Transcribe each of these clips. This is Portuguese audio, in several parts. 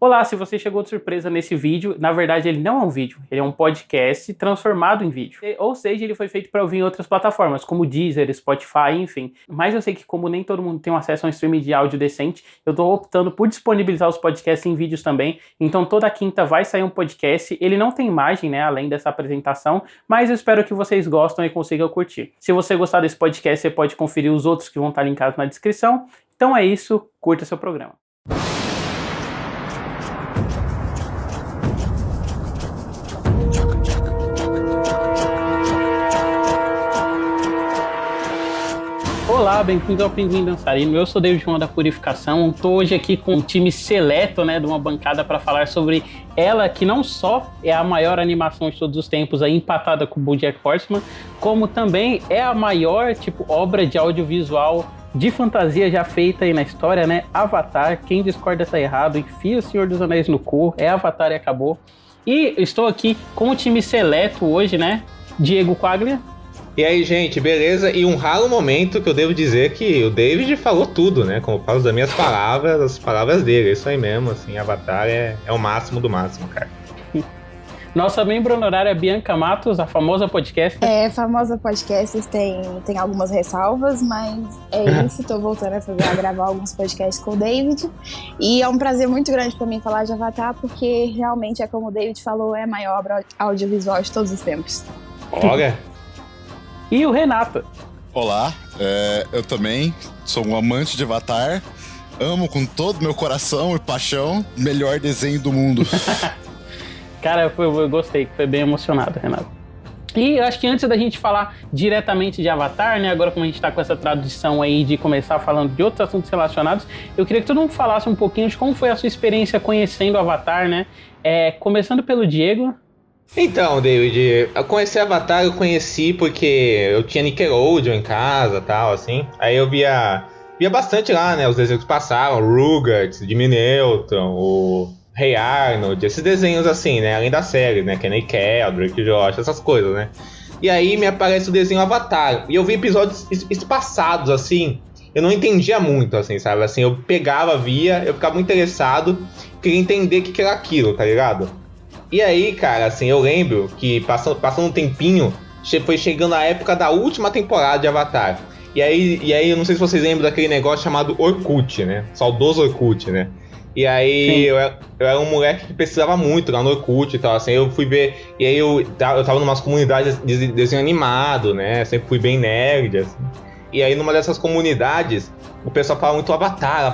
Olá, se você chegou de surpresa nesse vídeo, na verdade ele não é um vídeo, ele é um podcast transformado em vídeo. Ou seja, ele foi feito para ouvir em outras plataformas, como Deezer, Spotify, enfim. Mas eu sei que como nem todo mundo tem acesso a um streaming de áudio decente, eu tô optando por disponibilizar os podcasts em vídeos também. Então toda quinta vai sair um podcast, ele não tem imagem, né, além dessa apresentação, mas eu espero que vocês gostem e consigam curtir. Se você gostar desse podcast, você pode conferir os outros que vão estar linkados na descrição. Então é isso, curta seu programa. Olá, bem-vindo ao Pinguim Dançarino. Eu sou David João da Purificação. Estou hoje aqui com um time seleto, né, de uma bancada para falar sobre ela, que não só é a maior animação de todos os tempos, aí, empatada com o BoJack Horseman, como também é a maior obra de audiovisual de fantasia já feita aí na história, né? Avatar. Quem discorda tá errado. Enfia o Senhor dos Anéis no cu. É Avatar e acabou. E estou aqui com o time seleto hoje, né? Diego Quaglia. E aí, gente, beleza? E um raro momento que eu devo dizer que o David falou tudo, né? Como eu falo das minhas palavras, as palavras dele. É isso aí mesmo, assim, Avatar é o máximo do máximo, cara. Nossa membro honorária Bianca Matos, a famosa podcaster. Famosa podcaster tem algumas ressalvas, mas é isso. Tô voltando a gravar alguns podcasts com o David. E é um prazer muito grande pra mim falar de Avatar, porque realmente é como o David falou, é a maior obra audiovisual de todos os tempos. Olha! E o Renato. Olá, eu também sou um amante de Avatar, amo com todo o meu coração e paixão, melhor desenho do mundo. Cara, eu gostei, foi bem emocionado, Renato. E eu acho que antes da gente falar diretamente de Avatar, né, agora como a gente tá com essa tradição aí de começar falando de outros assuntos relacionados, eu queria que todo mundo falasse um pouquinho de como foi a sua experiência conhecendo o Avatar, né, começando pelo Diego. Então, David, eu conheci Avatar, eu conheci porque eu tinha Nickelodeon em casa e tal, assim. Aí eu via bastante lá, né, os desenhos que passavam, Rugrats, Jimmy Neutron, o Hey Arnold, esses desenhos assim, né, além da série, né, Kenny Kell, Drake Josh, essas coisas, né. E aí me aparece o desenho Avatar, e eu vi episódios espaçados, assim, eu não entendia muito, assim, sabe, assim, eu pegava, via, eu ficava muito interessado, queria entender o que era aquilo, tá ligado? E aí, cara, assim, eu lembro que passando um tempinho, foi chegando a época da última temporada de Avatar. E aí, eu não sei se vocês lembram daquele negócio chamado Orkut, né? Saudoso Orkut, né? E aí, eu era um moleque que precisava muito lá no Orkut e tal, assim, eu fui ver... E aí, eu tava numas comunidades de desenho animado, né? Sempre fui bem nerd, assim. E aí, numa dessas comunidades, o pessoal fala muito Avatar,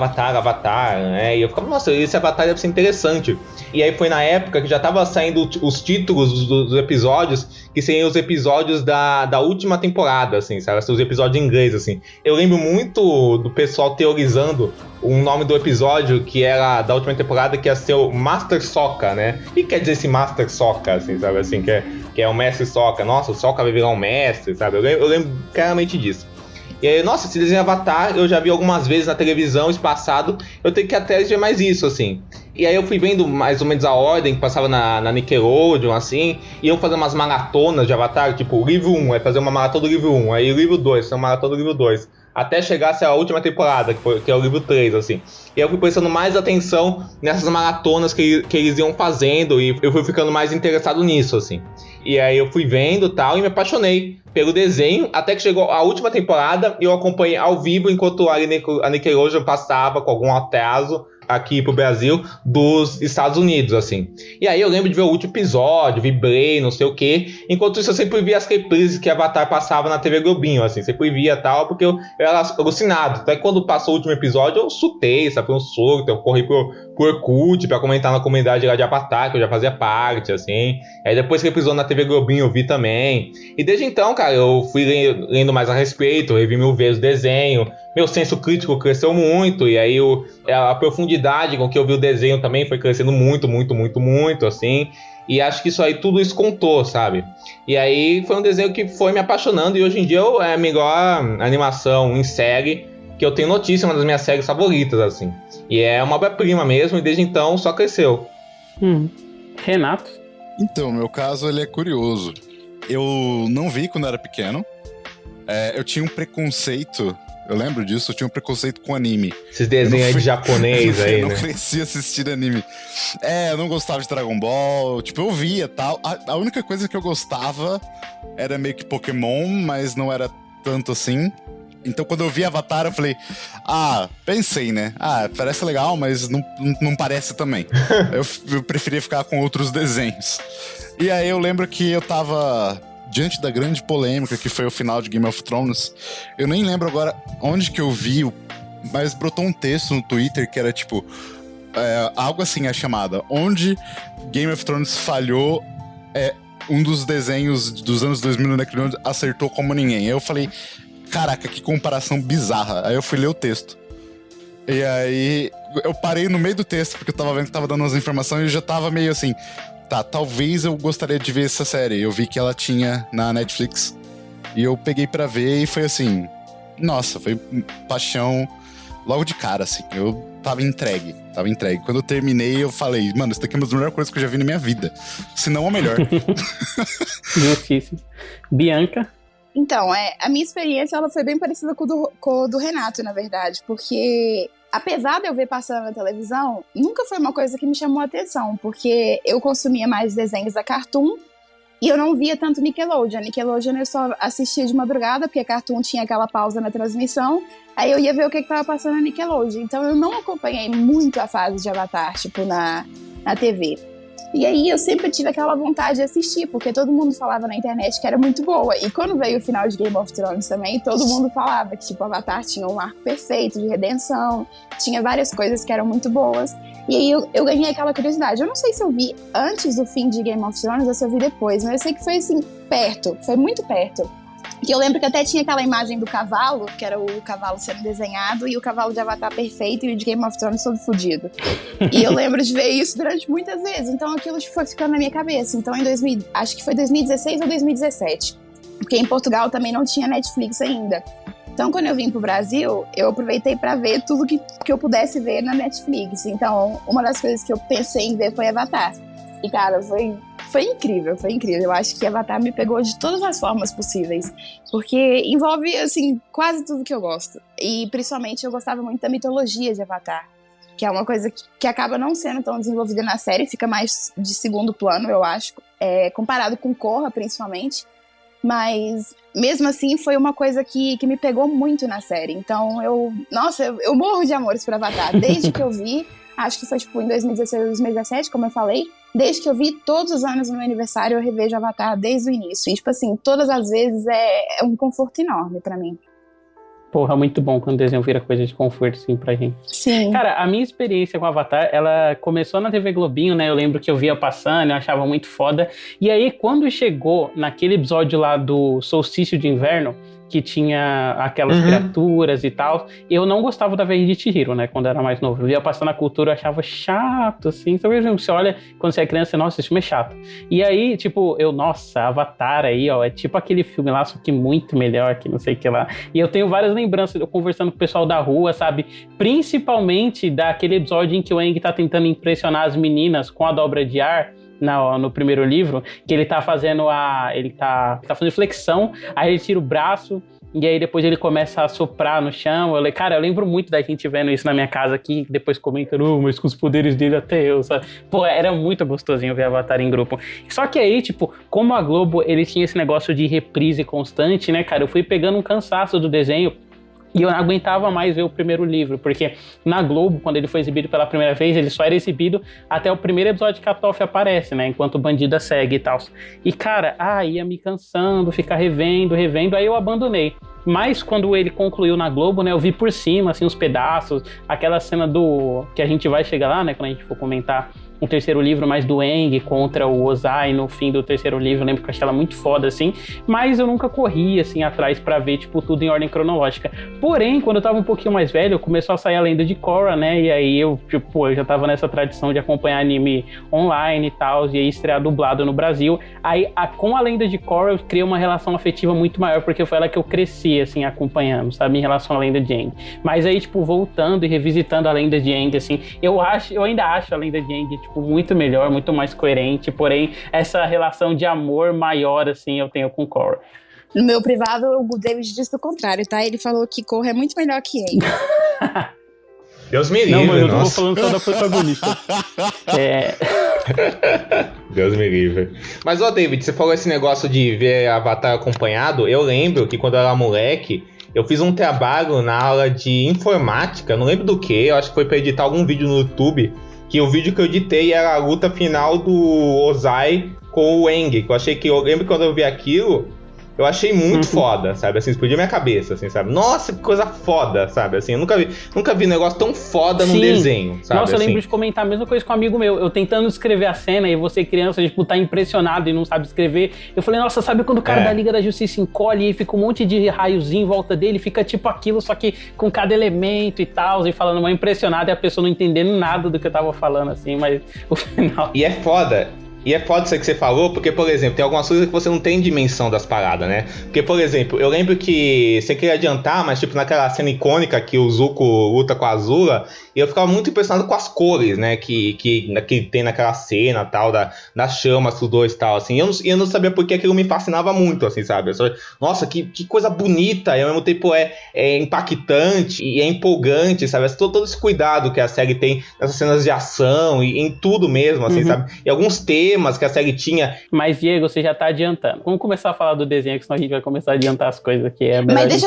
né? E eu ficava, nossa, esse Avatar deve ser interessante. E aí foi na época que já tava saindo os títulos dos episódios, que seriam os episódios da última temporada, assim, sabe? Os episódios em inglês, assim. Eu lembro muito do pessoal teorizando o nome do episódio, que era da última temporada, que ia ser o Master Sokka, né? O que quer dizer esse Master Sokka, assim, sabe? Assim, que é o Mestre Sokka. Nossa, o Sokka vai virar um mestre, sabe? Eu lembro claramente disso. E aí, nossa, esse desenho Avatar eu já vi algumas vezes na televisão, espaçado. Eu tenho que até ver mais isso, assim. E aí eu fui vendo mais ou menos a ordem que passava na Nickelodeon, assim. E eu fazer umas maratonas de Avatar, tipo, livro 1, aí fazer uma maratona do livro 1. Aí livro 2, uma maratona do livro 2. Até chegar a última temporada, que é o livro 3, assim. E eu fui prestando mais atenção nessas maratonas que eles iam fazendo. E eu fui ficando mais interessado nisso, assim. E aí eu fui vendo e tal, e me apaixonei pelo desenho, até que chegou a última temporada, e eu acompanhei ao vivo enquanto a Nickelodeon passava com algum atraso aqui pro Brasil, dos Estados Unidos, assim. E aí eu lembro de ver o último episódio, vibrei, não sei o quê. Enquanto isso eu sempre via as reprises que Avatar passava na TV Globinho, assim. Sempre via tal, porque eu era alucinado. Até quando passou o último episódio, eu surtei, sabe? Foi um surto, eu corri pro Orkut pra comentar na comunidade lá de Avatar, que eu já fazia parte, assim. Aí depois que episódio na TV Globinho eu vi também. E desde então, cara, eu fui lendo mais a respeito, revi 1000 vezes o desenho. Meu senso crítico cresceu muito, e aí a profundidade com que eu vi o desenho também foi crescendo muito, assim. E acho que tudo isso contou, sabe? E aí foi um desenho que foi me apaixonando, e hoje em dia é a melhor animação em série que eu tenho notícia, uma das minhas séries favoritas, assim. E é uma obra-prima mesmo, e desde então só cresceu. Renato? Então, meu caso, ele é curioso. Eu não vi quando era pequeno. Eu tinha um preconceito Eu lembro disso, eu tinha um preconceito com anime. Esses desenhos aí de japonês aí, Eu né? não cresci assistindo anime. Eu não gostava de Dragon Ball, tipo, eu via e tal. A única coisa que eu gostava era meio que Pokémon, mas não era tanto assim. Então, quando eu vi Avatar, eu falei, pensei, né? Parece legal, mas não parece também. Eu preferia ficar com outros desenhos. E aí eu lembro que eu tava diante da grande polêmica que foi o final de Game of Thrones. Eu nem lembro agora onde que eu vi, mas brotou um texto no Twitter que era tipo, algo assim, a chamada, onde Game of Thrones falhou, um dos desenhos dos anos 2000 no Nickelodeon acertou como ninguém. Aí eu falei, caraca, que comparação bizarra. Aí eu fui ler o texto. E aí eu parei no meio do texto, porque eu tava vendo que tava dando umas informações e eu já tava meio assim, talvez eu gostaria de ver essa série. Eu vi que ela tinha na Netflix e eu peguei pra ver e foi assim, nossa, foi paixão logo de cara, assim. Eu tava entregue. Quando eu terminei, eu falei, mano, isso daqui é uma das melhores coisas que eu já vi na minha vida. Se não a melhor. Justíssimo. Bianca? Então, a minha experiência ela foi bem parecida com o do Renato, na verdade, porque apesar de eu ver passando na televisão, nunca foi uma coisa que me chamou a atenção, porque eu consumia mais desenhos da Cartoon e eu não via tanto Nickelodeon. Nickelodeon eu só assistia de madrugada, porque a Cartoon tinha aquela pausa na transmissão, aí eu ia ver o que estava passando na Nickelodeon. Então eu não acompanhei muito a fase de Avatar, tipo, na TV. E aí eu sempre tive aquela vontade de assistir, porque todo mundo falava na internet que era muito boa. E quando veio o final de Game of Thrones também, todo mundo falava que tipo, Avatar tinha um arco perfeito de redenção, tinha várias coisas que eram muito boas. E aí eu ganhei aquela curiosidade. Eu não sei se eu vi antes do fim de Game of Thrones ou se eu vi depois, mas eu sei que foi assim, perto, foi muito perto. Que eu lembro que até tinha aquela imagem do cavalo, que era o cavalo sendo desenhado, e o cavalo de Avatar perfeito e o de Game of Thrones todo fudido. E eu lembro de ver isso durante muitas vezes, então aquilo foi ficando na minha cabeça. Então acho que foi 2016 ou 2017, porque em Portugal também não tinha Netflix ainda. Então quando eu vim pro Brasil, eu aproveitei pra ver tudo que eu pudesse ver na Netflix. Então uma das coisas que eu pensei em ver foi Avatar. E cara, foi incrível. Eu acho que Avatar me pegou de todas as formas possíveis, porque envolve, assim, quase tudo que eu gosto. E, principalmente, eu gostava muito da mitologia de Avatar, que é uma coisa que acaba não sendo tão desenvolvida na série, fica mais de segundo plano, eu acho, comparado com Korra, principalmente. Mas, mesmo assim, foi uma coisa que me pegou muito na série. Então, eu morro de amores por Avatar. Desde que eu vi, acho que foi, tipo, em 2016 ou 2017, como eu falei. Desde que eu vi, todos os anos no meu aniversário, eu revejo Avatar desde o início. E, tipo assim, todas as vezes é um conforto enorme pra mim. Porra, muito bom quando o desenho vira coisa de conforto, assim, pra gente. Sim. Cara, a minha experiência com Avatar, ela começou na TV Globinho, né? Eu lembro que eu via passando, eu achava muito foda. E aí, quando chegou naquele episódio lá do Solstício de Inverno, que tinha aquelas criaturas e tal, eu não gostava da Viagem de Chihiro, né? Quando eu era mais novo. Eu ia passando a cultura, eu achava chato, assim. Então, você olha, quando você é criança, nossa, esse filme é chato. E aí, tipo, nossa, Avatar aí, ó, é tipo aquele filme lá, só que muito melhor, que não sei o que lá. E eu tenho várias lembranças, eu conversando com o pessoal da rua, sabe? Principalmente daquele episódio em que o Aang tá tentando impressionar as meninas com a dobra de ar, no primeiro livro, que ele tá fazendo ele tá fazendo flexão, aí ele tira o braço e aí depois ele começa a soprar no chão. Eu lembro muito da gente vendo isso na minha casa aqui, depois comentando, mas com os poderes dele até eu, sabe? Pô, era muito gostosinho ver Avatar em grupo. Só que aí, tipo, como a Globo, ele tinha esse negócio de reprise constante, né, cara? Eu fui pegando um cansaço do desenho. E eu não aguentava mais ver o primeiro livro, porque na Globo, quando ele foi exibido pela primeira vez, ele só era exibido até o primeiro episódio que a Toph aparece, né? Enquanto o Bandida segue e tal. E, cara, ia me cansando, ficar revendo, aí eu abandonei. Mas quando ele concluiu na Globo, né, eu vi por cima, assim, os pedaços, aquela cena que a gente vai chegar lá, né, quando a gente for comentar o terceiro livro, mais do Aang contra o Ozai no fim do terceiro livro. Eu lembro que eu achei ela muito foda, assim, mas eu nunca corri, assim, atrás pra ver, tipo, tudo em ordem cronológica. Porém, quando eu tava um pouquinho mais velho, começou a sair a Lenda de Korra, né, e aí eu já tava nessa tradição de acompanhar anime online e tal, e aí estrear dublado no Brasil. Aí, com a Lenda de Korra, eu criei uma relação afetiva muito maior, porque foi ela que eu cresci, assim, acompanhando, sabe, em relação à Lenda de Aang. Mas aí, tipo, voltando e revisitando a Lenda de Aang, assim, eu ainda acho a Lenda de Aang, tipo, muito melhor, muito mais coerente, porém, essa relação de amor maior, assim, eu tenho com Korra. No meu privado, o David disse o contrário, tá? Ele falou que Korra é muito melhor que Aang. Deus me livre, Não, mas eu tô nossa. falando só da protagonista. Deus me livre. Mas, David, você falou esse negócio de ver Avatar acompanhado. Eu lembro que quando eu era moleque, eu fiz um trabalho na aula de informática, não lembro do que, eu acho que foi pra editar algum vídeo no YouTube, que o vídeo que eu editei era a luta final do Ozai com o Aang, que eu lembro que quando eu vi aquilo, eu achei muito foda, sabe, assim, explodiu minha cabeça, assim, sabe, nossa, que coisa foda, sabe, assim, eu nunca vi um negócio tão foda num desenho, sabe. Nossa, eu assim. lembro de comentar a mesma coisa com um amigo meu, eu tentando escrever a cena e você criança, tipo, tá impressionado e não sabe escrever, eu falei, nossa, sabe quando o cara da Liga da Justiça encolhe e fica um monte de raiozinho em volta dele, fica tipo aquilo, só que com cada elemento e tal, e falando uma impressionada e a pessoa não entendendo nada do que eu tava falando, assim, mas o final... E é foda isso que você falou, porque, por exemplo, tem algumas coisas que você não tem dimensão das paradas, né? Porque, por exemplo, eu lembro que você queria adiantar, mas, tipo, naquela cena icônica que o Zuko luta com a Azula, eu ficava muito impressionado com as cores, né? Que tem naquela cena, tal, das chamas dos dois, tal, assim. Eu não sabia porque aquilo me fascinava muito, assim, sabe? Nossa, que coisa bonita, e ao mesmo tempo é impactante e é empolgante, sabe? Todo esse cuidado que a série tem nessas cenas de ação e em tudo mesmo, assim, sabe? E alguns temas que a série tinha. Mas, Diego, você já tá adiantando. Vamos começar a falar do desenho, que senão a gente vai começar a adiantar as coisas aqui. Mas deixa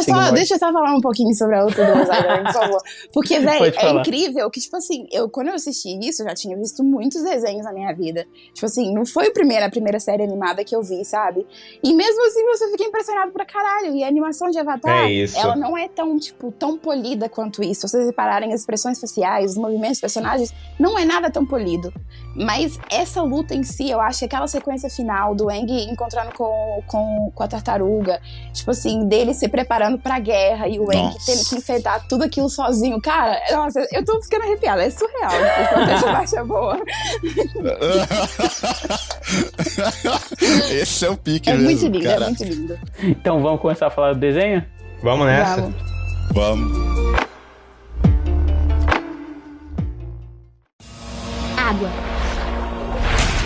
eu só falar um pouquinho sobre a luta do Ozai, por favor. Porque, velho, é incrível que, tipo assim, quando eu assisti isso, eu já tinha visto muitos desenhos na minha vida. Tipo assim, não foi a primeira série animada que eu vi, sabe? E mesmo assim, você fica impressionado pra caralho. E a animação de Avatar, ela não é tão polida quanto isso. Se vocês repararem as expressões faciais, os movimentos dos personagens, não é nada tão polido. Mas essa luta em si, eu acho que aquela sequência final do Aang encontrando com a tartaruga, tipo assim, dele se preparando pra guerra e o Aang tendo que enfrentar tudo aquilo sozinho. Cara, nossa, eu tô ficando arrepiada, é surreal. Essa parte é boa. Esse é o pique, mesmo, muito lindo, cara. É muito lindo. Então vamos começar a falar do desenho? Vamos nessa? Vamos. Água,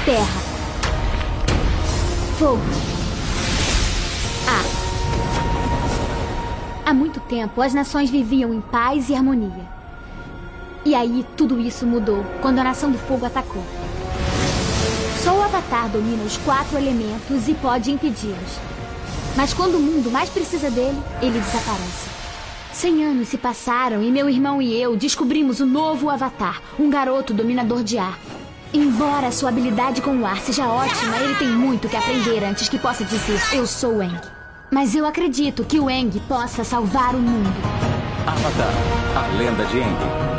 terra, fogo, ar. Há muito tempo, as nações viviam em paz e harmonia. E aí, tudo isso mudou quando a Nação do Fogo atacou. Só o Avatar domina os 4 elementos e pode impedi-los. Mas quando o mundo mais precisa dele, ele desaparece. 100 anos se passaram e meu irmão e eu descobrimos o novo Avatar, um garoto dominador de ar. Embora sua habilidade com o ar seja ótima, ele tem muito que aprender antes que possa dizer, eu sou o Aang. Mas eu acredito que o Aang possa salvar o mundo. Avatar, a lenda de Aang.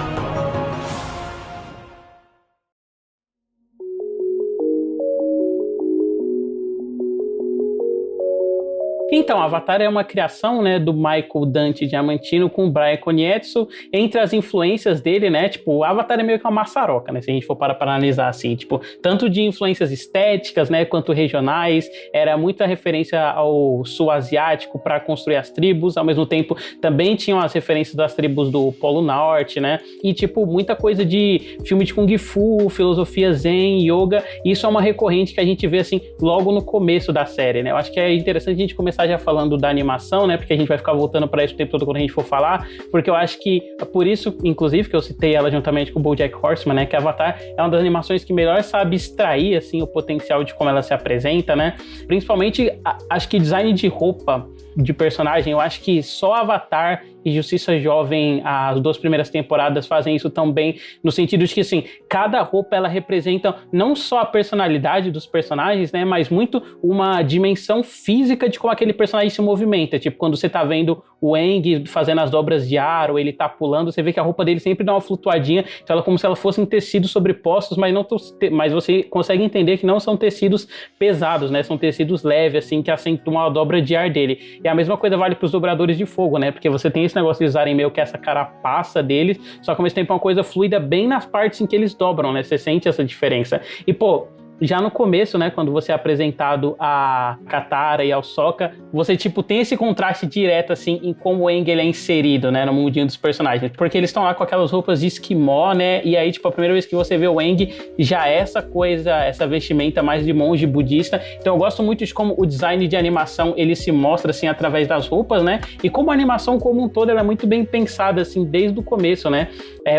Então, Avatar é uma criação, né, do Michael Dante Diamantino com o Brian Konietzko. Entre as influências dele, né, tipo, o Avatar é meio que uma maçaroca, né, se a gente for para analisar assim, tipo, tanto de influências estéticas, né, quanto regionais, era muita referência ao sul asiático para construir as tribos, ao mesmo tempo também tinham as referências das tribos do Polo Norte, né, e tipo, muita coisa de filme de Kung Fu, filosofia Zen, Yoga, e isso é uma recorrente que a gente vê, assim, logo no começo da série, né, eu acho que é interessante a gente começar já falando da animação, né, porque a gente vai ficar voltando para isso o tempo todo quando a gente for falar, porque eu acho que, por isso, inclusive, que eu citei ela juntamente com o BoJack Horseman, né, que Avatar é uma das animações que melhor sabe extrair, assim, o potencial de como ela se apresenta, né, principalmente, acho que design de roupa de personagem, eu acho que só Avatar e Justiça Jovem, as 2 primeiras temporadas fazem isso tão bem, no sentido de que, assim, cada roupa ela representa não só a personalidade dos personagens, né, mas muito uma dimensão física de como aquele personagem se movimenta, tipo, quando você tá vendo o Aang fazendo as dobras de ar, ou ele tá pulando, você vê que a roupa dele sempre dá uma flutuadinha, então ela é como se ela fossem tecidos sobrepostos, mas você consegue entender que não são tecidos pesados, né, são tecidos leves, assim, que acentuam a dobra de ar dele. E a mesma coisa vale pros dobradores de fogo, né, porque você tem esse negócio de usarem meio que essa carapaça deles, só que ao mesmo tempo é uma coisa fluida bem nas partes em que eles dobram, né? Você sente essa diferença. E, pô, já no começo, né, quando você é apresentado a Katara e ao Sokka, você, tipo, tem esse contraste direto, assim, em como o Aang, ele é inserido, né, no mundinho dos personagens. Porque eles estão lá com aquelas roupas de esquimó, né, e aí, tipo, a primeira vez que você vê o Aang, já é essa coisa, essa vestimenta mais de monge budista. Então eu gosto muito de como o design de animação, ele se mostra, assim, através das roupas, né, e como a animação como um todo, ela é muito bem pensada, assim, desde o começo, né.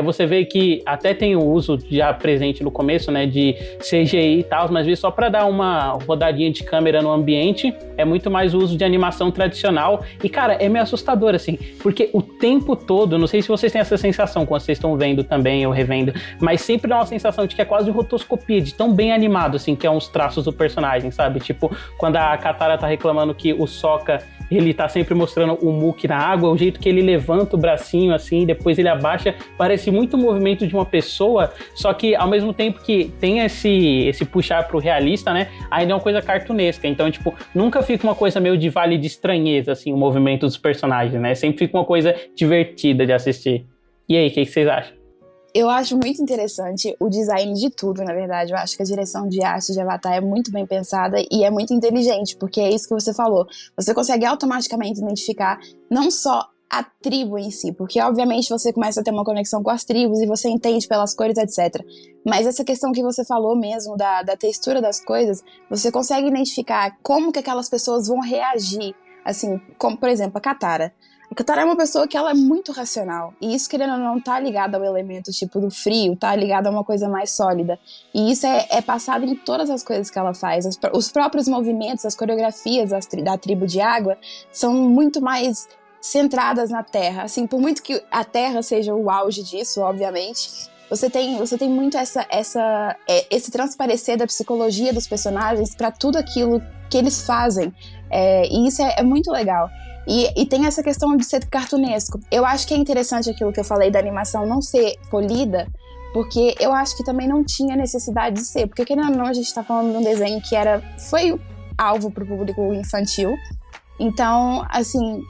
Você vê que até tem o uso já presente no começo, né, de CGI e tal, mas só para dar uma rodadinha de câmera no ambiente, é muito mais o uso de animação tradicional. E, cara, é meio assustador, assim, porque o tempo todo, não sei se vocês têm essa sensação quando vocês estão vendo também ou revendo, mas sempre dá uma sensação de que é quase rotoscopia, de tão bem animado, assim, que é uns traços do personagem, sabe? Tipo, quando a Katara tá reclamando que o Sokka, ele tá sempre mostrando o muque na água, o jeito que ele levanta o bracinho assim, depois ele abaixa, parece muito o movimento de uma pessoa, só que ao mesmo tempo que tem esse puxar pro realista, né, ainda é uma coisa cartunesca, então, tipo, nunca fica uma coisa meio de vale de estranheza, assim, o movimento dos personagens, né, sempre fica uma coisa divertida de assistir. E aí, o que vocês acham? Eu acho muito interessante o design de tudo, na verdade. Eu acho que a direção de arte de Avatar é muito bem pensada e é muito inteligente, porque é isso que você falou. Você consegue automaticamente identificar não só a tribo em si, porque obviamente você começa a ter uma conexão com as tribos e você entende pelas cores, etc. Mas essa questão que você falou mesmo, da textura das coisas, você consegue identificar como que aquelas pessoas vão reagir, assim, como, por exemplo, a Katara. A Katara é uma pessoa que ela é muito racional. E isso, querendo ou não, tá ligado ao elemento tipo do frio, tá ligado a uma coisa mais sólida. E isso é passado em todas as coisas que ela faz. Os próprios movimentos, as coreografias da tribo de água são muito mais centradas na Terra. Assim, por muito que a Terra seja o auge disso, obviamente, você tem muito esse transparecer da psicologia dos personagens para tudo aquilo que eles fazem. E isso é muito legal. E tem essa questão de ser cartunesco. Eu acho que é interessante aquilo que eu falei da animação não ser polida, porque eu acho que também não tinha necessidade de ser. Porque, querendo ou não, a gente tá falando de um desenho que foi alvo pro público infantil. Então, assim,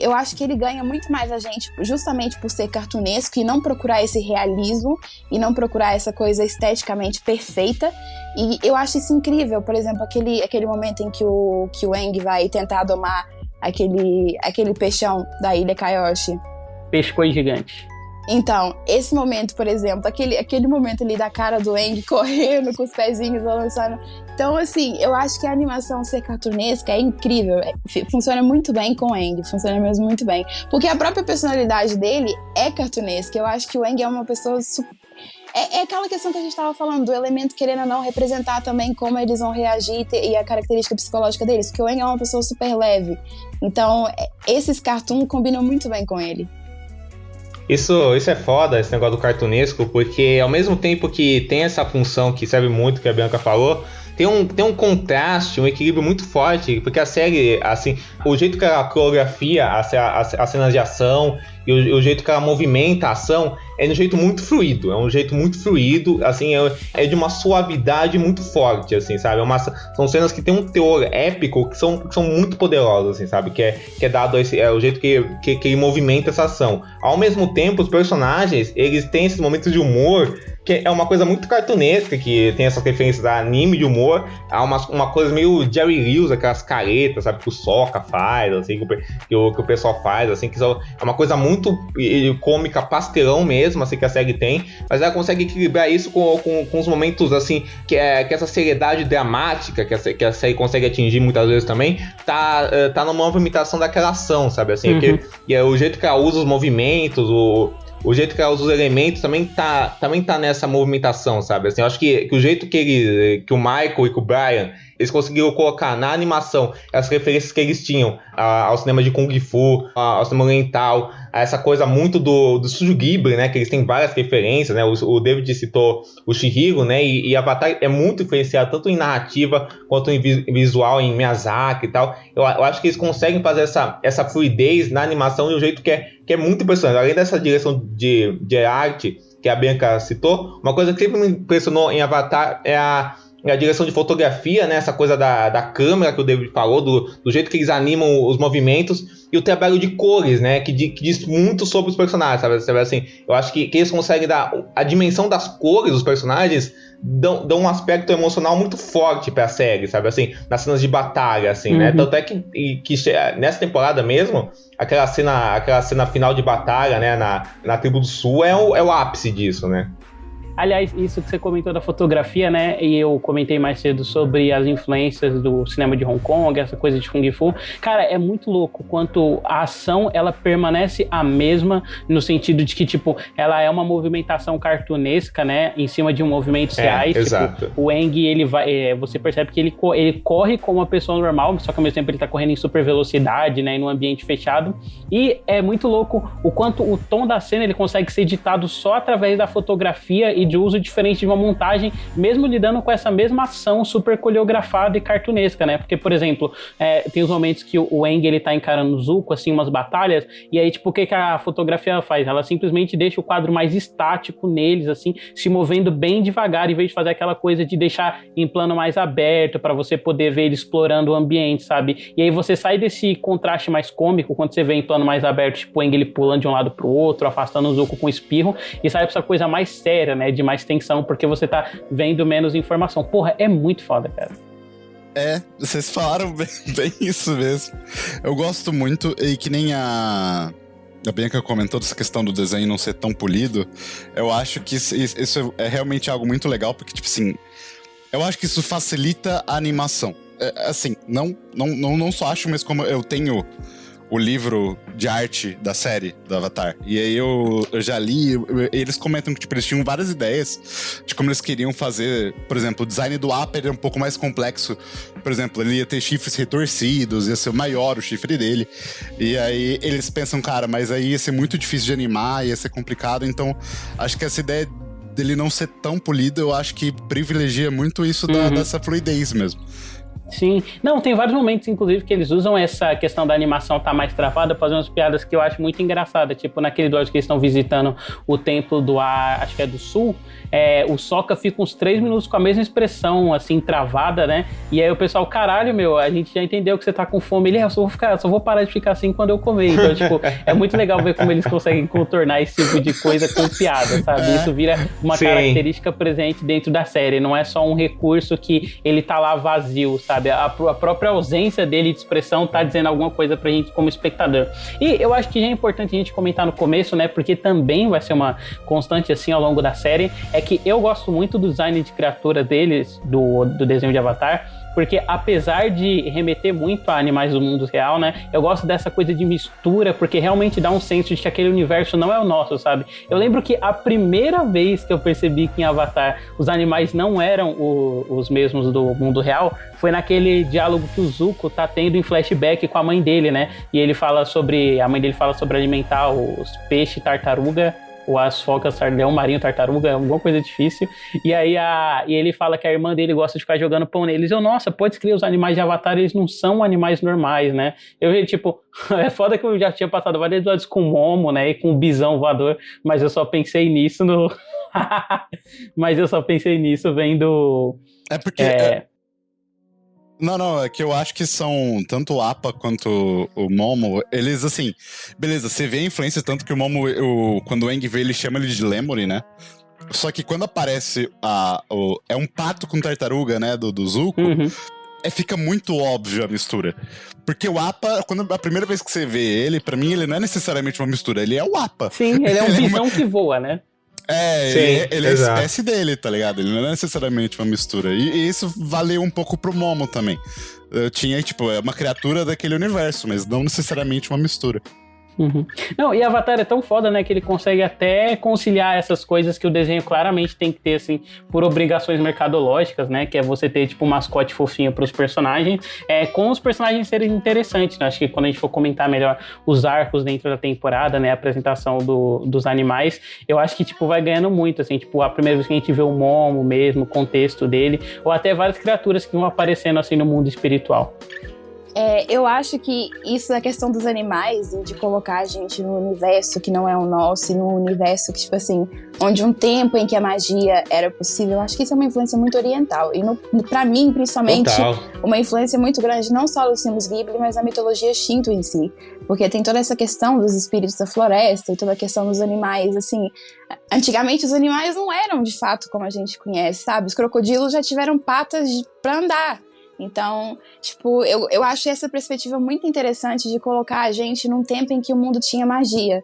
eu acho que ele ganha muito mais a gente justamente por ser cartunesco e não procurar esse realismo e não procurar essa coisa esteticamente perfeita. E eu acho isso incrível. Por exemplo, aquele momento em que o Aang vai tentar domar aquele peixão da ilha Kaiyoshi. Peixe coi gigante. Então, esse momento, por exemplo, aquele momento ali da cara do Aang correndo com os pezinhos balançando. Então, assim, eu acho que a animação ser cartunesca é incrível. Funciona muito bem com o Aang, funciona mesmo muito bem. Porque a própria personalidade dele é cartunesca. Eu acho que o Aang é uma pessoa É aquela questão que a gente estava falando, do elemento querendo ou não representar também como eles vão reagir e a característica psicológica deles, porque o Aang é uma pessoa super leve. Então, esses cartoons combinam muito bem com ele. Isso é foda, esse negócio do cartunesco, porque ao mesmo tempo que tem essa função que serve muito, que a Bianca falou, tem um contraste, um equilíbrio muito forte, porque a série, assim, o jeito que ela coreografia as cenas de ação e o jeito que ela movimenta a ação é de um jeito muito fluido, assim, é de uma suavidade muito forte, assim, sabe? São cenas que tem um teor épico que são muito poderosas, assim, sabe? Que é dado o jeito que ele movimenta essa ação. Ao mesmo tempo, os personagens, eles têm esses momentos de humor que é uma coisa muito cartunesca, que tem essas referências a anime de humor, há uma coisa meio Jerry Lewis, aquelas caretas, sabe, que o Sokka faz, assim, que o pessoal faz, assim, que é uma coisa muito cômica, pastelão mesmo, assim, que a série tem, mas ela consegue equilibrar isso com os momentos, assim, que essa seriedade dramática que a série consegue atingir muitas vezes também, tá numa movimentação daquela ação, sabe, assim, e o jeito que ela usa os movimentos, o jeito que ela usa os elementos também tá nessa movimentação, sabe? Assim, eu acho que o jeito que o Michael e que o Brian, eles conseguiram colocar na animação as referências que eles tinham ao cinema de Kung Fu, ao cinema oriental, a essa coisa muito do Studio Ghibli, né? Que eles têm várias referências, né? O David citou o Chihiro, né? E Avatar é muito influenciado tanto em narrativa quanto em visual, em Miyazaki e tal. Eu acho que eles conseguem fazer essa fluidez na animação de um jeito que é muito impressionante. Além dessa direção de arte que a Bianca citou, uma coisa que sempre me impressionou em Avatar é a direção de fotografia, né? Essa coisa da câmera que o David falou, do jeito que eles animam os movimentos, e o trabalho de cores, né? Que diz muito sobre os personagens, sabe? Assim, eu acho que eles conseguem dar a dimensão das cores dos personagens, dão um aspecto emocional muito forte pra série, sabe? Assim, nas cenas de batalha, assim, né? Tanto é que nessa temporada mesmo, aquela cena final de batalha, né? Na Tribo do Sul é o ápice disso, né? Aliás, isso que você comentou da fotografia, né? E eu comentei mais cedo sobre as influências do cinema de Hong Kong, essa coisa de Kung Fu. Cara, é muito louco quanto a ação, ela permanece a mesma, no sentido de que, tipo, ela é uma movimentação cartunesca, né? Em cima de movimentos reais. Exato. Tipo, o Aang, ele vai... você percebe que ele corre como uma pessoa normal, só que ao mesmo tempo ele tá correndo em super velocidade, né? Em um ambiente fechado. E é muito louco o quanto o tom da cena, ele consegue ser editado só através da fotografia e de uso diferente de uma montagem, mesmo lidando com essa mesma ação super coreografada e cartunesca, né? Porque, por exemplo, tem os momentos que o Aang, ele tá encarando o Zuko, assim, umas batalhas, e aí, tipo, o que a fotografia faz? Ela simplesmente deixa o quadro mais estático neles, assim, se movendo bem devagar, em vez de fazer aquela coisa de deixar em plano mais aberto, para você poder ver ele explorando o ambiente, sabe? E aí você sai desse contraste mais cômico, quando você vê em plano mais aberto, tipo, o Aang, ele pulando de um lado pro outro, afastando o Zuko com espirro, e sai pra essa coisa mais séria, né? De mais tensão, porque você tá vendo menos informação. Porra, é muito foda, cara. Vocês falaram bem isso mesmo. Eu gosto muito, e que nem a Bianca comentou dessa questão do desenho não ser tão polido, eu acho que isso é realmente algo muito legal, porque, tipo assim, eu acho que isso facilita a animação. Assim, não só acho, mas como eu tenho o livro de arte da série do Avatar. E aí eu já li, eles comentam que, tipo, eles tinham várias ideias de como eles queriam fazer. Por exemplo, o design do Appa era um pouco mais complexo. Por exemplo, ele ia ter chifres retorcidos, ia ser maior o chifre dele. E aí eles pensam, cara, mas aí ia ser muito difícil de animar, ia ser complicado. Então, acho que essa ideia dele não ser tão polido, eu acho que privilegia muito isso dessa fluidez mesmo. Sim. Não, tem vários momentos, inclusive, que eles usam essa questão da animação tá mais travada pra fazer umas piadas que eu acho muito engraçadas. Tipo, naquele episódio que eles estão visitando o templo do ar, acho que é do sul, o Sokka fica uns 3 minutos com a mesma expressão, assim, travada, né? E aí o pessoal, caralho, meu, a gente já entendeu que você tá com fome. Ele, eu só vou parar de ficar assim quando eu comer. Então, tipo, é muito legal ver como eles conseguem contornar esse tipo de coisa com piada, sabe? Isso vira uma característica presente dentro da série. Não é só um recurso que ele tá lá vazio, sabe? A própria ausência dele de expressão tá dizendo alguma coisa pra gente como espectador. E eu acho que já é importante a gente comentar no começo, né? Porque também vai ser uma constante assim ao longo da série, é que eu gosto muito do design de criatura deles, do desenho de Avatar, porque apesar de remeter muito a animais do mundo real, né, eu gosto dessa coisa de mistura, porque realmente dá um senso de que aquele universo não é o nosso, sabe? Eu lembro que a primeira vez que eu percebi que em Avatar os animais não eram os mesmos do mundo real, foi naquele diálogo que o Zuko tá tendo em flashback com a mãe dele, né? E a mãe dele fala sobre alimentar os peixes tartaruga, ou as focas, leão marinho, tartaruga, alguma coisa difícil. E aí e ele fala que a irmã dele gosta de ficar jogando pão neles. Nossa, pode escrever, os animais de Avatar, eles não são animais normais, né? Eu, tipo, é foda que eu já tinha passado vários episódios com o Momo, né? E com o bisão voador, mas eu só pensei nisso vendo... É porque... Não, é que eu acho que são tanto o Appa quanto o Momo, eles assim, beleza, você vê a influência, tanto que o Momo, quando o Aang vê, ele chama ele de Lemuri, né? Só que quando aparece é um pato com tartaruga, né, do Zuko, fica muito óbvio a mistura. Porque o Appa, a primeira vez que você vê ele, pra mim, ele não é necessariamente uma mistura, ele é o Appa. Sim, ele é um bisão que voa, né? Ele é a espécie dele, tá ligado? Ele não é necessariamente uma mistura. E isso valeu um pouco pro Momo também. Eu tinha, tipo, é uma criatura daquele universo, mas não necessariamente uma mistura. Não, e Avatar é tão foda, né, que ele consegue até conciliar essas coisas que o desenho claramente tem que ter, assim, por obrigações mercadológicas, né, que é você ter, tipo, um mascote fofinho pros personagens, com os personagens serem interessantes, né, acho que quando a gente for comentar melhor os arcos dentro da temporada, né, a apresentação dos animais, eu acho que, tipo, vai ganhando muito, assim, tipo, a primeira vez que a gente vê o Momo mesmo, o contexto dele, ou até várias criaturas que vão aparecendo, assim, no mundo espiritual. Eu acho que isso é questão dos animais e de colocar a gente num universo que não é o nosso, e num universo que, tipo assim, onde um tempo em que a magia era possível, eu acho que isso é uma influência muito oriental. E pra mim, principalmente, Total. uma influência muito grande, não só dos filmes Ghibli, mas da mitologia Shinto em si. Porque tem toda essa questão dos espíritos da floresta e toda a questão dos animais, assim. Antigamente os animais não eram de fato como a gente conhece, sabe? Os crocodilos já tiveram patas pra andar. Então, tipo, eu acho essa perspectiva muito interessante de colocar a gente num tempo em que o mundo tinha magia.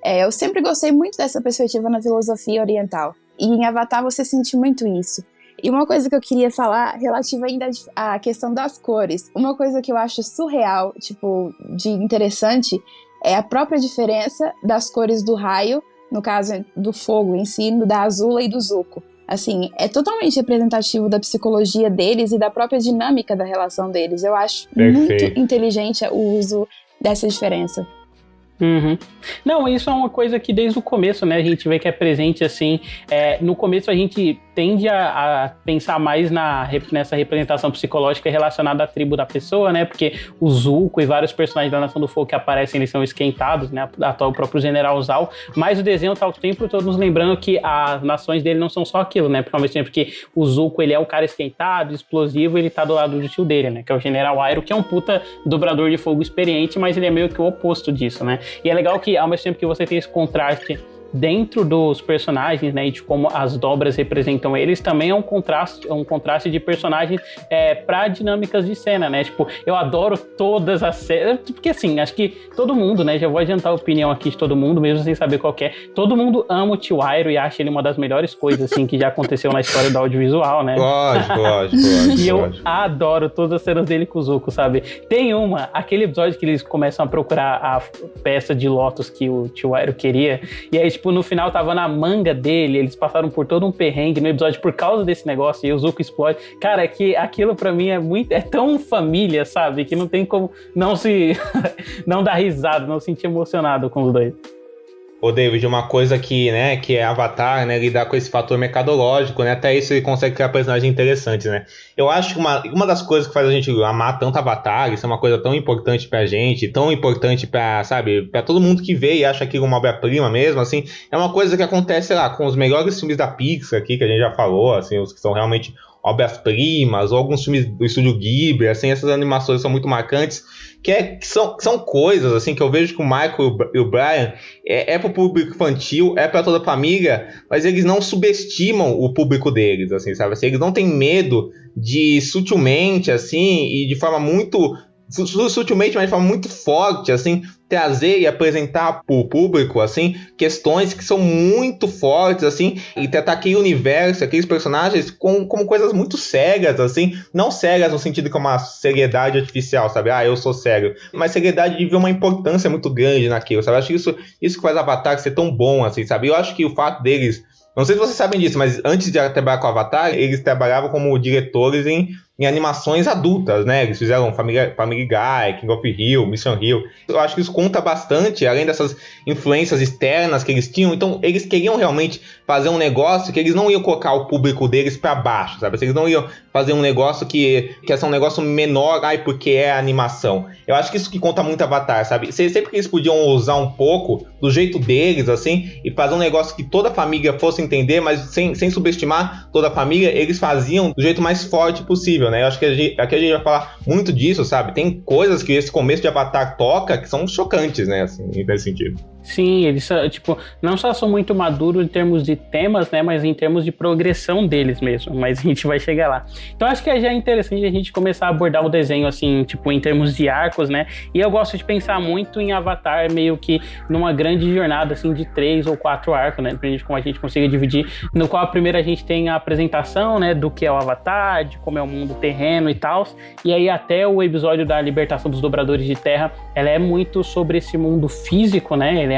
Eu sempre gostei muito dessa perspectiva na filosofia oriental. E em Avatar você sente muito isso. E uma coisa que eu queria falar, relativa ainda à questão das cores. Uma coisa que eu acho surreal, tipo, de interessante, é a própria diferença das cores do raio, no caso do fogo em si, da Azula e do Zuko. Assim, é totalmente representativo da psicologia deles e da própria dinâmica da relação deles. Eu acho muito inteligente o uso dessa diferença. Uhum. Não, isso é uma coisa que desde o começo, né, a gente vê que é presente, assim, no começo a gente tende a pensar mais nessa representação psicológica relacionada à tribo da pessoa, né, porque o Zuko e vários personagens da Nação do Fogo que aparecem, eles são esquentados, né, o próprio General Zhao, mas o desenho tá o tempo todo nos lembrando que as nações dele não são só aquilo, né, porque ao mesmo tempo que o Zuko, ele é o cara esquentado, explosivo, ele tá do lado do tio dele, né, que é o General Iroh, que é um puta dobrador de fogo experiente, mas ele é meio que o oposto disso, né. E é legal que, ao mesmo tempo que você tem esse contraste dentro dos personagens, né, e de como as dobras representam eles, também é um contraste de personagens para dinâmicas de cena, né, tipo, eu adoro todas as cenas, porque assim, acho que todo mundo, né, já vou adiantar a opinião aqui de todo mundo, mesmo sem saber qual que é, todo mundo ama o tio Iroh e acha ele uma das melhores coisas, assim, que já aconteceu na história do audiovisual, né. Lógico. E eu adoro todas as cenas dele com o Zuko, sabe? Tem aquele episódio que eles começam a procurar a peça de Lotus que o tio Iroh queria, e aí, tipo, no final tava na manga dele, eles passaram por todo um perrengue no episódio por causa desse negócio, e o Zuko explode. Cara, que aquilo pra mim é tão família, sabe? Que não tem como não dar risada, não se sentir emocionado com os dois. Ô David, uma coisa que, né, que é Avatar, né, lidar com esse fator mercadológico, né, até isso ele consegue criar personagens interessantes, né. Eu acho que uma das coisas que faz a gente amar tanto Avatar, isso é uma coisa tão importante pra gente, tão importante pra, sabe, pra todo mundo que vê e acha aquilo uma obra-prima mesmo, assim, é uma coisa que acontece, sei lá, com os melhores filmes da Pixar aqui, que a gente já falou, assim, os que são realmente obras-primas, ou alguns filmes do estúdio Ghibli, assim, essas animações são muito marcantes, que são coisas, assim, que eu vejo que o Michael e o Brian é pro público infantil, é pra toda a família, mas eles não subestimam o público deles, assim, sabe? Assim, eles não têm medo de sutilmente, assim, e de forma muito... sutilmente, mas de forma muito forte, assim, trazer e apresentar para o público, assim, questões que são muito fortes, assim, e tratar aquele universo, aqueles personagens como coisas muito sérias, assim, não sérias no sentido que é uma seriedade artificial, sabe? Eu sou sério, mas seriedade de ver uma importância muito grande naquilo, sabe? Eu acho que isso que faz Avatar ser tão bom, assim, sabe? Eu acho que o fato deles, não sei se vocês sabem disso, mas antes de trabalhar com Avatar, eles trabalhavam como diretores em animações adultas, né? Eles fizeram Family Guy, King of Hill, Mission Hill. Eu acho que isso conta bastante, além dessas influências externas que eles tinham. Então, eles queriam realmente fazer um negócio que eles não iam colocar o público deles pra baixo, sabe? Eles não iam fazer um negócio que ia ser um negócio menor, porque é animação. Eu acho que isso que conta muito Avatar, sabe? Sempre que eles podiam usar um pouco do jeito deles, assim, e fazer um negócio que toda a família fosse entender, mas sem subestimar toda a família, eles faziam do jeito mais forte possível, né? Eu acho que aqui a gente vai falar muito disso, sabe? Tem coisas que esse começo de Avatar toca que são chocantes, né? Assim, nesse sentido. Sim, eles, tipo, não só são muito maduros em termos de temas, né, mas em termos de progressão deles mesmo, mas a gente vai chegar lá. Então acho que já é interessante a gente começar a abordar o desenho, assim, tipo, em termos de arcos, né, e eu gosto de pensar muito em Avatar meio que numa grande jornada, assim, de 3 ou 4 arcos, né, depende de como a gente consiga dividir, no qual a primeira a gente tem a apresentação, né, do que é o Avatar, de como é o mundo terreno e tal, e aí até o episódio da libertação dos dobradores de terra, ela é muito sobre esse mundo físico, né,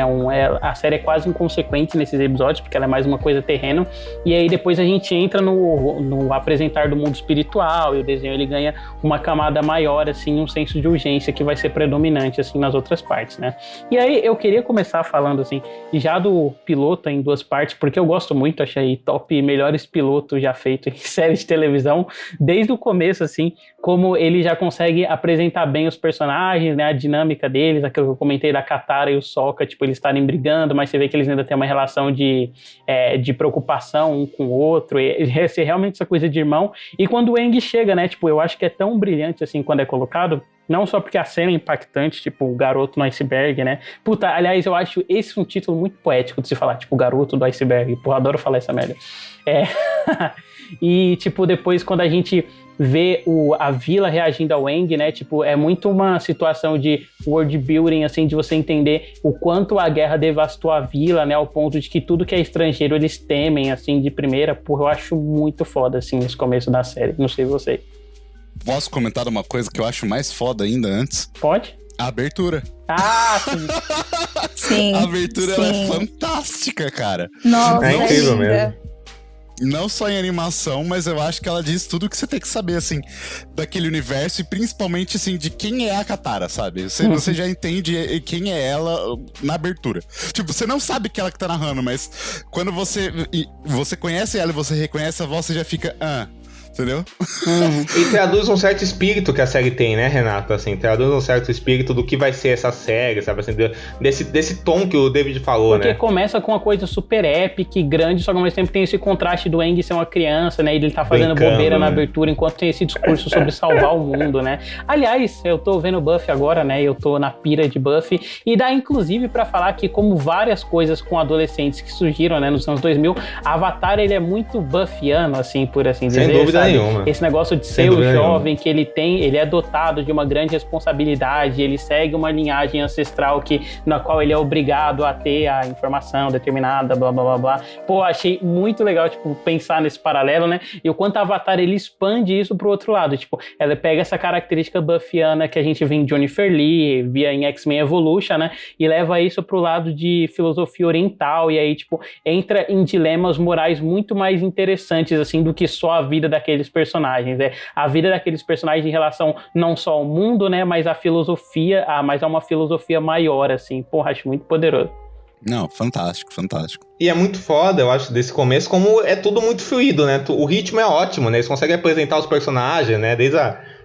a série é quase inconsequente nesses episódios, porque ela é mais uma coisa terreno, e aí depois a gente entra no apresentar do mundo espiritual, e o desenho ele ganha uma camada maior, assim, um senso de urgência que vai ser predominante, assim, nas outras partes, né. E aí eu queria começar falando, assim, já do piloto em 2 partes, porque eu gosto muito, achei top melhores pilotos já feitos em séries de televisão, desde o começo, assim, como ele já consegue apresentar bem os personagens, né, a dinâmica deles, aquilo que eu comentei da Katara e o Sokka, tipo, eles estarem brigando, mas você vê que eles ainda têm uma relação de preocupação um com o outro, e ser realmente essa coisa de irmão. E quando o Aang chega, né, tipo, eu acho que é tão brilhante, assim, quando é colocado, não só porque a cena é impactante, tipo, o garoto no iceberg, né? Puta, aliás, eu acho esse um título muito poético de se falar, tipo, o garoto do iceberg. Porra, adoro falar essa merda. E, tipo, depois quando a gente vê a vila reagindo ao Aang, né? Tipo, é muito uma situação de world building, assim, de você entender o quanto a guerra devastou a vila, né? Ao ponto de que tudo que é estrangeiro eles temem, assim, de primeira. Porra, eu acho muito foda, assim, esse começo da série. Não sei você. Posso comentar uma coisa que eu acho mais foda ainda antes? Pode? A abertura. Ah, sim. Sim. A abertura ela é fantástica, cara. Nossa, É incrível linda. mesmo. Não só em animação, mas eu acho que ela diz tudo o que você tem que saber, assim, daquele universo e principalmente, assim, de quem é a Katara, sabe? Você já entende quem é ela na abertura. Tipo, você não sabe que ela que tá narrando, mas quando você conhece ela e você reconhece a voz, você já fica... Entendeu? E traduz um certo espírito que a série tem, né, Renato? Assim, traduz um certo espírito do que vai ser essa série, sabe? Assim, desse tom que o David falou, Porque né? começa com uma coisa super épica e grande, só que ao mesmo tempo tem esse contraste do Aang ser uma criança, né? E ele tá fazendo Brincando, bobeira na né? abertura, enquanto tem esse discurso sobre salvar o mundo, né? Aliás, eu tô vendo Buffy agora, né? Eu tô na pira de Buffy. E dá, inclusive, pra falar que como várias coisas com adolescentes que surgiram, né? Nos anos 2000, Avatar, ele é muito Buffiano, assim, por assim dizer. Sem dúvida nenhuma. Esse negócio de ser o jovem que ele é dotado de uma grande responsabilidade, ele segue uma linhagem ancestral na qual ele é obrigado a ter a informação determinada, blá, blá, blá, blá. Pô, achei muito legal, tipo, pensar nesse paralelo, né? E o quanto a Avatar, ele expande isso pro outro lado. Tipo, ela pega essa característica buffiana que a gente vê em Jennifer Lee, via em X-Men Evolution, né? E leva isso pro lado de filosofia oriental, e aí, tipo, entra em dilemas morais muito mais interessantes, assim, do que só a vida daqueles personagens. A vida daqueles personagens em relação não só ao mundo, né, mas à filosofia, mas a uma filosofia maior, assim. Porra, acho muito poderoso. Não, fantástico, fantástico. E é muito foda, eu acho, desse começo, como é tudo muito fluido, né? O ritmo é ótimo, né? Eles conseguem apresentar os personagens, né?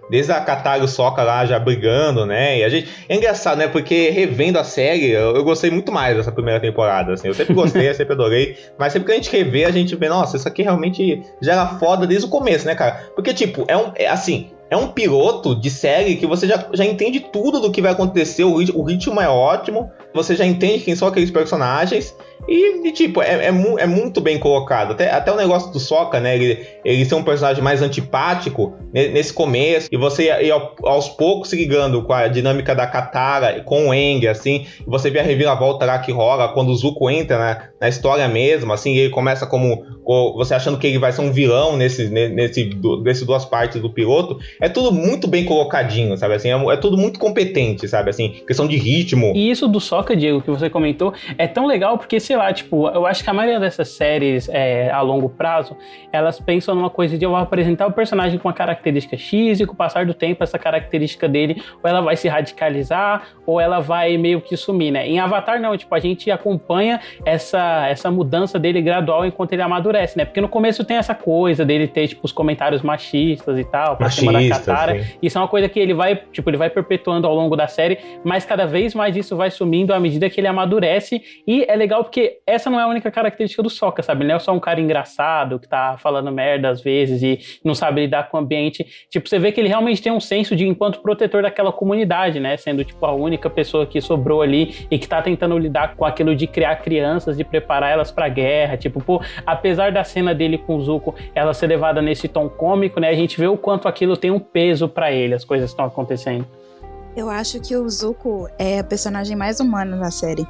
Desde a Katara e o Sokka lá já brigando, né? E a gente... É engraçado, né? Porque revendo a série, eu gostei muito mais dessa primeira temporada, assim. Eu sempre gostei, eu sempre adorei. Mas sempre que a gente revê, a gente vê, nossa, isso aqui realmente já era foda desde o começo, né, cara? Porque, tipo, é um piloto de série que você já entende tudo do que vai acontecer, o ritmo é ótimo, você já entende quem são aqueles personagens, e tipo, é muito bem colocado. Até o negócio do Sokka, né, ele ser um personagem mais antipático nesse começo, e você ir aos poucos se ligando com a dinâmica da Katara, com o Aang, assim, e você vê a reviravolta lá que rola quando o Zuko entra na história mesmo, assim, e ele começa como você achando que ele vai ser um vilão nesse duas partes do piloto. É tudo muito bem colocadinho, sabe, assim, é tudo muito competente, sabe, assim, questão de ritmo. E isso do Sokka, Diego, que você comentou, é tão legal porque, sei lá, tipo, eu acho que a maioria dessas séries a longo prazo, elas pensam numa coisa de eu vou apresentar o personagem com uma característica X e com o passar do tempo essa característica dele, ou ela vai se radicalizar, ou ela vai meio que sumir, né? Em Avatar não, tipo, a gente acompanha essa mudança dele gradual enquanto ele amadurece, né? Porque no começo tem essa coisa dele ter, tipo, os comentários machistas e tal, pra cima da Katara. Sim. Isso é uma coisa que ele vai perpetuando ao longo da série, mas cada vez mais isso vai sumindo à medida que ele amadurece. E é legal porque essa não é a única característica do Sokka, sabe? Ele não é só um cara engraçado que tá falando merda às vezes e não sabe lidar com o ambiente. Tipo, você vê que ele realmente tem um senso de enquanto protetor daquela comunidade, né? Sendo, tipo, a única pessoa que sobrou ali e que tá tentando lidar com aquilo de criar crianças, de preparar elas pra guerra. Tipo, pô, apesar da cena dele com o Zuko, ela ser levada nesse tom cômico, né? A gente vê o quanto aquilo tem um peso pra ele, as coisas estão acontecendo. Eu acho que o Zuko é a personagem mais humana da série.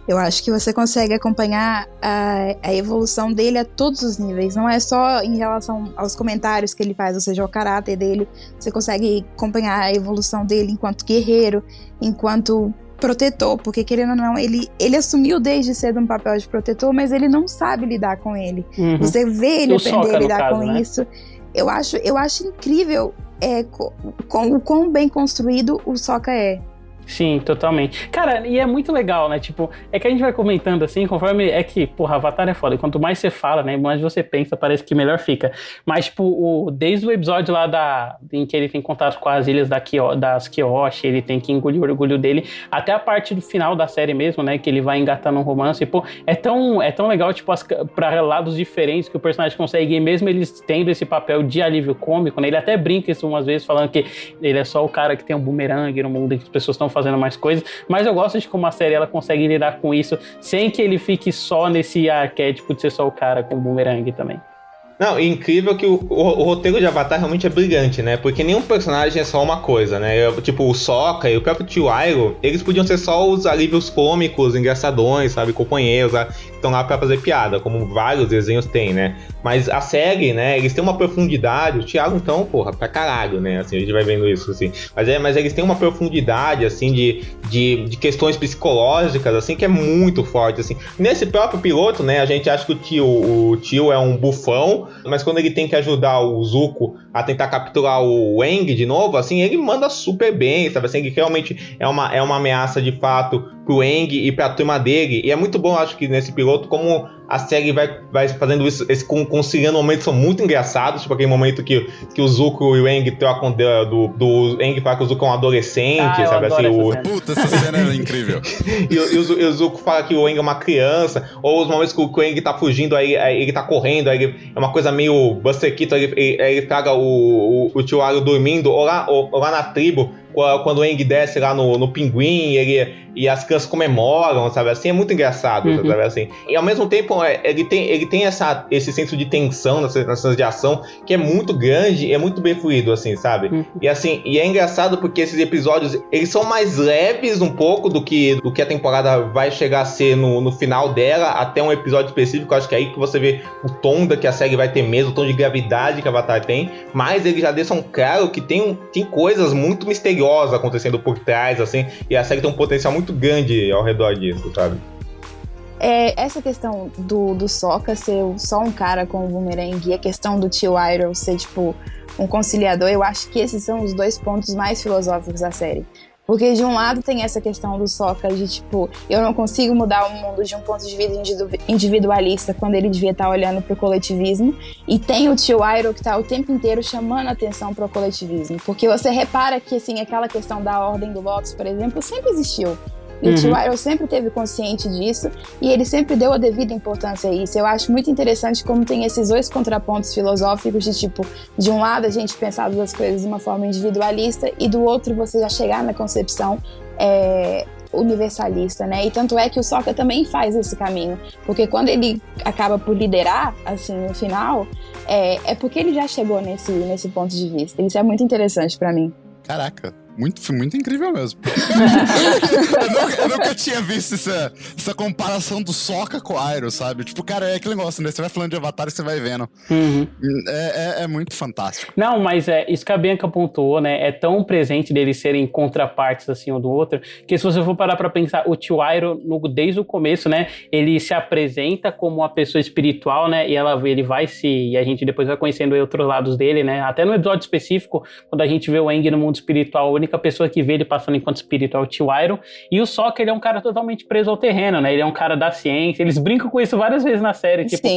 Eu acho que você consegue acompanhar a evolução dele a todos os níveis. Não é só em relação aos comentários que ele faz, ou seja, ao caráter dele. Você consegue acompanhar a evolução dele enquanto guerreiro, enquanto protetor, porque querendo ou não, ele assumiu desde cedo um papel de protetor, mas ele não sabe lidar com ele. Uhum. Você vê ele aprender a lidar caso, com né? isso. Eu acho incrível com o quão bem construído o Sokka é. Sim, totalmente. Cara, e é muito legal, né? Tipo, é que a gente vai comentando assim, conforme... É que, porra, Avatar é foda. E quanto mais você fala, né? Mais você pensa, parece que melhor fica. Mas, tipo, desde o episódio lá em que ele tem contato com as ilhas das Kyoshi, ele tem que engolir o orgulho dele, até a parte do final da série mesmo, né? Que ele vai engatando um romance. E, pô, é tão legal, tipo, pra lados diferentes que o personagem consegue, e mesmo eles tendo esse papel de alívio cômico, né? Ele até brinca isso umas vezes, falando que ele é só o cara que tem um bumerangue no mundo em que as pessoas estão fazendo mais coisas, mas eu gosto de como a série ela consegue lidar com isso sem que ele fique só nesse arquétipo de ser só o cara com o bumerangue também. Não, é incrível que o roteiro de Avatar realmente é brilhante, né? Porque nenhum personagem é só uma coisa, né? Tipo, o Sokka e o próprio tio Iroh, eles podiam ser só os alívios cômicos, engraçadões, sabe? Companheiros, que estão lá pra fazer piada, como vários desenhos têm, né? Mas a série, né? Eles têm uma profundidade, o Thiago então, porra, pra caralho, né? Assim, a gente vai vendo isso, assim. Mas eles têm uma profundidade, assim, de questões psicológicas, assim, que é muito forte, assim. Nesse próprio piloto, né? A gente acha que o tio é um bufão, mas quando ele tem que ajudar o Zuko a tentar capturar o Aang de novo, assim, ele manda super bem, sabe? Assim, ele realmente é uma ameaça de fato pro Aang e pra turma dele. E é muito bom, acho que nesse piloto, como a série vai fazendo isso, conciliando momentos que são muito engraçados, tipo aquele momento que o Zuko e o Aang trocam do Aang fala que o Zuko é um adolescente, sabe? Assim, Puta, essa cena é incrível. e o Zuko fala que o Aang é uma criança, ou os momentos que o Aang tá fugindo, aí ele tá correndo, aí é uma coisa meio Buster Keaton, ele traga o tio Iroh dormindo, ou lá na tribo, quando o Aang desce lá no pinguim, e as crianças comemoram, sabe? Assim, é muito engraçado, sabe? Assim. E ao mesmo tempo, ele tem esse senso de tensão nas cenas de ação, que é muito grande e é muito bem fluido, assim, sabe? E assim, e é engraçado porque esses episódios, eles são mais leves um pouco do que a temporada vai chegar a ser no final dela, até um episódio específico. Eu acho que é aí que você vê o tom que a série vai ter mesmo, o tom de gravidade que a Avatar tem, mas eles já deixam claro que tem coisas muito misteriosas acontecendo por trás, assim, e a série tem um potencial muito grande ao redor disso, sabe? Essa questão do Sokka ser só um cara com o boomerang e a questão do tio Iroh ser, tipo, um conciliador, eu acho que esses são os dois pontos mais filosóficos da série. Porque de um lado tem essa questão do Sokka de, tipo, eu não consigo mudar o mundo de um ponto de vista individualista quando ele devia estar olhando pro coletivismo. E tem o tio Iroh que tá o tempo inteiro chamando a atenção pro coletivismo. Porque você repara que, assim, aquela questão da Ordem do Lótus, por exemplo, sempre existiu. E o tio Iroh sempre teve consciente disso e ele sempre deu a devida importância a isso. Eu acho muito interessante como tem esses dois contrapontos filosóficos de, tipo, de um lado a gente pensar das coisas de uma forma individualista e do outro você já chegar na concepção universalista, né? E tanto é que o Sokka também faz esse caminho, porque quando ele acaba por liderar, assim, no final, é porque ele já chegou nesse ponto de vista. Isso é muito interessante pra mim. Caraca. Muito incrível mesmo. eu nunca tinha visto essa comparação do Sokka com o Iroh, sabe? Tipo, cara, é aquele negócio, né? Você vai falando de Avatar e você vai vendo. É muito fantástico. Não, mas isso que a Bianca pontuou, né? É tão presente deles serem contrapartes, assim, um do outro, que se você for parar pra pensar, o tio Iroh, desde o começo, né? Ele se apresenta como uma pessoa espiritual, né? E e a gente depois vai conhecendo outros lados dele, né? Até no episódio específico, quando a gente vê o Aang no mundo espiritual, a única pessoa que vê ele passando enquanto espírito é o tio Iroh, e o Sokka, ele é um cara totalmente preso ao terreno, né? Ele é um cara da ciência, eles brincam com isso várias vezes na série, tipo,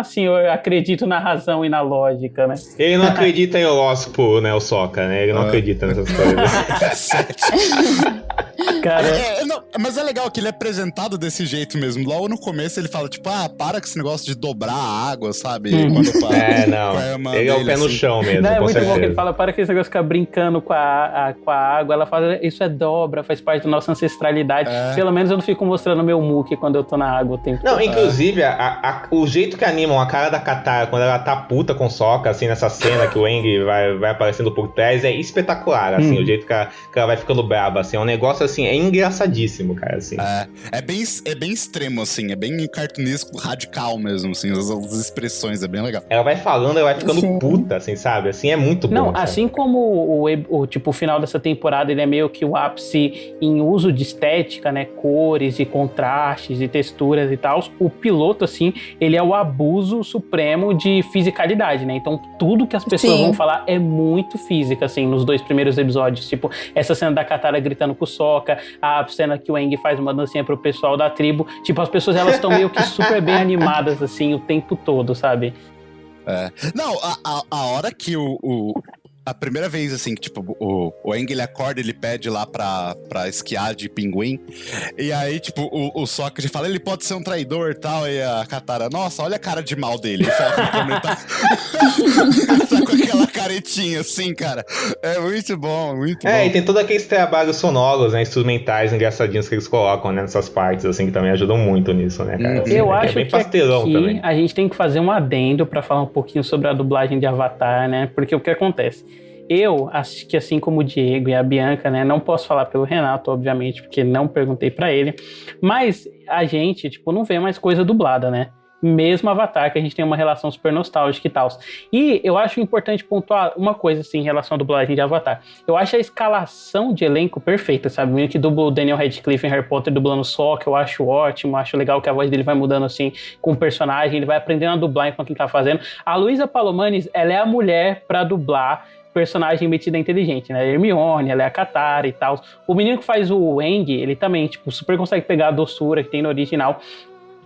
sim, eu acredito na razão e na lógica, né? Ele não acredita em horóscopo, né, o Sokka, né? Ele não acredita nessas coisas. Cara... mas é legal que ele é apresentado desse jeito mesmo. Logo no começo ele fala, tipo, para com esse negócio de dobrar a água, sabe? Quando não. Ele é o pé no chão mesmo. Não, é muito certeza. bom que ele fala, para que esse negócio ficar brincando com a água. Ela fala, isso é dobra, faz parte da nossa ancestralidade. Pelo menos eu não fico mostrando meu muque quando eu tô na água o tempo todo. Não, inclusive, o jeito que animam a cara da Katara quando ela tá puta com o Sokka, assim, nessa cena que o Aang vai aparecendo por trás, é espetacular, assim, o jeito que ela vai ficando braba, assim, é um negócio, assim, é engraçadíssimo, cara, assim. É bem extremo, assim, é bem cartunesco, radical mesmo, assim, as expressões, é bem legal. Ela vai falando, ela vai ficando puta, assim, sabe? Assim, é muito bom. Não, assim como o final dessa temporada, ele é meio que o ápice em uso de estética, né, cores e contrastes e texturas e tal, o piloto, assim, ele é o abuso supremo de fisicalidade, né? Então, tudo que as pessoas vão falar é muito física, assim, nos 2 primeiros episódios. Tipo, essa cena da Katara gritando com o Sokka, coloca a cena que o Aang faz uma dancinha pro pessoal da tribo. Tipo, as pessoas, elas estão meio que super bem animadas, assim, o tempo todo, sabe? Não, a hora que a primeira vez, assim, que, tipo, o Aang, ele acorda, ele pede lá pra esquiar de pinguim, e aí, tipo, o Sokka fala, ele pode ser um traidor e tal, e a Katara, nossa, olha a cara de mal dele, e foca no câmera, tá com aquela caretinha, assim, cara, é muito bom, muito bom. E tem todos aqueles trabalhos sonoros, né, instrumentais engraçadinhos que eles colocam, né, nessas partes, assim, que também ajudam muito nisso, né, cara. Eu acho bem que pastelão aqui também. a gente tem que fazer um adendo pra falar um pouquinho sobre a dublagem de Avatar, né, porque o que acontece? Eu acho que, assim como o Diego e a Bianca, né, não posso falar pelo Renato, obviamente, porque não perguntei pra ele, mas a gente, tipo, não vê mais coisa dublada, né? Mesmo Avatar, que a gente tem uma relação super nostálgica e tal. E eu acho importante pontuar uma coisa, assim, em relação à dublagem de Avatar. Eu acho a escalação de elenco perfeita, sabe? O menino que dubla o Daniel Radcliffe em Harry Potter dublando Sokka, eu acho ótimo, acho legal que a voz dele vai mudando, assim, com o personagem, ele vai aprendendo a dublar enquanto ele tá fazendo. A Luísa Palomares, ela é a mulher pra dublar personagem metida inteligente, né? Hermione, ela é a Katara e tal. O menino que faz o Aang, ele também, tipo, super consegue pegar a doçura que tem no original.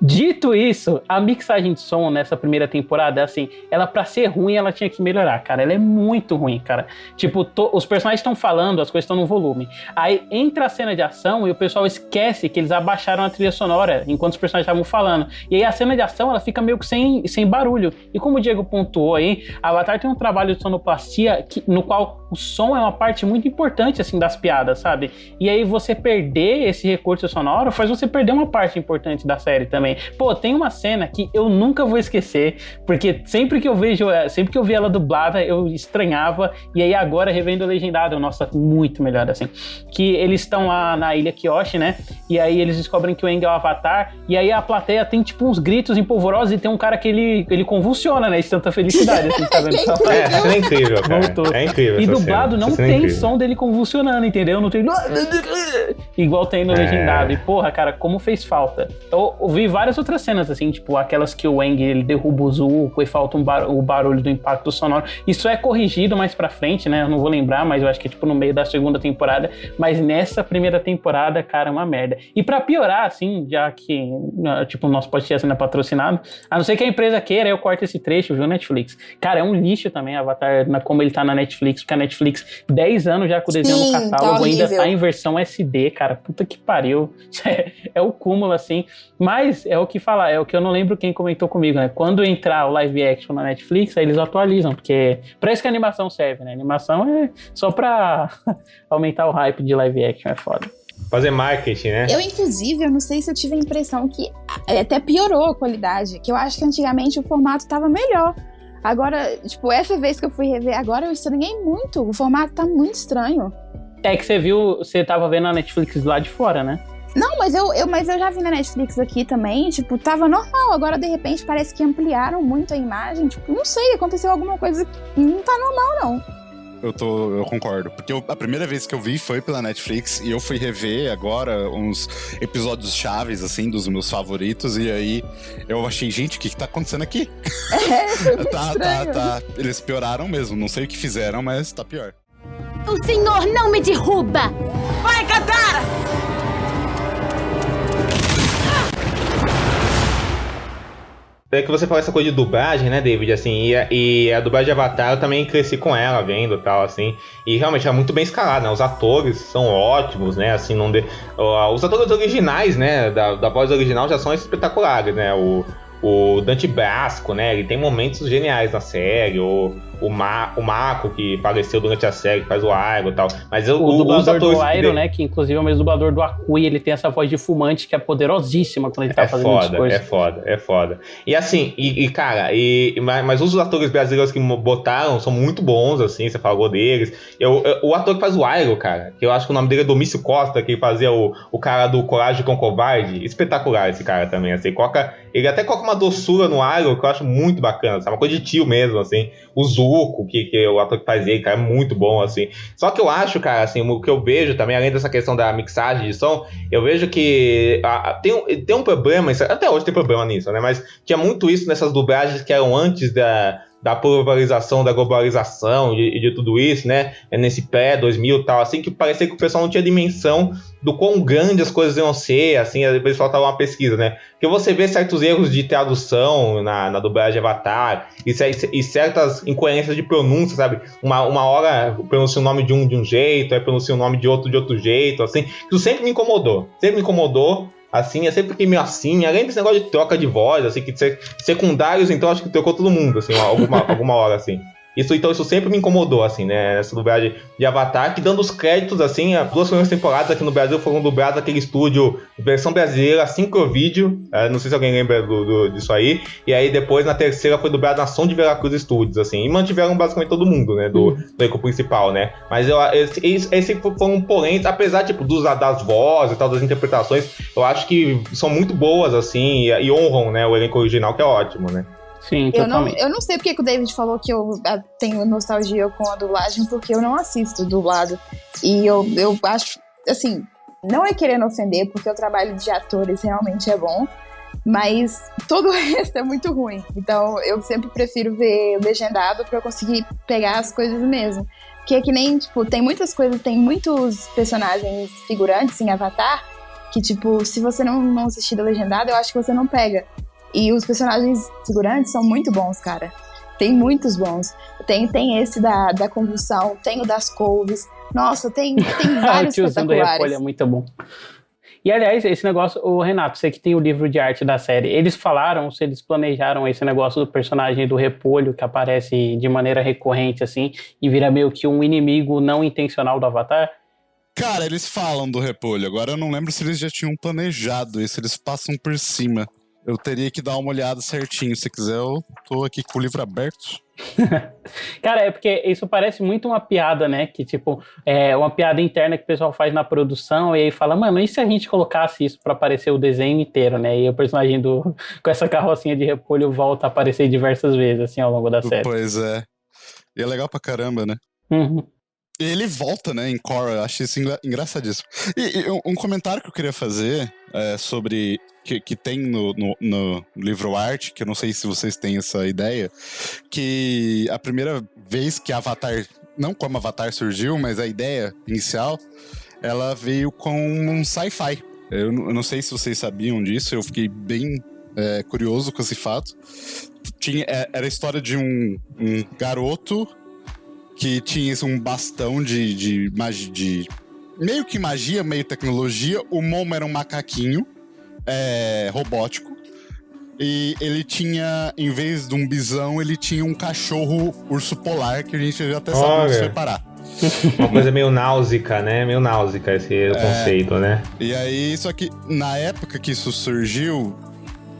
Dito isso, a mixagem de som nessa primeira temporada, assim, ela pra ser ruim, ela tinha que melhorar, cara. Ela é muito ruim, cara. Tipo, os personagens estão falando, as coisas estão no volume. Aí entra a cena de ação e o pessoal esquece que eles abaixaram a trilha sonora enquanto os personagens estavam falando. E aí a cena de ação, ela fica meio que sem barulho. E como o Diego pontuou aí, a Avatar tem um trabalho de sonoplastia no qual o som é uma parte muito importante, assim, das piadas, sabe? E aí você perder esse recurso sonoro faz você perder uma parte importante da série também. Pô, tem uma cena que eu nunca vou esquecer, porque sempre que eu vi ela dublada, eu estranhava, e aí agora revendo legendado, nossa, muito melhor, assim. Que eles estão lá na ilha Kyoshi, né? E aí eles descobrem que o Aang é o Avatar, e aí a plateia tem, tipo, uns gritos empolvorosos, e tem um cara que ele convulsiona, né? De tanta felicidade, assim, sabe? É incrível, cara. Voltou. É incrível. E dublado cena. não tem incrível. Som dele convulsionando, entendeu? Não tem... Igual tem no legendado. E, porra, cara, como fez falta. Eu vi várias outras cenas, assim, tipo, aquelas que o Aang, ele derruba o Zuko e falta o barulho do impacto sonoro. Isso é corrigido mais pra frente, né? Eu não vou lembrar, mas eu acho que é, tipo, no meio da segunda temporada. Mas nessa primeira temporada, cara, é uma merda. E pra piorar, assim, já que, tipo, o nosso podcast não é patrocinado, a não ser que a empresa queira, eu corto esse trecho, viu, Netflix? Cara, é um lixo também, Avatar, como ele tá na Netflix, porque a Netflix, 10 anos já com o desenho no catálogo, tá ainda tá em versão SD, cara, puta que pariu. É o cúmulo, assim. Mas é o que falar, é o que eu não lembro quem comentou comigo, né? Quando entrar o live action na Netflix, aí eles atualizam, porque pra isso que a animação serve, né? A animação é só pra aumentar o hype de live action, é foda. Fazer marketing, né? Inclusive, eu não sei se eu tive a impressão que até piorou a qualidade, que eu acho que antigamente o formato tava melhor. Agora, tipo, essa vez que eu fui rever agora, eu estranhei muito. O formato tá muito estranho. É que você tava vendo a Netflix lá de fora, né? Não, mas eu já vi na Netflix aqui também, tipo, tava normal. Agora, de repente, parece que ampliaram muito a imagem. Tipo, não sei, aconteceu alguma coisa que não tá normal, não. Eu concordo. Porque a primeira vez que eu vi foi pela Netflix e eu fui rever agora uns episódios chaves, assim, dos meus favoritos. E aí eu achei, gente, o que tá acontecendo aqui? Tá. Eles pioraram mesmo. Não sei o que fizeram, mas tá pior. O senhor não me derruba! Vai, Katara! É que você falou essa coisa de dublagem, né, David, assim, e a dublagem de Avatar eu também cresci com ela, vendo e tal, assim, e realmente é muito bem escalada, né, os atores são ótimos, né, assim, os atores originais, né, da voz original já são espetaculares, né, o Dante Basco, né, ele tem momentos geniais na série, o Mako, que apareceu durante a série, que faz o Iroh e tal. Mas o dublador do Iroh, né, que inclusive é o mesmo dublador do Akui, ele tem essa voz de fumante que é poderosíssima quando ele tá fazendo discurso. É foda. E assim, cara, mas os atores brasileiros que botaram são muito bons, assim, você falou deles. O ator que faz o Iroh, cara, que eu acho que o nome dele é Domício Costa, que fazia o cara do Coragem com Covarde, espetacular esse cara também, assim, ele até coloca uma doçura no Iroh que eu acho muito bacana, sabe? Uma coisa de tio mesmo, assim. O Zuko, que é o ator que faz ele, cara, é muito bom, assim. Só que eu acho, cara, assim, o que eu vejo também, além dessa questão da mixagem de som, eu vejo que tem um problema, até hoje tem problema nisso, né? Mas tinha muito isso nessas dublagens que eram antes da polarização, da globalização e de tudo isso, né? Nesse pré-2000 e tal, assim, que parecia que o pessoal não tinha dimensão do quão grande as coisas iam ser, assim, o pessoal tava uma pesquisa, né? Porque você vê certos erros de tradução na dublagem de Avatar e certas incoerências de pronúncia, sabe? Uma hora pronuncia o nome de um jeito, aí pronuncia o nome de outro jeito, assim. Isso sempre me incomodou, assim, eu sempre fiquei meio assim, além desse negócio de troca de voz, assim, que secundários, então, acho que trocou todo mundo, assim, alguma hora, assim. Isso sempre me incomodou, assim, né, essa dublagem de Avatar, que dando os créditos, assim, as 2 primeiras temporadas aqui no Brasil foram dubladas naquele estúdio, versão brasileira, Syncrovídeo, não sei se alguém lembra disso aí, e aí depois, na terceira, foi dublada na Som de Veracruz Studios, assim, e mantiveram basicamente todo mundo, né, do elenco principal, né, mas esse foram polêmicos, apesar, tipo, das vozes e tal, das interpretações, eu acho que são muito boas, assim, e honram, né, o elenco original, que é ótimo, né. Sim, totalmente. Eu não sei porque que o David falou que eu tenho nostalgia com a dublagem, porque eu não assisto dublado. E eu acho, assim, não é querendo ofender, porque o trabalho de atores realmente é bom, mas todo o resto é muito ruim. Então eu sempre prefiro ver legendado pra eu conseguir pegar as coisas mesmo. Porque é que nem, tipo, tem muitos personagens figurantes em Avatar que, tipo, se você não assistir legendado, eu acho que você não pega. E os personagens figurantes são muito bons, cara. Tem muitos bons. Tem esse da convulsão, tem o das couves. Nossa, tem vários o tiozão do Repolho é muito bom. E, aliás, esse negócio, o Renato, você que tem o livro de arte da série, eles falaram, se eles planejaram esse negócio do personagem do Repolho, que aparece de maneira recorrente, assim, e vira meio que um inimigo não intencional do Avatar? Cara, eles falam do Repolho. Agora eu não lembro se eles já tinham planejado isso, eles passam por cima. Eu teria que dar uma olhada certinho. Se quiser, eu tô aqui com o livro aberto. Cara, é porque isso parece muito uma piada, né? Que, tipo, é uma piada interna que o pessoal faz na produção e aí fala, mano, e se a gente colocasse isso pra aparecer o desenho inteiro, né? E o personagem com essa carrocinha de repolho volta a aparecer diversas vezes, assim, ao longo da série. Pois é. E é legal pra caramba, né? Uhum. E ele volta, né, em Korra. Eu acho isso engraçadíssimo. E um comentário que eu queria fazer sobre... Que tem no livro arte, que eu não sei se vocês têm essa ideia, que a primeira vez que Avatar, não como Avatar surgiu, mas a ideia inicial, ela veio com um sci-fi. Eu não sei se vocês sabiam disso, eu fiquei bem curioso com esse fato. Era a história de um garoto que tinha um bastão de meio que magia, meio tecnologia. O Momo era um macaquinho robótico, e ele tinha, em vez de um bisão, ele tinha um cachorro urso polar, que a gente já até sabe onde separar. Uma coisa meio náusica, né? Meio náusica esse conceito, né? E aí, só que na época que isso surgiu,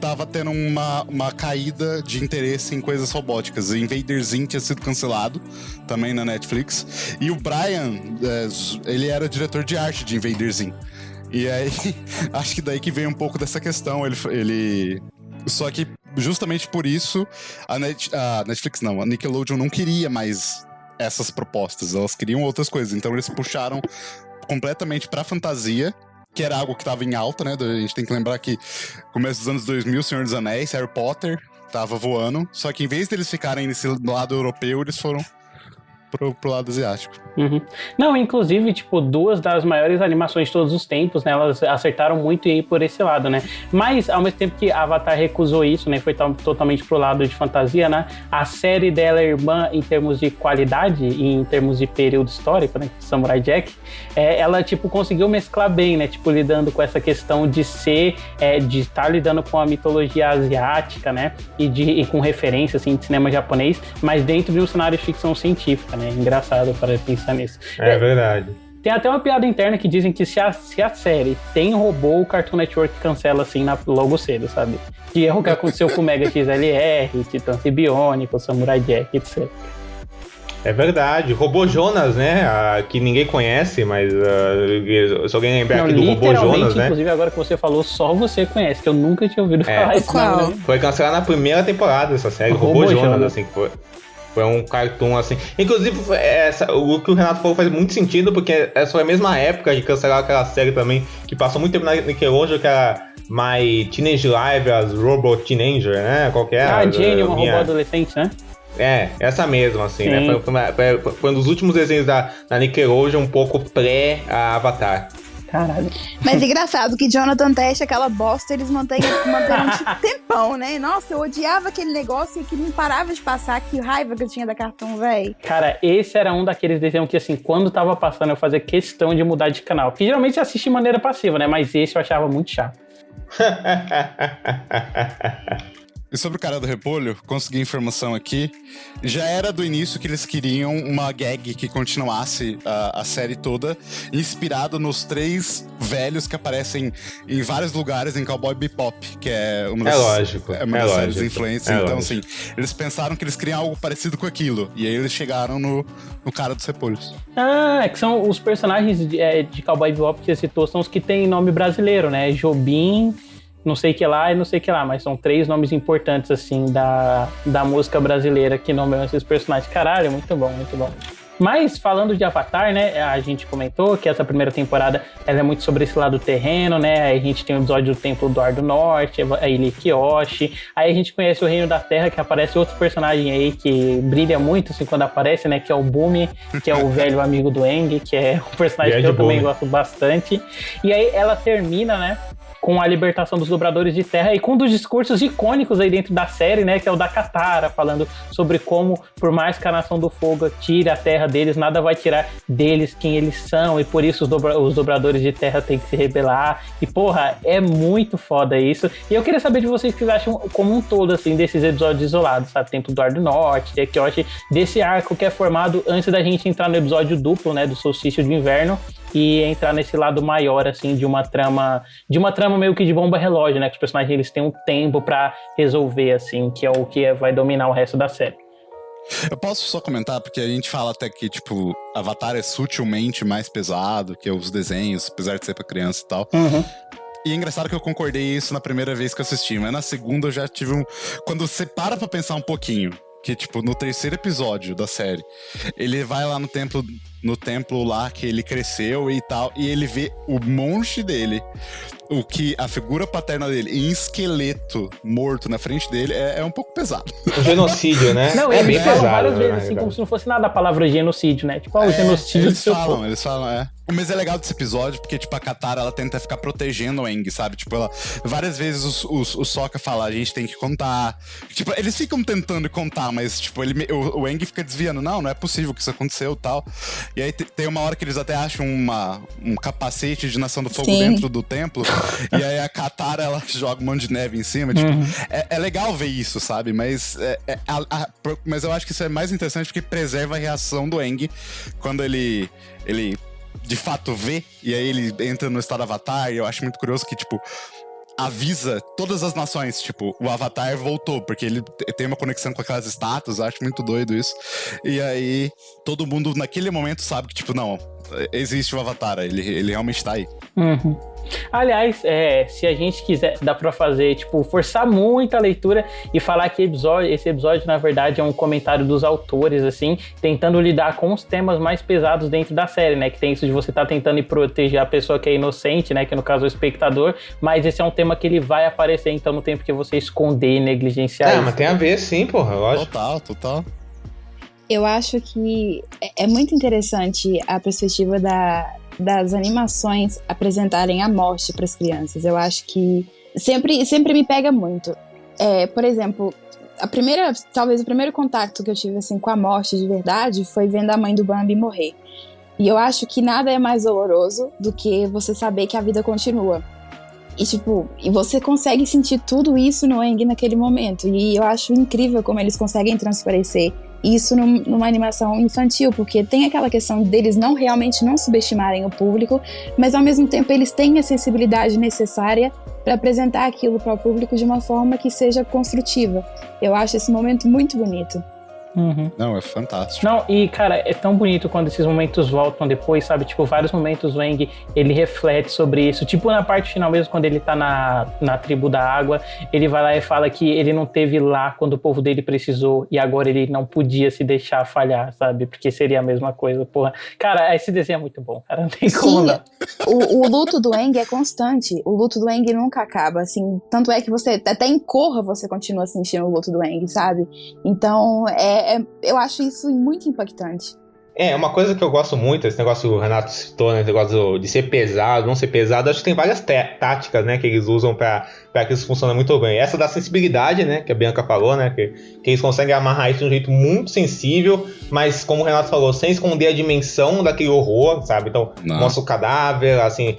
tava tendo uma caída de interesse em coisas robóticas. O Invader Zim tinha sido cancelado também na Netflix, e o Brian, ele era diretor de arte de Invader Zim. E aí, acho que daí que veio um pouco dessa questão. Ele... Só que, justamente por isso, a Netflix não, a Nickelodeon não queria mais essas propostas. Elas queriam outras coisas. Então, eles puxaram completamente pra fantasia, que era algo que tava em alta, né? A gente tem que lembrar que, começo dos anos 2000, Senhor dos Anéis, Harry Potter, tava voando. Só que, em vez deles ficarem nesse lado europeu, eles foram pro lado asiático. Uhum. Não, inclusive, tipo, 2 das maiores animações de todos os tempos, né, elas acertaram muito em ir por esse lado, né, mas ao mesmo tempo que Avatar recusou isso, né, foi totalmente pro lado de fantasia, né, a série dela é irmã em termos de qualidade e em termos de período histórico, né, Samurai Jack, ela, tipo, conseguiu mesclar bem, né, tipo, lidando com essa questão de de estar lidando com a mitologia asiática, né, e com referência, assim, de cinema japonês, mas dentro de um cenário de ficção científica, né, engraçado para pensar nisso. É verdade. Tem até uma piada interna que dizem que se a série tem robô, o Cartoon Network cancela assim logo cedo, sabe? Que é o que aconteceu com o Mega XLR, Titãs Biônicos, Samurai Jack, etc. É verdade. Robô Jonas, né? Que ninguém conhece, mas se alguém lembrar aqui do Robô Jonas, né? Inclusive, agora que você falou, só você conhece, que eu nunca tinha ouvido falar isso. Qual? Foi cancelada na primeira temporada essa série, Robô Jonas, assim, que foi um cartoon, assim. Inclusive, o que o Renato falou faz muito sentido, porque essa foi a mesma época que cancelaram aquela série também, que passou muito tempo na Nickelodeon, que era My Teenage Live as Robot Teenager, né? Qual que era? A Jenny, uma robô adolescente, né? essa mesmo, assim, Sim. né? Foi um dos últimos desenhos da Nickelodeon, um pouco pré-Avatar. Caralho. Mas engraçado que Jonathan Test, aquela bosta, eles manteram tipo tempão, né? Nossa, eu odiava aquele negócio e que não parava de passar. Que raiva que eu tinha da Cartoon, velho. Cara, esse era um daqueles desenhos que, assim, quando tava passando, eu fazia questão de mudar de canal. Porque geralmente você assiste de maneira passiva, né? Mas esse eu achava muito chato. E sobre o cara do repolho, consegui informação aqui. Já era do início que eles queriam uma gag que continuasse a série toda, inspirado nos 3 velhos que aparecem em vários lugares em Cowboy Bebop, que é uma das séries influências. Então, assim, eles pensaram que eles queriam algo parecido com aquilo. E aí eles chegaram no cara dos repolhos. Ah, que são os personagens de Cowboy Bebop que você citou, são os que tem nome brasileiro, né? Jobim, não sei que lá e não sei que lá, mas são 3 nomes importantes, assim, da música brasileira que nomeiam esses personagens. Caralho, muito bom, muito bom. Mas, falando de Avatar, né, a gente comentou que essa primeira temporada ela é muito sobre esse lado terreno, né, aí a gente tem o episódio do Templo do Ar do Norte, a Ilha Kyoshi, aí a gente conhece o Reino da Terra, que aparece outro personagem aí que brilha muito, assim, quando aparece, né, que é o Bumi, que é o velho amigo do Aang, que é um personagem que eu também gosto bastante. E aí ela termina, né, com a libertação dos dobradores de terra e com um dos discursos icônicos aí dentro da série, né, que é o da Katara, falando sobre como, por mais que a Nação do Fogo tire a terra deles, nada vai tirar deles quem eles são, e por isso os dobradores de terra têm que se rebelar. E, porra, é muito foda isso. E eu queria saber de vocês o que vocês acham como um todo, assim, desses episódios isolados, sabe? Templo do Ar do Norte, de Kyoshi, desse arco que é formado antes da gente entrar no episódio duplo, né, do Solstício de Inverno, e entrar nesse lado maior, assim, de uma trama meio que de bomba relógio, né? Que os personagens, eles têm um tempo pra resolver, assim, que é o que vai dominar o resto da série. Eu posso só comentar, porque a gente fala até que, tipo, Avatar é sutilmente mais pesado que os desenhos, apesar de ser pra criança e tal. Uhum. E é engraçado que eu concordei isso na primeira vez que eu assisti, mas na segunda eu já tive Quando você para pra pensar um pouquinho, que, tipo, no 3º episódio da série, ele vai lá no templo lá que ele cresceu e tal, e ele vê o monge dele, a figura paterna dele, em esqueleto morto na frente dele, é um pouco pesado. O genocídio, né? Não, é eles bem falam pesado, várias vezes, né, assim, como se não fosse nada a palavra genocídio, né? Tipo, o genocídio eles falam. Mas é legal desse episódio, porque, tipo, a Katara, ela tenta ficar protegendo o Aang, sabe? Tipo, ela... Várias vezes o Sokka fala, a gente tem que contar. Tipo, eles ficam tentando contar, mas, tipo, o Aang fica desviando. Não é possível que isso aconteceu e tal. E aí tem uma hora que eles até acham um capacete de Nação do Fogo dentro do templo. E aí a Katara, ela joga um monte de neve em cima. Tipo, é legal ver isso, sabe? Mas, mas eu acho que isso é mais interessante porque preserva a reação do Aang quando ele de fato vê, e aí ele entra no estado Avatar, e eu acho muito curioso que, tipo, avisa todas as nações, tipo, o Avatar voltou, porque ele tem uma conexão com aquelas estátuas, eu acho muito doido isso. E aí, todo mundo naquele momento sabe que, tipo, não, existe o Avatar, ele realmente tá aí. Uhum. Aliás, se a gente quiser, dá pra fazer, tipo, forçar muito a leitura e falar que esse episódio, na verdade, é um comentário dos autores, assim, tentando lidar com os temas mais pesados dentro da série, né? Que tem isso de você estar tentando proteger a pessoa que é inocente, né? Que no caso é o espectador, mas esse é um tema que ele vai aparecer, então, no tempo que você esconder e negligenciar isso. Mas tem a ver, sim, porra, lógico. Total. Eu acho que é muito interessante a perspectiva das animações apresentarem a morte para as crianças. Eu acho que sempre me pega muito. Por exemplo, talvez o primeiro contato que eu tive assim, com a morte de verdade foi vendo a mãe do Bambi morrer. E eu acho que nada é mais doloroso do que você saber que a vida continua. E você consegue sentir tudo isso no Aang naquele momento. E eu acho incrível como eles conseguem transparecer isso numa animação infantil, porque tem aquela questão deles realmente não subestimarem o público, mas ao mesmo tempo eles têm a sensibilidade necessária para apresentar aquilo para o público de uma forma que seja construtiva. Eu acho esse momento muito bonito. Uhum. Não, é fantástico. Não, e cara, é tão bonito quando esses momentos voltam depois, sabe? Tipo, vários momentos o Aang, ele reflete sobre isso. Tipo, na parte final mesmo, quando ele tá na tribo da água, ele vai lá e fala que ele não teve lá quando o povo dele precisou e agora ele não podia se deixar falhar, sabe? Porque seria a mesma coisa, porra. Cara, esse desenho é muito bom, cara, não tem como não. O luto do Aang é constante. O luto do Aang nunca acaba, assim. Tanto é que você, até em Korra, você continua sentindo o luto do Aang, sabe? Então, é Eu acho isso muito impactante. Uma coisa que eu gosto muito, esse negócio que o Renato citou, né, esse negócio de ser pesado, não ser pesado, acho que tem várias táticas, né, que eles usam pra que isso funcione muito bem. Essa da sensibilidade, né, que a Bianca falou, né, que eles conseguem amarrar isso de um jeito muito sensível, mas como o Renato falou, sem esconder a dimensão daquele horror, sabe? Então, mostra o cadáver, assim,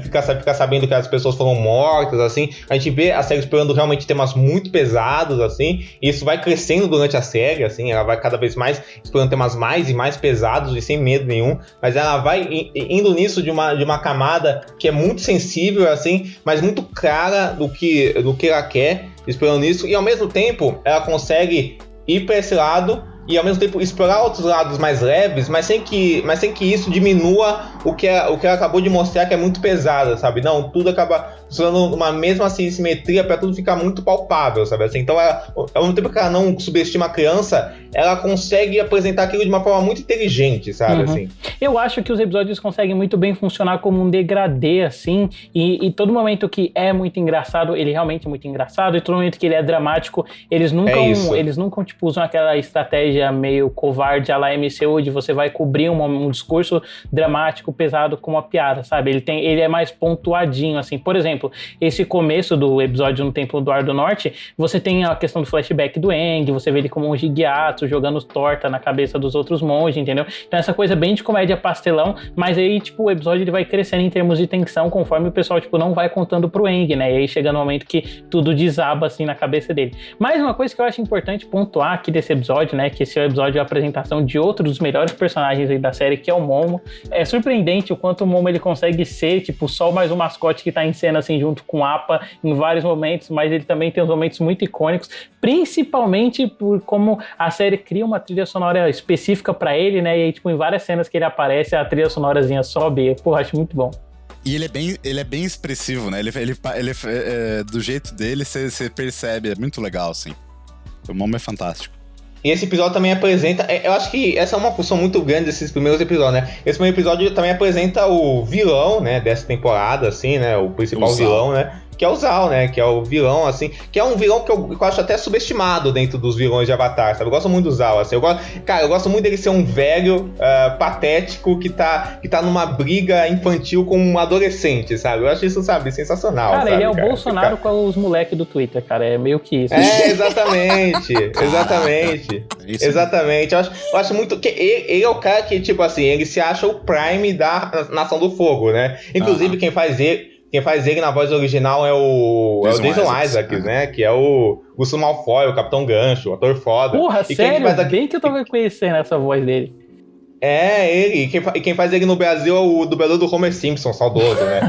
fica sabendo que as pessoas foram mortas, assim. A gente vê a série explorando realmente temas muito pesados, assim, e isso vai crescendo durante a série, assim, ela vai cada vez mais explorando temas mais e mais pesados e sem medo nenhum, mas ela vai indo nisso de uma camada que é muito sensível, assim, mas muito clara do que ela quer, explorando isso, e ao mesmo tempo ela consegue ir para esse lado e ao mesmo tempo explorar outros lados mais leves, mas sem que isso diminua o que ela acabou de mostrar, que é muito pesada, sabe? Não, tudo acaba funcionando uma mesma assim, simetria para tudo ficar muito palpável, sabe? Assim, então, ao mesmo tempo que ela não subestima a criança, ela consegue apresentar aquilo de uma forma muito inteligente, sabe? Assim. Eu acho que os episódios conseguem muito bem funcionar como um degradê, assim, e todo momento que é muito engraçado, ele realmente é muito engraçado, e todo momento que ele é dramático, eles nunca tipo, usam aquela estratégia meio covarde à la MCU, de você vai cobrir um discurso dramático, pesado com uma piada, sabe? Ele é mais pontuadinho, assim. Por exemplo, esse começo do episódio no Templo do Ar do Norte, você tem a questão do flashback do Aang, você vê ele como um Jigyatsu jogando torta na cabeça dos outros monges, entendeu? Então essa coisa bem de comédia pastelão, mas aí, tipo, o episódio ele vai crescendo em termos de tensão conforme o pessoal, tipo, não vai contando pro Aang, né? E aí chega no momento que tudo desaba, assim, na cabeça dele. Mas uma coisa que eu acho importante pontuar aqui desse episódio, né? Que esse é o episódio de apresentação de outro dos melhores personagens aí da série, que é o Momo. É surpreendente o quanto o Momo ele consegue ser, tipo, só mais um mascote que tá em cena, assim, junto com o Appa em vários momentos, mas ele também tem uns momentos muito icônicos, principalmente por como a série cria uma trilha sonora específica pra ele, né? E aí, tipo, em várias cenas que ele aparece, a trilha sonorazinha sobe. Porra, acho muito bom. E ele é bem expressivo, né? Ele do jeito dele, você percebe, é muito legal, assim. O Momo é fantástico. E esse episódio também apresenta... Eu acho que essa é uma função muito grande desses primeiros episódios, né? Esse primeiro episódio também apresenta o vilão, né? Dessa temporada, assim, né? O principal vilão, né? Que é o Zal, né? Que é o vilão, assim... Que é um vilão que eu acho até subestimado dentro dos vilões de Avatar, sabe? Eu gosto muito do Zal, assim. Eu gosto muito dele ser um velho patético que tá numa briga infantil com um adolescente, sabe? Eu acho isso, sabe? Sensacional, cara, sabe? Ele é o Bolsonaro com os moleques do Twitter, cara. É meio que isso. Exatamente. Exatamente. Exatamente. Eu acho muito... que ele é o cara que, tipo assim, ele se acha o Prime da Nação do Fogo, né? Inclusive, quem faz ele na voz original é o Jason Isaacs, né? Que é o Gustavo Malfoy, o Capitão Gancho, o ator foda. Porra, sério? Bem que eu tava conhecendo essa voz dele. É, ele. E quem faz ele no Brasil é o dublador do Homer Simpson, saudoso, né?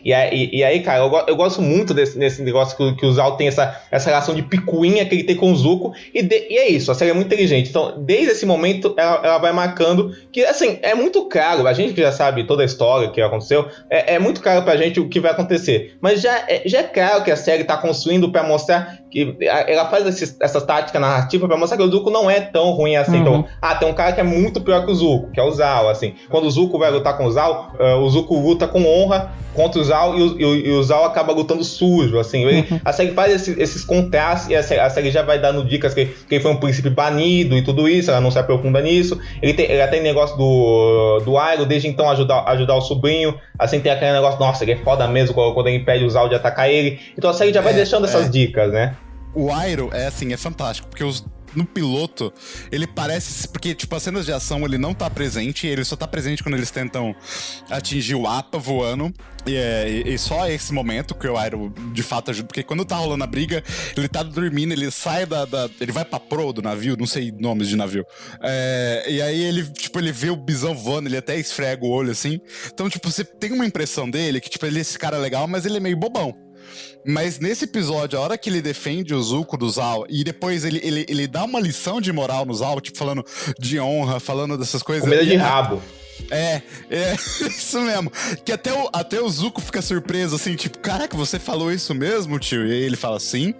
E aí, cara, eu gosto muito desse negócio que o Zal tem essa relação de picuinha que ele tem com o Zuko. E é isso, a série é muito inteligente. Então, desde esse momento, ela vai marcando que, assim, é muito claro. A gente que já sabe toda a história que aconteceu, é muito claro pra gente o que vai acontecer. Mas já é claro que a série tá construindo pra mostrar que ela faz essa tática narrativa pra mostrar que o Zuko não é tão ruim assim. Então, tem um cara que é muito pior que o Zuko, que é o Zal, assim. Quando o Zuko vai lutar com o Zal Zuko luta com honra contra o Zal e o Zal acaba lutando sujo, assim. A série faz esses contrastes e a série já vai dando dicas que ele foi um príncipe banido e tudo isso, ela não se aprofunda nisso. Ela tem negócio do Iroh, desde então ajudar o sobrinho, assim, tem aquele negócio, nossa, ele é foda mesmo quando ele impede o Zal de atacar ele. Então a série já vai deixando essas dicas, né? O Iroh é fantástico, porque no piloto, ele parece... Porque, tipo, as cenas de ação, ele não tá presente, ele só tá presente quando eles tentam atingir o Appa voando. E só esse momento que o Iroh, de fato, ajuda. Porque quando tá rolando a briga, ele tá dormindo, ele sai ele vai pra proa do navio, não sei nomes de navio. E aí ele vê o bisão voando, ele até esfrega o olho, assim. Então, tipo, você tem uma impressão dele que, tipo, ele é esse cara legal, mas ele é meio bobão. Mas nesse episódio, a hora que ele defende o Zuko do Zal, e depois ele dá uma lição de moral no Zal, tipo, falando de honra, falando dessas coisas. Comida de rabo. É isso mesmo. Que até o Zuko fica surpreso, assim, tipo, caraca, você falou isso mesmo, tio? E aí ele fala sim,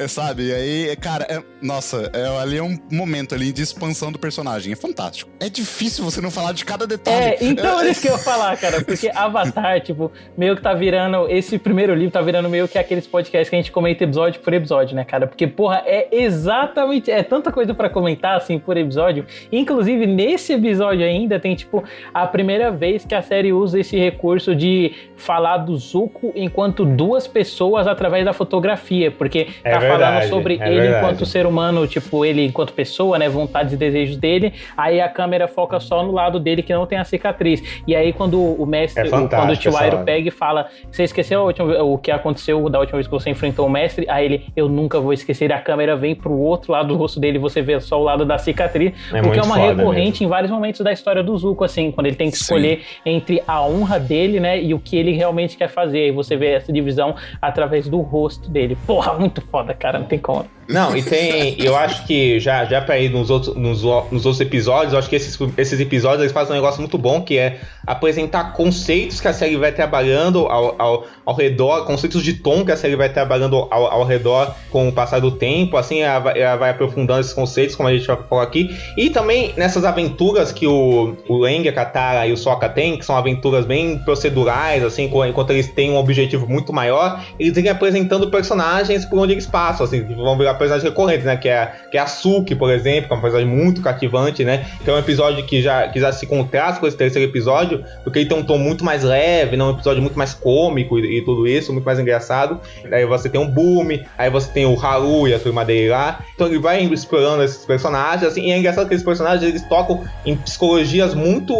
sabe? E aí, cara, nossa, ali é um momento ali de expansão do personagem. É fantástico. É difícil você não falar de cada detalhe. Então é isso que eu ia falar, cara, porque Avatar, tipo, meio que tá virando, esse primeiro livro tá virando meio que aqueles podcasts que a gente comenta episódio por episódio, né, cara? Porque, porra, é tanta coisa pra comentar, assim, por episódio. Inclusive, nesse episódio ainda tem, tipo, a primeira vez que a série usa esse recurso de falar do Zuko enquanto duas pessoas através da fotografia, porque falando sobre ele enquanto ser humano, tipo, ele enquanto pessoa, né, vontades e desejos dele, aí a câmera foca só no lado dele que não tem a cicatriz. E aí quando o mestre, quando o tio Iroh pega e fala, você esqueceu o que aconteceu da última vez que você enfrentou o mestre? Aí ele, eu nunca vou esquecer, a câmera vem pro outro lado do rosto dele, você vê só o lado da cicatriz, porque é uma recorrente mesmo em vários momentos da história do Zuko, assim, quando ele tem que escolher entre a honra dele, né, e o que ele realmente quer fazer. Aí você vê essa divisão através do rosto dele. Porra, muito foda, cara, não tem como. Não, e tem, eu acho que já pra ir nos outros episódios, eu acho que esses episódios eles fazem um negócio muito bom, que é apresentar conceitos que a série vai trabalhando ao redor, conceitos de tom que a série vai trabalhando ao redor com o passar do tempo, assim, ela vai aprofundando esses conceitos, como a gente já falou aqui, e também nessas aventuras que o Aang, a Katara e o Sokka têm, que são aventuras bem procedurais, assim, enquanto eles têm um objetivo muito maior, eles vêm apresentando personagens por onde eles passam, assim, vão virar personagens recorrentes, né, que é a Suki, por exemplo, que é um personagem muito cativante, né, que é um episódio que já se contrasta com esse terceiro episódio, porque ele tem um tom muito mais leve, né, um episódio muito mais cômico e tudo isso, muito mais engraçado. Aí você tem o Bumi, aí você tem o Haru e a turma dele lá, então ele vai explorando esses personagens, assim, e é engraçado que esses personagens, eles tocam em psicologias muito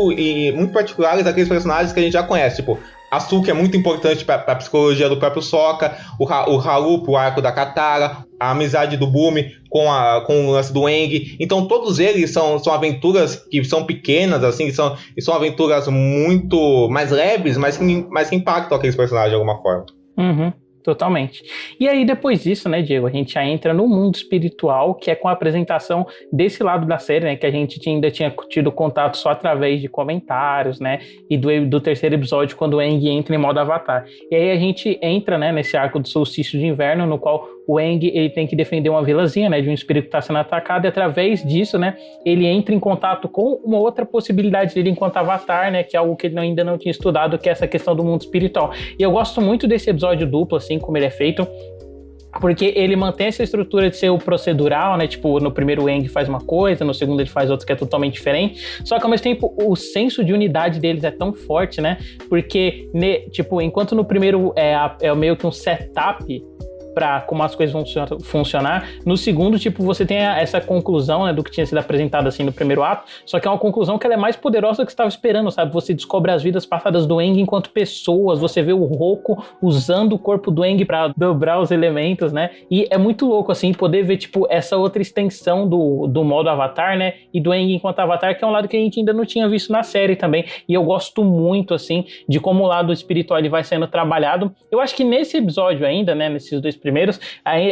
particulares daqueles personagens que a gente já conhece, tipo, a Suki é muito importante para a psicologia do próprio Sokka, o Haru pro arco da Katara, a amizade do Bumi com o lance do Aang. Então todos eles são aventuras que são pequenas, assim, são aventuras muito mais leves, mas que impactam aqueles personagens de alguma forma. Uhum. Totalmente. E aí, depois disso, né, Diego, a gente já entra no mundo espiritual, que é com a apresentação desse lado da série, né, que a gente ainda tinha tido contato só através de comentários, né, e do terceiro episódio, quando o Aang entra em modo Avatar. E aí a gente entra, né, nesse arco do solstício de inverno, no qual o Aang, ele tem que defender uma vilazinha, né, de um espírito que está sendo atacado, e através disso, né, ele entra em contato com uma outra possibilidade dele enquanto Avatar, né, que é algo que ele ainda não tinha estudado, que é essa questão do mundo espiritual. E eu gosto muito desse episódio duplo, assim, como ele é feito, porque ele mantém essa estrutura de ser o procedural, né? Tipo, no primeiro o Aang faz uma coisa, no segundo ele faz outra que é totalmente diferente. Só que ao mesmo tempo o senso de unidade deles é tão forte, né? Porque, tipo, enquanto no primeiro é meio que um setup para como as coisas vão funcionar, no segundo, tipo, você tem essa conclusão, né, do que tinha sido apresentado assim no primeiro ato, só que é uma conclusão que ela é mais poderosa do que você estava esperando, sabe? Você descobre as vidas passadas do Aang enquanto pessoas, você vê o Roku usando o corpo do Aang para dobrar os elementos, né? E é muito louco, assim, poder ver, tipo, essa outra extensão do modo Avatar, né? E do Aang enquanto Avatar, que é um lado que a gente ainda não tinha visto na série também. E eu gosto muito, assim, de como o lado espiritual ele vai sendo trabalhado. Eu acho que nesse episódio ainda, né, nesses dois primeiros,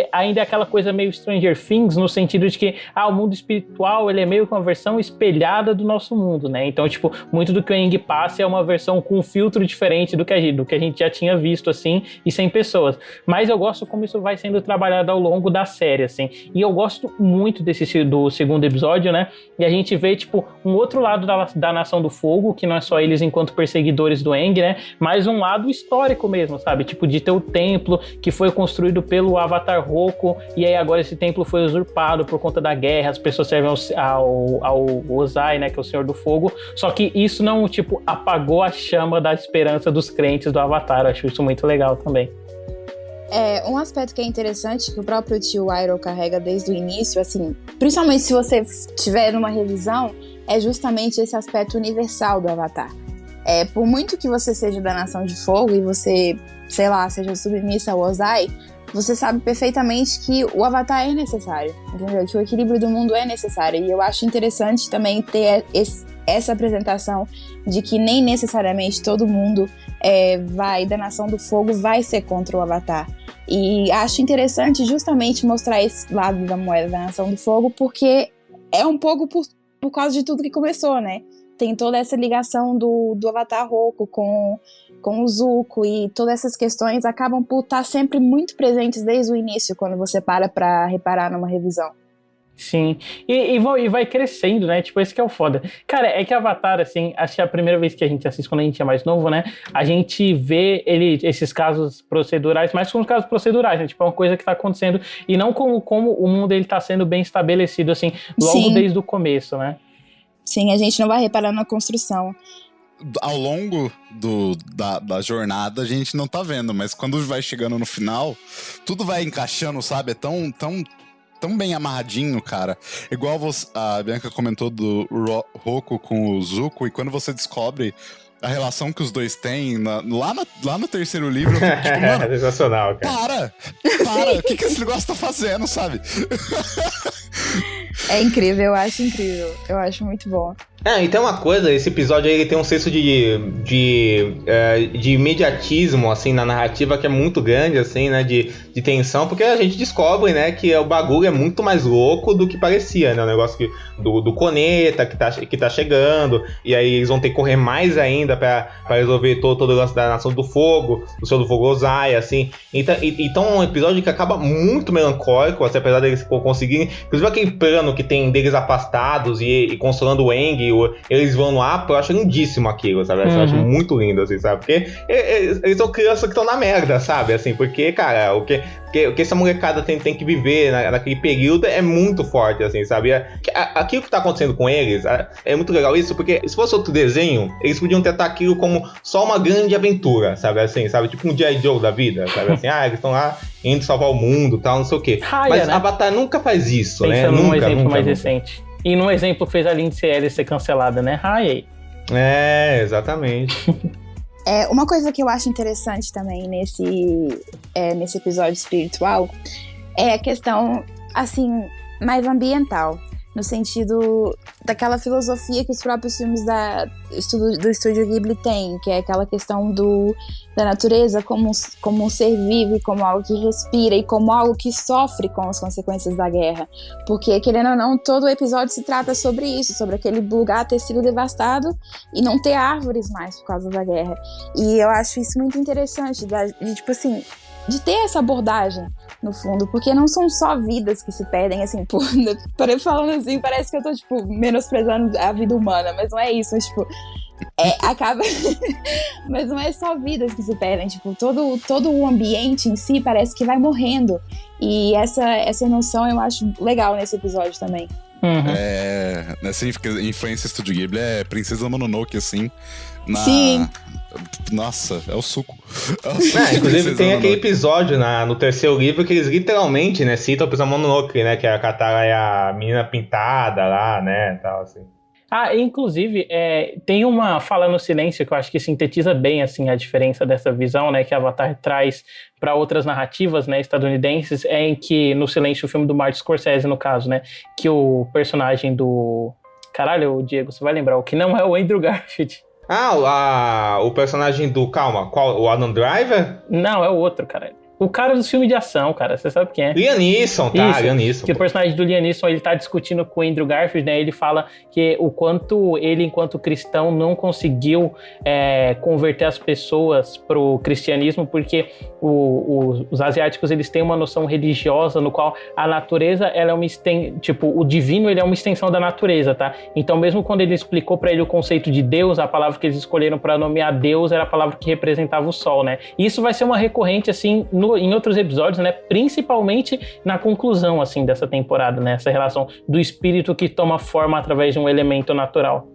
ainda é aquela coisa meio Stranger Things, no sentido de que o mundo espiritual, ele é meio que uma versão espelhada do nosso mundo, né? Então, tipo, muito do que o Aang passa é uma versão com um filtro diferente do que a gente já tinha visto, assim, e sem pessoas. Mas eu gosto como isso vai sendo trabalhado ao longo da série, assim. E eu gosto muito do segundo episódio, né? E a gente vê, tipo, um outro lado da Nação do Fogo, que não é só eles enquanto perseguidores do Aang, né? Mas um lado histórico mesmo, sabe? Tipo, de ter o templo que foi construído pelo Avatar Roku, e aí agora esse templo foi usurpado por conta da guerra, as pessoas servem ao Ozai, né, que é o Senhor do Fogo, só que isso não, tipo, apagou a chama da esperança dos crentes do Avatar. Eu acho isso muito legal também. Um aspecto que é interessante, que o próprio tio Iroh carrega desde o início, assim, principalmente se você tiver numa revisão, é justamente esse aspecto universal do Avatar. Por muito que você seja da Nação de Fogo e você, sei lá, seja submissa ao Ozai, você sabe perfeitamente que o Avatar é necessário, entendeu? Que o equilíbrio do mundo é necessário. E eu acho interessante também ter essa apresentação de que nem necessariamente todo mundo da Nação do Fogo vai ser contra o Avatar. E acho interessante justamente mostrar esse lado da moeda da Nação do Fogo, porque é um pouco por causa de tudo que começou, né? Tem toda essa ligação do Avatar Roku com o Zuko, e todas essas questões acabam por estar sempre muito presentes desde o início, quando você para reparar numa revisão. Sim, e vai crescendo, né? Tipo, esse que é o foda. Cara, é que Avatar, assim, acho que é a primeira vez que a gente assiste, quando a gente é mais novo, né? A gente vê esses casos procedurais, mais como casos procedurais, né? Tipo, é uma coisa que tá acontecendo, e não como o mundo ele tá sendo bem estabelecido, assim, logo desde o começo, né? Sim, a gente não vai reparar na construção. Ao longo da jornada a gente não tá vendo, mas quando vai chegando no final, tudo vai encaixando, sabe? É tão bem amarradinho, cara. Igual a Bianca comentou do Roku com o Zuko, e quando você descobre a relação que os dois têm lá no terceiro livro, eu fico tipo, mano, é sensacional, cara. Para! O que esse negócio tá fazendo, sabe? É incrível, eu acho incrível. Eu acho muito bom. E tem uma coisa, esse episódio aí, ele tem um senso de imediatismo, assim, na narrativa, que é muito grande, assim, né, de tensão, porque a gente descobre, né, que o bagulho é muito mais louco do que parecia, né, o negócio do Coneta que tá chegando, e aí eles vão ter que correr mais ainda pra resolver todo o negócio da Nação do Fogo, do Senhor do Fogo Ozai, assim. Então é um episódio que acaba muito melancólico, assim, apesar deles conseguirem, inclusive aquele plano que tem deles afastados e consolando o Aang, eles vão no Appa, eu acho lindíssimo aquilo, sabe? Eu acho muito lindo, assim, sabe? Porque eles são crianças que estão na merda, sabe? Assim, porque, cara, o que essa molecada tem que viver naquele período é muito forte, assim, sabe? Aquilo que tá acontecendo com eles é muito legal isso, porque se fosse outro desenho, eles podiam tratar aquilo como só uma grande aventura, sabe? Assim, sabe? Tipo um G.I. Joe da vida, sabe? Assim, eles estão lá indo salvar o mundo, tal, não sei o quê. Mas né? Avatar nunca faz isso, né? Pensando num exemplo mais recente. E num exemplo que fez a Lindsay Ellis ser cancelada, né? Raya. Exatamente. Uma coisa que eu acho interessante também nesse episódio espiritual é a questão, assim, mais ambiental. No sentido daquela filosofia que os próprios filmes do Estúdio Ghibli têm, que é aquela questão da natureza como um ser vivo, como algo que respira e como algo que sofre com as consequências da guerra. Porque, querendo ou não, todo o episódio se trata sobre isso, sobre aquele lugar ter sido devastado e não ter árvores mais por causa da guerra. E eu acho isso muito interessante, tipo assim, de ter essa abordagem, no fundo, porque não são só vidas que se perdem, assim, falando assim, parece que eu tô, tipo, menosprezando a vida humana, mas não é isso, mas, tipo, acaba, mas não é só vidas que se perdem, tipo, todo o ambiente em si parece que vai morrendo, e essa noção eu acho legal nesse episódio também. Nessa influência Estúdio Ghibli é Princesa Mononoke, assim. Sim. Nossa, é o suco. Inclusive tem aquele episódio no terceiro livro que eles literalmente, né, citam a Princesa Mononoke, né, que a Katara é a menina pintada lá, né, tal, assim. Inclusive, tem uma fala no silêncio que eu acho que sintetiza bem, assim, a diferença dessa visão, né, que Avatar traz para outras narrativas, né, estadunidenses, em que, no silêncio, o filme do Martin Scorsese, no caso, né, que o personagem do... Caralho, Diego, você vai lembrar, o que não é o Andrew Garfield. O personagem do... Calma, qual? O Adam Driver? Não, é o outro, cara. O cara dos filmes de ação, cara, você sabe quem é? Liam Neeson, tá? Liam Neeson. Que o personagem do Liam Neeson, ele tá discutindo com o Andrew Garfield, né? Ele fala que o quanto ele, enquanto cristão, não conseguiu converter as pessoas pro cristianismo, porque os asiáticos, eles têm uma noção religiosa no qual a natureza, ela é uma o divino, ele é uma extensão da natureza, tá? Então, mesmo quando ele explicou pra ele o conceito de Deus, a palavra que eles escolheram pra nomear Deus era a palavra que representava o sol, né? E isso vai ser uma recorrente, assim, em outros episódios, né? Principalmente na conclusão, assim, dessa temporada, né? Essa relação do espírito que toma forma através de um elemento natural.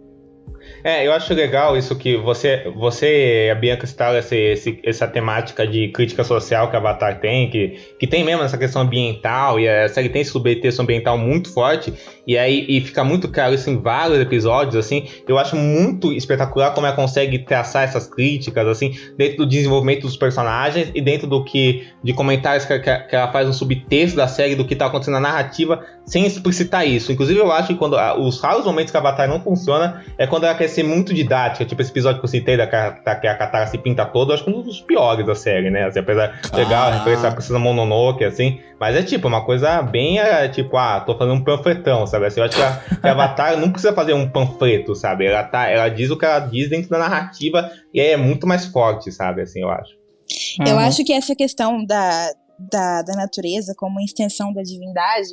Eu acho legal isso que você e a Bianca citaram essa temática de crítica social que a Avatar tem, que tem mesmo essa questão ambiental, e a série tem esse subtexto ambiental muito forte, e fica muito claro isso em vários episódios, assim. Eu acho muito espetacular como ela consegue traçar essas críticas, assim, dentro do desenvolvimento dos personagens e dentro de comentários que ela faz no subtexto da série, do que tá acontecendo na narrativa, sem explicitar isso. Inclusive, eu acho que os raros momentos que a Avatar não funciona é quando ela quer ser muito didática, tipo esse episódio que eu citei que a Katara se pinta toda, eu acho que um dos piores da série, né? Assim, apesar de legal, referência à Princesa Mononoke, assim, mas é tipo uma coisa bem, tipo, tô fazendo um panfletão, sabe? Assim, eu acho que a Avatar não precisa fazer um panfleto, sabe? Ela diz o que ela diz dentro da narrativa e aí é muito mais forte, sabe? Assim, eu acho. Eu acho que essa questão da natureza como extensão da divindade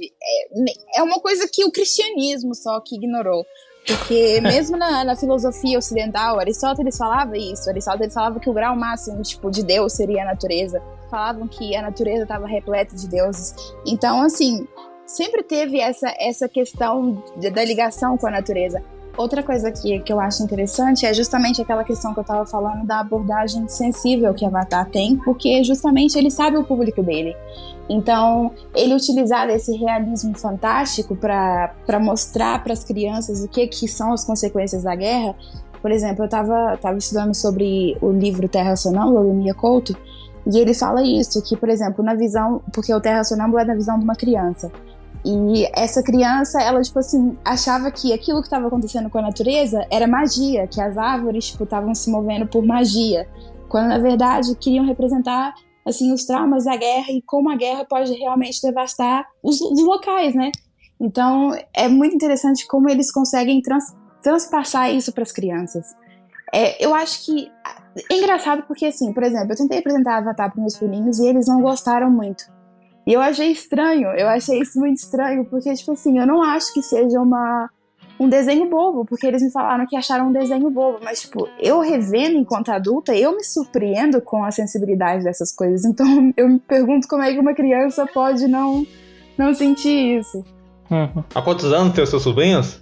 é uma coisa que o cristianismo só que ignorou. Porque mesmo na filosofia ocidental, Aristóteles falava isso. Aristóteles falava que o grau máximo tipo, de Deus seria a natureza. Falavam que a natureza estava repleta de deuses. Então, assim, sempre teve essa questão da ligação com a natureza. Outra coisa que eu acho interessante é justamente aquela questão que eu estava falando da abordagem sensível que Avatar tem, porque justamente ele sabe o público dele. Então, ele utilizar esse realismo fantástico para mostrar para as crianças o que são as consequências da guerra. Por exemplo, eu estava estudando sobre o livro Terra Sonâmbula, do Mia Couto, e ele fala isso, que, por exemplo, na visão, porque o Terra Sonâmbula é na visão de uma criança. E essa criança, ela, tipo assim, achava que aquilo que estava acontecendo com a natureza era magia, que as árvores, tipo, estavam se movendo por magia. Quando, na verdade, queriam representar, assim, os traumas da guerra e como a guerra pode realmente devastar os locais, né? Então, é muito interessante como eles conseguem transpassar isso para as crianças. Eu acho que é engraçado porque, assim, por exemplo, eu tentei apresentar Avatar para meus filhinhos e eles não gostaram muito. E eu achei estranho, eu achei isso muito estranho, porque, tipo assim, eu não acho que seja um desenho bobo, porque eles me falaram que acharam um desenho bobo, mas, tipo, eu revendo enquanto adulta, eu me surpreendo com a sensibilidade dessas coisas, então eu me pergunto como é que uma criança pode não sentir isso. Há quantos anos tem os seus sobrinhos?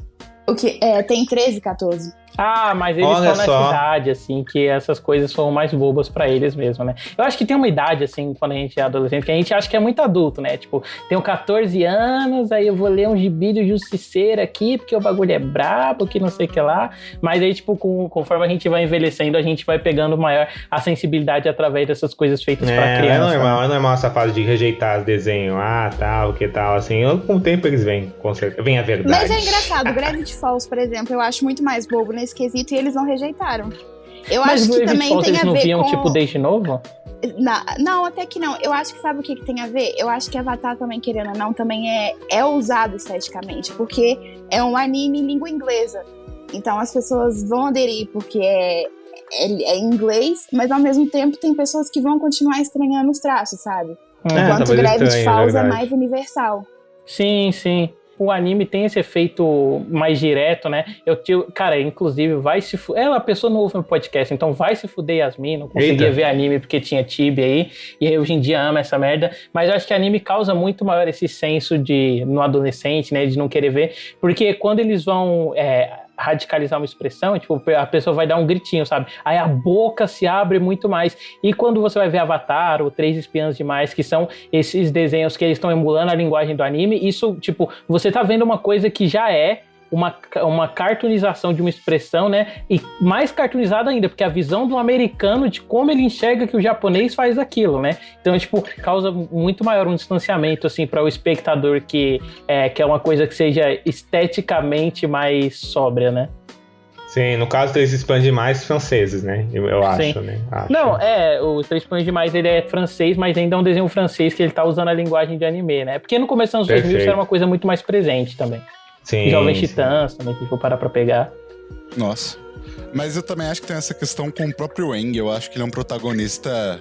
O que? Tem 13, 14. Ah, mas eles estão nessa idade, assim, que essas coisas são mais bobas pra eles mesmo, né? Eu acho que tem uma idade, assim, quando a gente é adolescente, que a gente acha que é muito adulto, né? Tipo, tenho 14 anos, aí eu vou ler um gibi do Justiceiro aqui, porque o bagulho é brabo, que não sei o que lá. Mas aí, tipo, conforme a gente vai envelhecendo, a gente vai pegando maior a sensibilidade através dessas coisas feitas pra criança. É normal essa fase de rejeitar os desenhos, tal, que tal, assim. Com o tempo eles vêm, com certeza, vem a verdade. Mas é engraçado, Gravity Falls, por exemplo, eu acho muito mais bobo nesse quesito e eles não rejeitaram. Eu mas acho que também Falls, tem a ver com... Eles não viam, tipo, desde novo? Não, até que não. Eu acho que sabe o que tem a ver? Eu acho que Avatar também, querendo ou não, também é usado esteticamente, porque é um anime em língua inglesa. Então as pessoas vão aderir porque é em inglês, mas ao mesmo tempo tem pessoas que vão continuar estranhando os traços, sabe? Enquanto o Gravity Falls é mais universal. Sim, sim. O anime tem esse efeito mais direto, né? Cara, inclusive, a pessoa não ouve no podcast, então vai se fuder, Yasmin, não conseguia ver anime porque tinha Tibia aí, e aí hoje em dia ama essa merda, mas eu acho que anime causa muito maior esse senso no adolescente, né, de não querer ver, porque quando eles vão radicalizar uma expressão, tipo, a pessoa vai dar um gritinho, sabe? Aí a boca se abre muito mais. E quando você vai ver Avatar ou Três Espiãs Demais, que são esses desenhos que eles estão emulando a linguagem do anime, isso, tipo, você tá vendo uma coisa que já é uma cartoonização de uma expressão, né? E mais cartoonizada ainda, porque a visão do americano de como ele enxerga que o japonês faz aquilo, né? Então, tipo, causa muito maior um distanciamento, assim, para o espectador que é uma coisa que seja esteticamente mais sóbria, né? Sim, no caso Três Espiãs Demais franceses, né? Eu acho, né? Não, o Três Espiãs Demais ele é francês, mas ainda é um desenho francês que ele tá usando a linguagem de anime, né? Porque no começo dos anos 2000 isso era uma coisa muito mais presente também. Sim, Jovens Titãs também, que vou parar pra pegar. Nossa. Mas eu também acho que tem essa questão com o próprio Aang. Eu acho que ele é um protagonista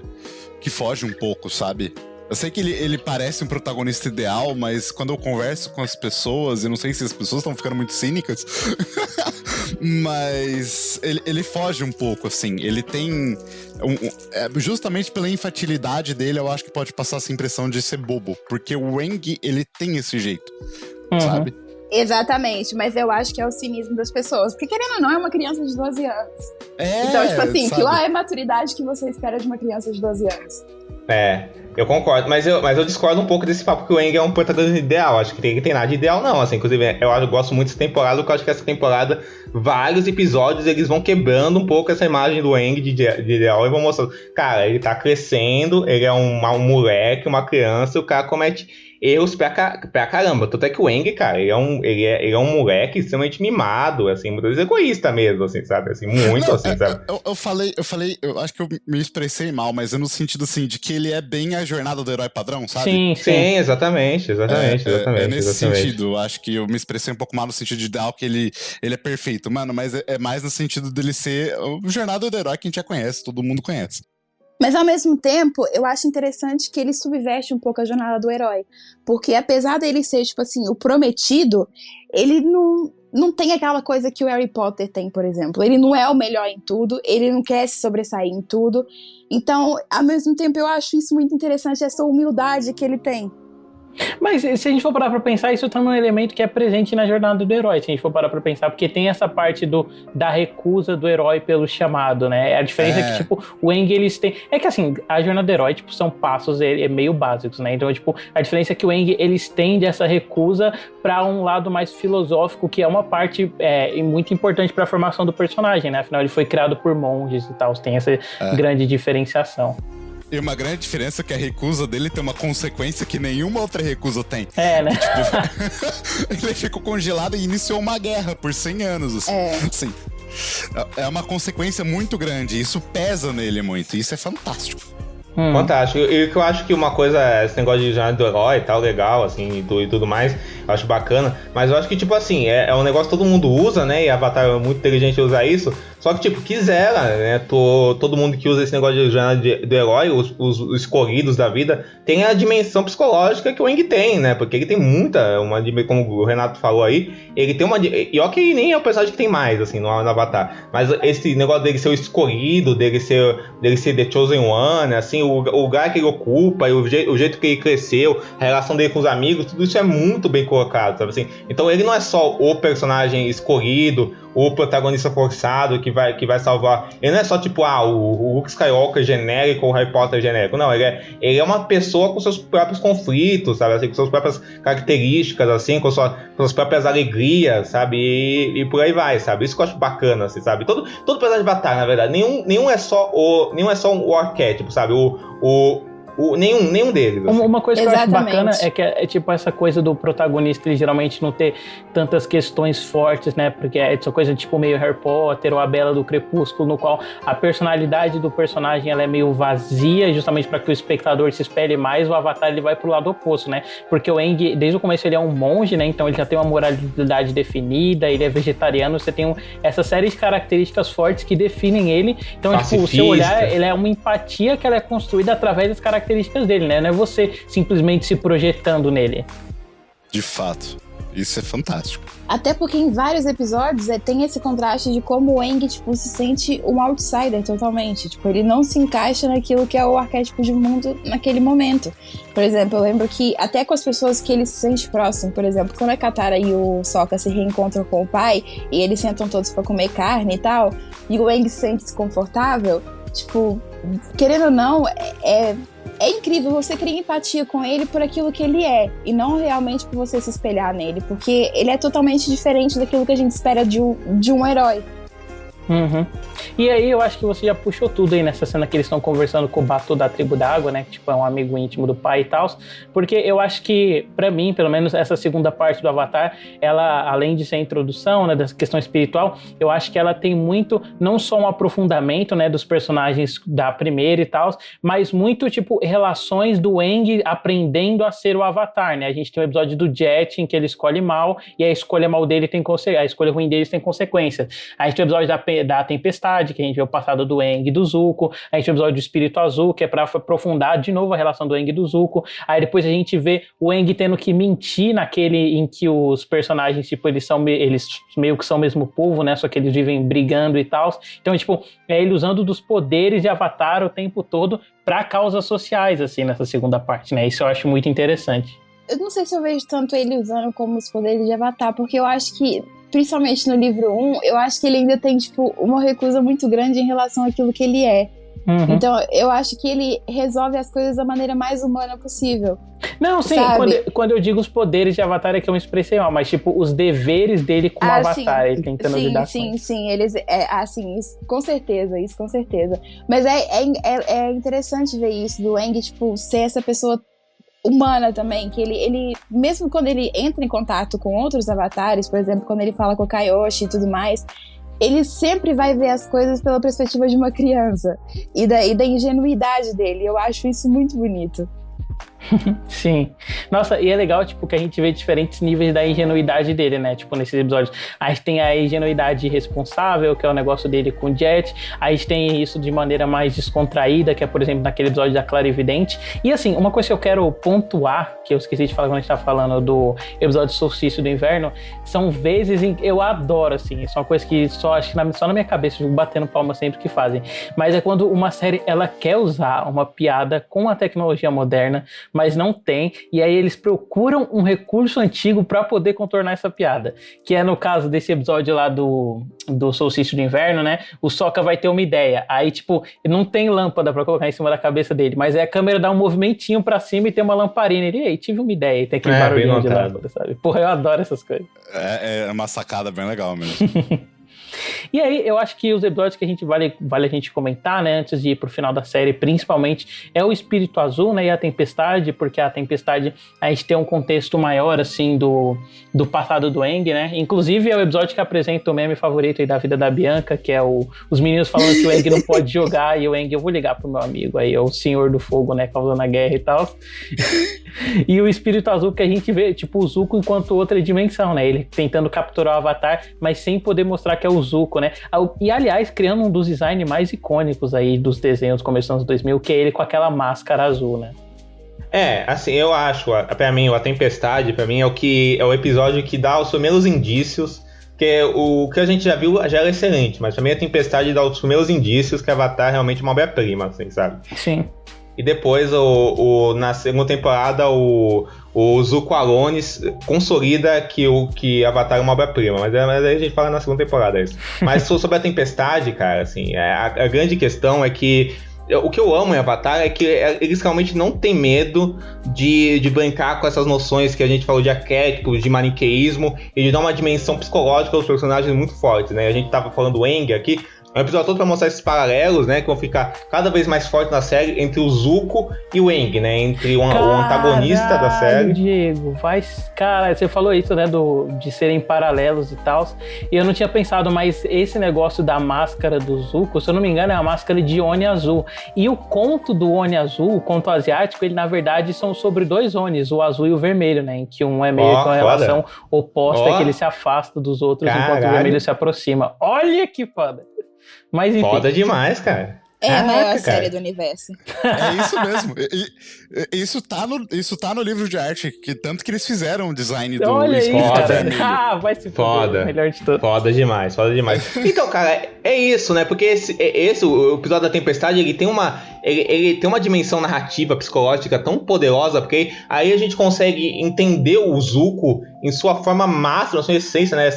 que foge um pouco, sabe? Eu sei que ele parece um protagonista ideal, mas quando eu converso com as pessoas, eu não sei se as pessoas estão ficando muito cínicas, mas ele foge um pouco, assim. Ele tem... justamente pela infantilidade dele, eu acho que pode passar essa impressão de ser bobo. Porque o Aang, ele tem esse jeito, sabe? Exatamente, mas eu acho que é o cinismo das pessoas. Porque, querendo ou não, é uma criança de 12 anos. Então, tipo assim, que lá é a maturidade que você espera de uma criança de 12 anos. Eu concordo, mas eu discordo um pouco desse papo que o Aang é um protagonista ideal. Acho que tem nada de ideal, não. Assim, inclusive, eu gosto muito dessa temporada, porque eu acho que essa temporada, vários episódios, eles vão quebrando um pouco essa imagem do Aang de ideal e vão mostrando, cara, ele tá crescendo, ele é um moleque, uma criança, e o cara comete erros pra caramba. Tanto é que o Aang, cara, ele é um moleque extremamente mimado, assim, muitas vezes egoísta mesmo, assim, sabe? Assim, muito, Não, assim, sabe? Eu acho que eu me expressei mal, mas é no sentido, assim, de que ele é bem a jornada do herói padrão, sabe? Sim. Sim, exatamente. É nesse sentido, acho que eu me expressei um pouco mal no sentido de dar que ele é perfeito, mano, mas é mais no sentido dele ser a jornada do herói que a gente já conhece, todo mundo conhece. Mas ao mesmo tempo, eu acho interessante que ele subverte um pouco a jornada do herói. Porque apesar dele ser, tipo assim, o prometido, ele não tem aquela coisa que o Harry Potter tem, por exemplo. Ele não é o melhor em tudo, ele não quer se sobressair em tudo. Então, ao mesmo tempo, eu acho isso muito interessante, essa humildade que ele tem. Mas se a gente for parar pra pensar, isso também é um elemento que é presente na jornada do herói, se a gente for parar pra pensar, porque tem essa parte da recusa do herói pelo chamado, né? A diferença é que, tipo, o Aang, eles têm... É que, assim, a jornada do herói, tipo, são passos meio básicos, né? Então, tipo, a diferença é que o Aang, eles tendem essa recusa pra um lado mais filosófico, que é uma parte muito importante pra formação do personagem, né? Afinal, ele foi criado por monges e tal, tem essa grande diferenciação. E uma grande diferença é que a recusa dele tem uma consequência que nenhuma outra recusa tem. É, né? Tipo, ele ficou congelado e iniciou uma guerra por 100 anos. Assim. Assim, é uma consequência muito grande. Isso pesa nele muito. Isso é fantástico. Fantástico. E que eu acho que uma coisa, esse negócio de jornada do herói e tal, legal, assim, e tudo mais, eu acho bacana. Mas eu acho que, tipo assim, é um negócio que todo mundo usa, né? E Avatar é muito inteligente usar isso. Só que, tipo, quisera, né? Todo mundo que usa esse negócio de jornada do herói, os escolhidos da vida, tem a dimensão psicológica que o Aang tem, né? Porque ele tem como o Renato falou aí, ele tem e ó que ele nem é o personagem que tem mais, assim, no Avatar. Mas esse negócio dele ser o escolhido, dele ser The Chosen One, assim, o lugar que ele ocupa, e o jeito que ele cresceu, a relação dele com os amigos, tudo isso é muito bem colocado, sabe assim? Então ele não é só o personagem escolhido, o protagonista forçado que vai salvar. Ele não é só tipo, o Luke Skywalker genérico ou o Harry Potter genérico. Não, ele é uma pessoa com seus próprios conflitos, sabe? Assim, com suas próprias características, assim, com suas próprias alegrias, sabe? E por aí vai, sabe? Isso que eu acho bacana, assim, sabe? Todo personagem de batalha, na verdade, nenhum é só o arquétipo, sabe? Nenhum deles. Assim. Uma coisa que eu acho bacana é que é tipo essa coisa do protagonista ele geralmente não ter tantas questões fortes, né? Porque é essa coisa tipo meio Harry Potter ou a Bela do Crepúsculo, no qual a personalidade do personagem ela é meio vazia, justamente para que o espectador se espelhe mais. O Avatar ele vai pro lado oposto, né? Porque o Aang, desde o começo, ele é um monge, né? Então ele já tem uma moralidade definida, ele é vegetariano, você tem essa série de características fortes que definem ele. Então, tipo, o seu olhar, ele é uma empatia que ela é construída através das características dele, né? Não é você simplesmente se projetando nele. De fato. Isso é fantástico. Até porque em vários episódios tem esse contraste de como o Aang, tipo, se sente um outsider totalmente. Tipo, ele não se encaixa naquilo que é o arquétipo de mundo naquele momento. Por exemplo, eu lembro que até com as pessoas que ele se sente próximo, por exemplo, quando a Katara e o Sokka se reencontram com o pai e eles sentam todos pra comer carne e tal, e o Aang se sente desconfortável, tipo, querendo ou não, é incrível, você cria empatia com ele por aquilo que ele é, e não realmente por você se espelhar nele, porque ele é totalmente diferente daquilo que a gente espera de um herói. Uhum. E aí eu acho que você já puxou tudo aí nessa cena que eles estão conversando com o Batu da tribo da água, né, que tipo é um amigo íntimo do pai e tal, porque eu acho que pra mim, pelo menos essa segunda parte do Avatar, ela, além de ser a introdução, né, dessa questão espiritual, eu acho que ela tem muito, não só um aprofundamento, né, dos personagens da primeira e tal, mas muito tipo relações do Aang aprendendo a ser o Avatar, né, a gente tem o episódio do Jet em que ele escolhe mal e a escolha mal dele a escolha ruim deles tem consequências. A gente tem o episódio da Tempestade, que a gente vê o passado do Aang e do Zuko. A gente vê o episódio do Espírito Azul, que é pra aprofundar de novo a relação do Aang e do Zuko. Aí depois a gente vê o Aang tendo que mentir naquele em que os personagens, tipo, eles meio que são o mesmo povo, né? Só que eles vivem brigando e tal. Então, tipo, é ele usando dos poderes de Avatar o tempo todo pra causas sociais, assim, nessa segunda parte, né? Isso eu acho muito interessante. Eu não sei se eu vejo tanto ele usando como os poderes de Avatar, porque eu acho que, principalmente no livro 1, eu acho que ele ainda tem, tipo, uma recusa muito grande em relação àquilo que ele é. Uhum. Então, eu acho que ele resolve as coisas da maneira mais humana possível. Não, sim, quando eu digo os poderes de Avatar é que eu me expressei mal, mas, tipo, os deveres dele como Avatar, ele tentando lidar com isso. Sim, eles, isso com certeza. Mas é interessante ver isso, do Aang, tipo, ser essa pessoa humana também, que ele, mesmo quando ele entra em contato com outros avatares, por exemplo, quando ele fala com o Kaiyoshi e tudo mais, ele sempre vai ver as coisas pela perspectiva de uma criança e da ingenuidade dele. Eu acho isso muito bonito. Sim. Nossa, e é legal, tipo, que a gente vê diferentes níveis da ingenuidade dele, né? Tipo, nesses episódios. A gente tem a ingenuidade responsável, que é o negócio dele com o Jet. A gente tem isso de maneira mais descontraída, que é, por exemplo, naquele episódio da Clarividente. E, assim, uma coisa que eu quero pontuar, que eu esqueci de falar quando a gente tava falando do episódio do Solstício do Inverno, são vezes em que eu adoro, assim. Isso é uma coisa que só, acho que só na minha cabeça, eu fico batendo palma sempre que fazem. Mas é quando uma série, ela quer usar uma piada com a tecnologia moderna, mas não tem, e aí eles procuram um recurso antigo para poder contornar essa piada, que é no caso desse episódio lá do Solstício do Inverno, né? O Sokka vai ter uma ideia, aí tipo, não tem lâmpada para colocar em cima da cabeça dele, mas aí a câmera dá um movimentinho para cima e tem uma lamparina, ele, aí tive uma ideia, e tem aquele barulhinho de lâmpada, sabe? Porra, eu adoro essas coisas. É uma sacada bem legal mesmo. E aí, eu acho que os episódios que a gente vale a gente comentar, né, antes de ir pro final da série, principalmente, é o Espírito Azul, né, e a Tempestade, porque a Tempestade, a gente tem um contexto maior, assim, do passado do Aang, né, inclusive é o episódio que apresenta o meme favorito aí da vida da Bianca, que é os meninos falando que o Aang não pode jogar, e o Aang, eu vou ligar pro meu amigo aí, é o Senhor do Fogo, né, causando a guerra e tal. E o Espírito Azul que a gente vê, tipo, o Zuko enquanto outra dimensão, né, ele tentando capturar o Avatar, mas sem poder mostrar que é o Zuko, né? E, aliás, criando um dos designs mais icônicos aí dos desenhos começando dos 2000, que é ele com aquela máscara azul, né? É, assim, eu acho, pra mim, a Tempestade, pra mim, é o episódio que dá os primeiros indícios, que o que a gente já viu já era excelente, mas pra mim a Tempestade dá os primeiros indícios que Avatar realmente é uma obra-prima, assim, sabe? Sim. E depois, na segunda temporada, o Zuko Alones consolida que Avatar é uma obra-prima. Mas aí a gente fala na segunda temporada isso. Mas sobre a Tempestade, cara, assim, a grande questão é que o que eu amo em Avatar é que eles realmente não têm medo de brincar com essas noções que a gente falou de arquétipos, de maniqueísmo, e de dar uma dimensão psicológica aos personagens muito forte, né? A gente tava falando do Aang aqui, é um episódio todo pra mostrar esses paralelos, né, que vão ficar cada vez mais fortes na série entre o Zuko e o Aang, né, entre o antagonista da série. Diego, cara, você falou isso, né, de serem paralelos e tal, e eu não tinha pensado, mas esse negócio da máscara do Zuko, se eu não me engano, é a máscara de Oni Azul, e o conto do Oni Azul, o conto asiático, ele na verdade são sobre dois Onis, o azul e o vermelho, né, em que um é meio que uma relação oposta, que ele se afasta dos outros enquanto o vermelho se aproxima. Olha que foda! Mas enfim. Foda demais, cara. É a maior série do universo. É isso mesmo. Isso tá no livro de arte, que tanto que eles fizeram o design do Espírito Vermelho. Ah, vai se foda. Melhor de tudo. Foda demais. Então, cara, é isso, né? Porque o episódio da Tempestade, ele tem uma dimensão narrativa, psicológica tão poderosa, porque aí a gente consegue entender o Zuko em sua forma máxima, na sua essência, né?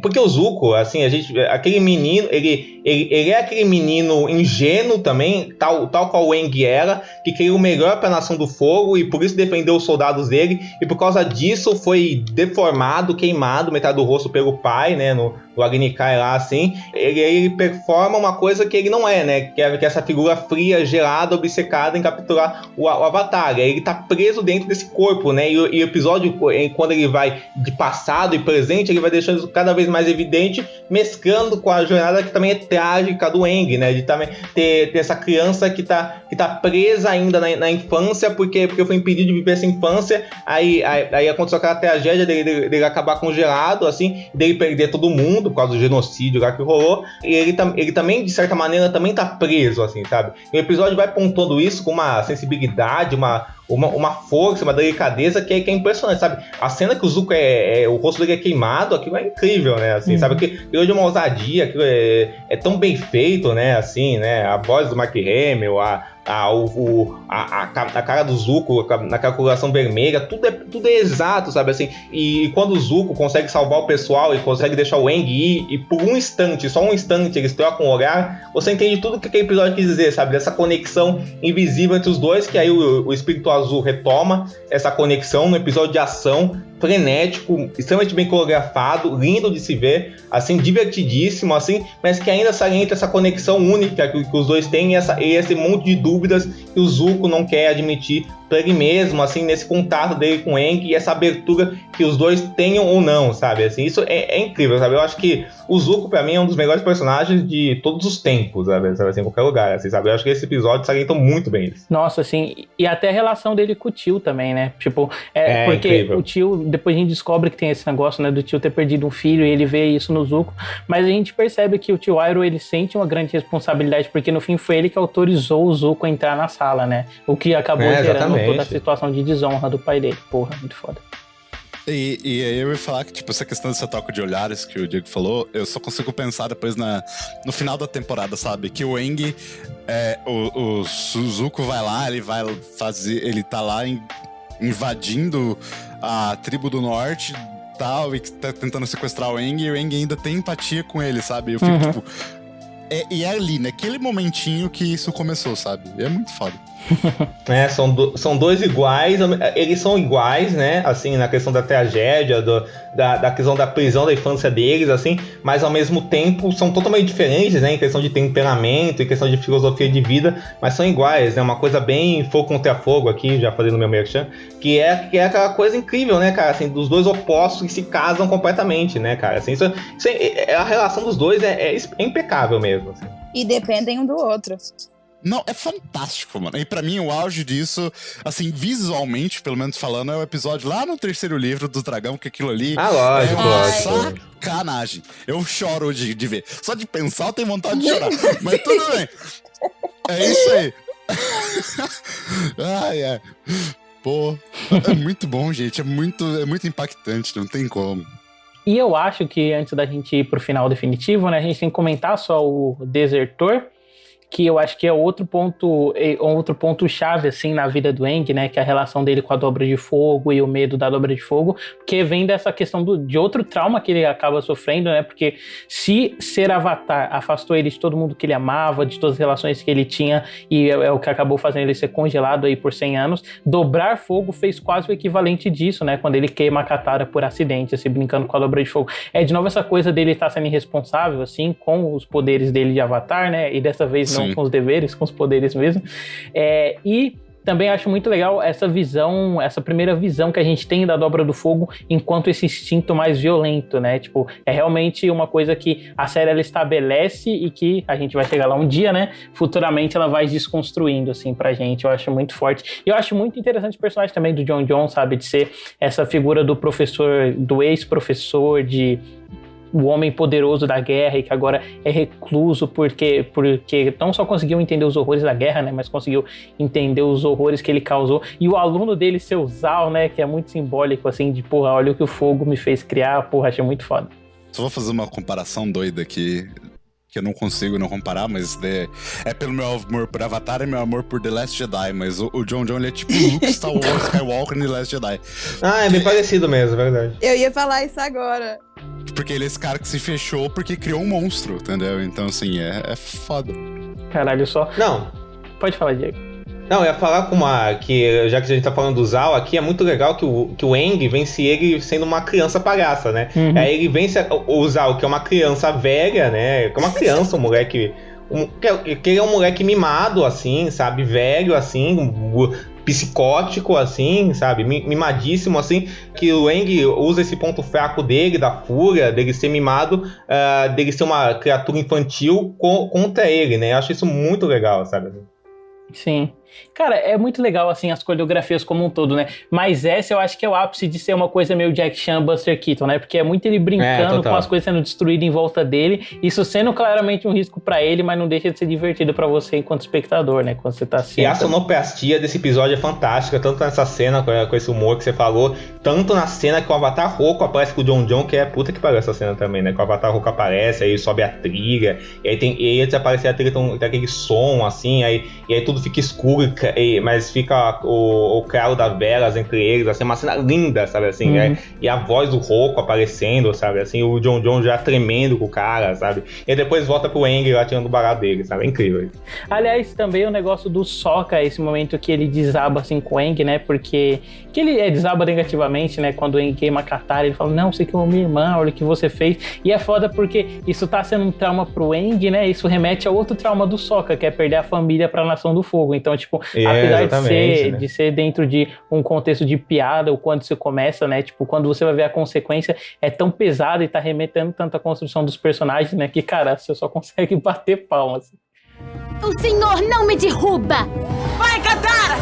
Porque o Zuko, assim, aquele menino, ele é aquele menino ingênuo também, tal qual o Aang era, que queria o melhor para a Nação do Fogo e por isso defendeu os soldados dele, e por causa disso foi deformado, queimado, metade do rosto pelo pai, né, no Agni Kai lá, assim. Ele performa uma coisa que ele não é, né, que é essa figura fria, gelada, obcecada em capturar o Avatar. Ele tá preso dentro desse corpo, né, e o episódio, quando ele vai de passado e presente, ele vai deixando isso cada vez mais evidente, mesclando com a jornada que também é trágica do Aang, né, de também ter essa criança que tá presa ainda na infância, porque foi impedido de viver essa infância, aí aconteceu aquela tragédia dele acabar congelado, assim, dele perder todo mundo por causa do genocídio lá que rolou, e ele também, de certa maneira, também tá preso, assim, sabe? E o episódio vai pontuando isso com uma sensibilidade, uma força, uma delicadeza que é impressionante, sabe? A cena que o Zuko o rosto dele é queimado, aquilo é incrível, né? Assim, sabe? Aquilo de uma ousadia, aquilo é tão bem feito, né? Assim, né? A voz do Mark Hamill, a cara do Zuko naquela coloração vermelha, tudo é exato, sabe? Assim, e quando o Zuko consegue salvar o pessoal e consegue deixar o Aang ir, e por um instante, só um instante, eles trocam o olhar, você entende tudo que aquele episódio quis dizer, sabe? Dessa conexão invisível entre os dois, que aí o Espírito Azul retoma essa conexão no episódio de ação, frenético, extremamente bem coreografado, lindo de se ver, assim, divertidíssimo, assim, mas que ainda salienta essa conexão única que os dois têm e esse monte de dúvidas que o Zuko não quer admitir pra ele mesmo, assim, nesse contato dele com o Aang e essa abertura que os dois tenham ou não, sabe? Assim, isso é incrível, sabe? Eu acho que o Zuko, pra mim, é um dos melhores personagens de todos os tempos, sabe? Assim, em qualquer lugar, assim, sabe? Eu acho que esse episódio salientou muito bem isso. Nossa, assim, e até a relação dele com o tio também, né? Tipo, porque incrível. O tio, depois a gente descobre que tem esse negócio, né, do tio ter perdido um filho e ele vê isso no Zuko, mas a gente percebe que o tio Iroh, ele sente uma grande responsabilidade, porque no fim foi ele que autorizou o Zuko a entrar na sala, né? O que acabou gerando toda a situação de desonra do pai dele. Porra, muito foda. E eu ia falar que, tipo, essa questão dessa troca de olhares que o Diego falou, eu só consigo pensar depois no final da temporada, sabe? Que o Aang, o Zuko vai lá, ele tá lá invadindo a tribo do norte tal, e tá tentando sequestrar o Aang, e o Aang ainda tem empatia com ele, sabe? Eu fico, tipo... E é ali, naquele momentinho que isso começou, sabe? É muito foda. São dois iguais, eles são iguais, né, assim, na questão da tragédia, da questão da prisão da infância deles, assim, mas ao mesmo tempo são totalmente diferentes, né, em questão de temperamento, em questão de filosofia de vida, mas são iguais, né, uma coisa bem fogo contra fogo aqui, já fazendo meu merchan, que é aquela coisa incrível, né, cara, assim, dos dois opostos que se casam completamente, né, cara, assim, a relação dos dois é impecável mesmo, assim. E dependem um do outro. Não, é fantástico, mano. E pra mim, o auge disso, assim, visualmente, pelo menos falando, é o episódio lá no 3º livro do Dragão, que aquilo ali lógico, é uma lógico. sacanagem. Eu choro de ver. Só de pensar eu tenho vontade de chorar. Mas tudo bem. É isso aí. Pô, é muito bom, gente. É muito impactante, não tem como. E eu acho que antes da gente ir pro final definitivo, né, a gente tem que comentar só o Desertor, que eu acho que é outro ponto chave, assim, na vida do Aang, né, que é a relação dele com a Dobra de Fogo e o medo da Dobra de Fogo, porque vem dessa questão de outro trauma que ele acaba sofrendo, né, porque se ser Avatar afastou ele de todo mundo que ele amava, de todas as relações que ele tinha, e é o que acabou fazendo ele ser congelado aí por 100 anos, dobrar fogo fez quase o equivalente disso, né, quando ele queima a Katara por acidente, assim, brincando com a Dobra de Fogo. É de novo essa coisa dele estar sendo irresponsável, assim, com os poderes dele de Avatar, né, e dessa vez não com os deveres, com os poderes mesmo. E também acho muito legal essa visão, essa primeira visão que a gente tem da Dobra do Fogo enquanto esse instinto mais violento, né? Tipo, é realmente uma coisa que a série ela estabelece e que a gente vai chegar lá um dia, né? Futuramente ela vai desconstruindo, assim, pra gente. Eu acho muito forte. E eu acho muito interessante o personagem também do Jon Jon, sabe? De ser essa figura do professor, do ex-professor, o homem poderoso da guerra e que agora é recluso porque não só conseguiu entender os horrores da guerra, né, mas conseguiu entender os horrores que ele causou. E o aluno dele ser o Zal, né, que é muito simbólico, assim, de porra, olha o que o fogo me fez criar, porra, achei muito foda. Só vou fazer uma comparação doida aqui, que eu não consigo não comparar, mas é pelo meu amor por Avatar e meu amor por The Last Jedi, mas o Jon Jon, ele é tipo o Luke Skywalker no The Last Jedi. É bem parecido mesmo, é verdade. Eu ia falar isso agora. Porque ele é esse cara que se fechou porque criou um monstro, entendeu? Então, assim, é foda. Caralho, só... Não. Pode falar, Diego. Não, eu ia falar que já que a gente tá falando do Zal aqui, é muito legal que o Aang vence ele sendo uma criança palhaça, né? Aí ele vence o Zal, que é uma criança velha, né? Que é uma criança, um moleque... que ele é um moleque mimado, assim, sabe? Velho, assim... psicótico, assim, sabe, mimadíssimo, assim, que o Aang usa esse ponto fraco dele, da fúria, dele ser mimado, dele ser uma criatura infantil contra ele, né, eu acho isso muito legal, sabe. Sim. Cara, é muito legal, assim, as coreografias como um todo, né? Mas essa eu acho que é o ápice de ser uma coisa meio Jack Chan, Buster Keaton, né? Porque é muito ele brincando com as coisas sendo destruídas em volta dele, isso sendo claramente um risco pra ele, mas não deixa de ser divertido pra você enquanto espectador, né? Quando você tá assistindo. E a sonoplastia desse episódio é fantástica, tanto nessa cena com esse humor que você falou, tanto na cena que o Avatar Rouco aparece com o Jon Jon, que é puta que pariu essa cena também, né? Que o Avatar Rouco aparece, aí sobe a trilha, e aí antes de aparecer a trilha tem aquele som, assim, e aí tudo fica escuro, pública, mas fica o cravo das velas entre eles, assim, uma cena linda, sabe, assim, né? E a voz do Roku aparecendo, sabe, assim, o Jon Jon já tremendo com o cara, sabe, e depois volta pro Aang lá tirando o barato dele, sabe, é incrível. Aliás, também o negócio do Sokka, esse momento que ele desaba, assim, com o Aang, né, porque que ele desaba negativamente, né, quando o Aang queima a Katara, ele fala, não, você queimou minha irmã, olha o que você fez, e é foda porque isso tá sendo um trauma pro Aang, né, isso remete a outro trauma do Sokka, que é perder a família pra Nação do Fogo, então, tipo, apesar de ser dentro de um contexto de piada, ou quando isso começa, né, tipo, quando você vai ver a consequência, é tão pesado e tá remetendo tanto à construção dos personagens, né, que, cara, você só consegue bater palmas. O senhor não me derruba! Vai, Katara!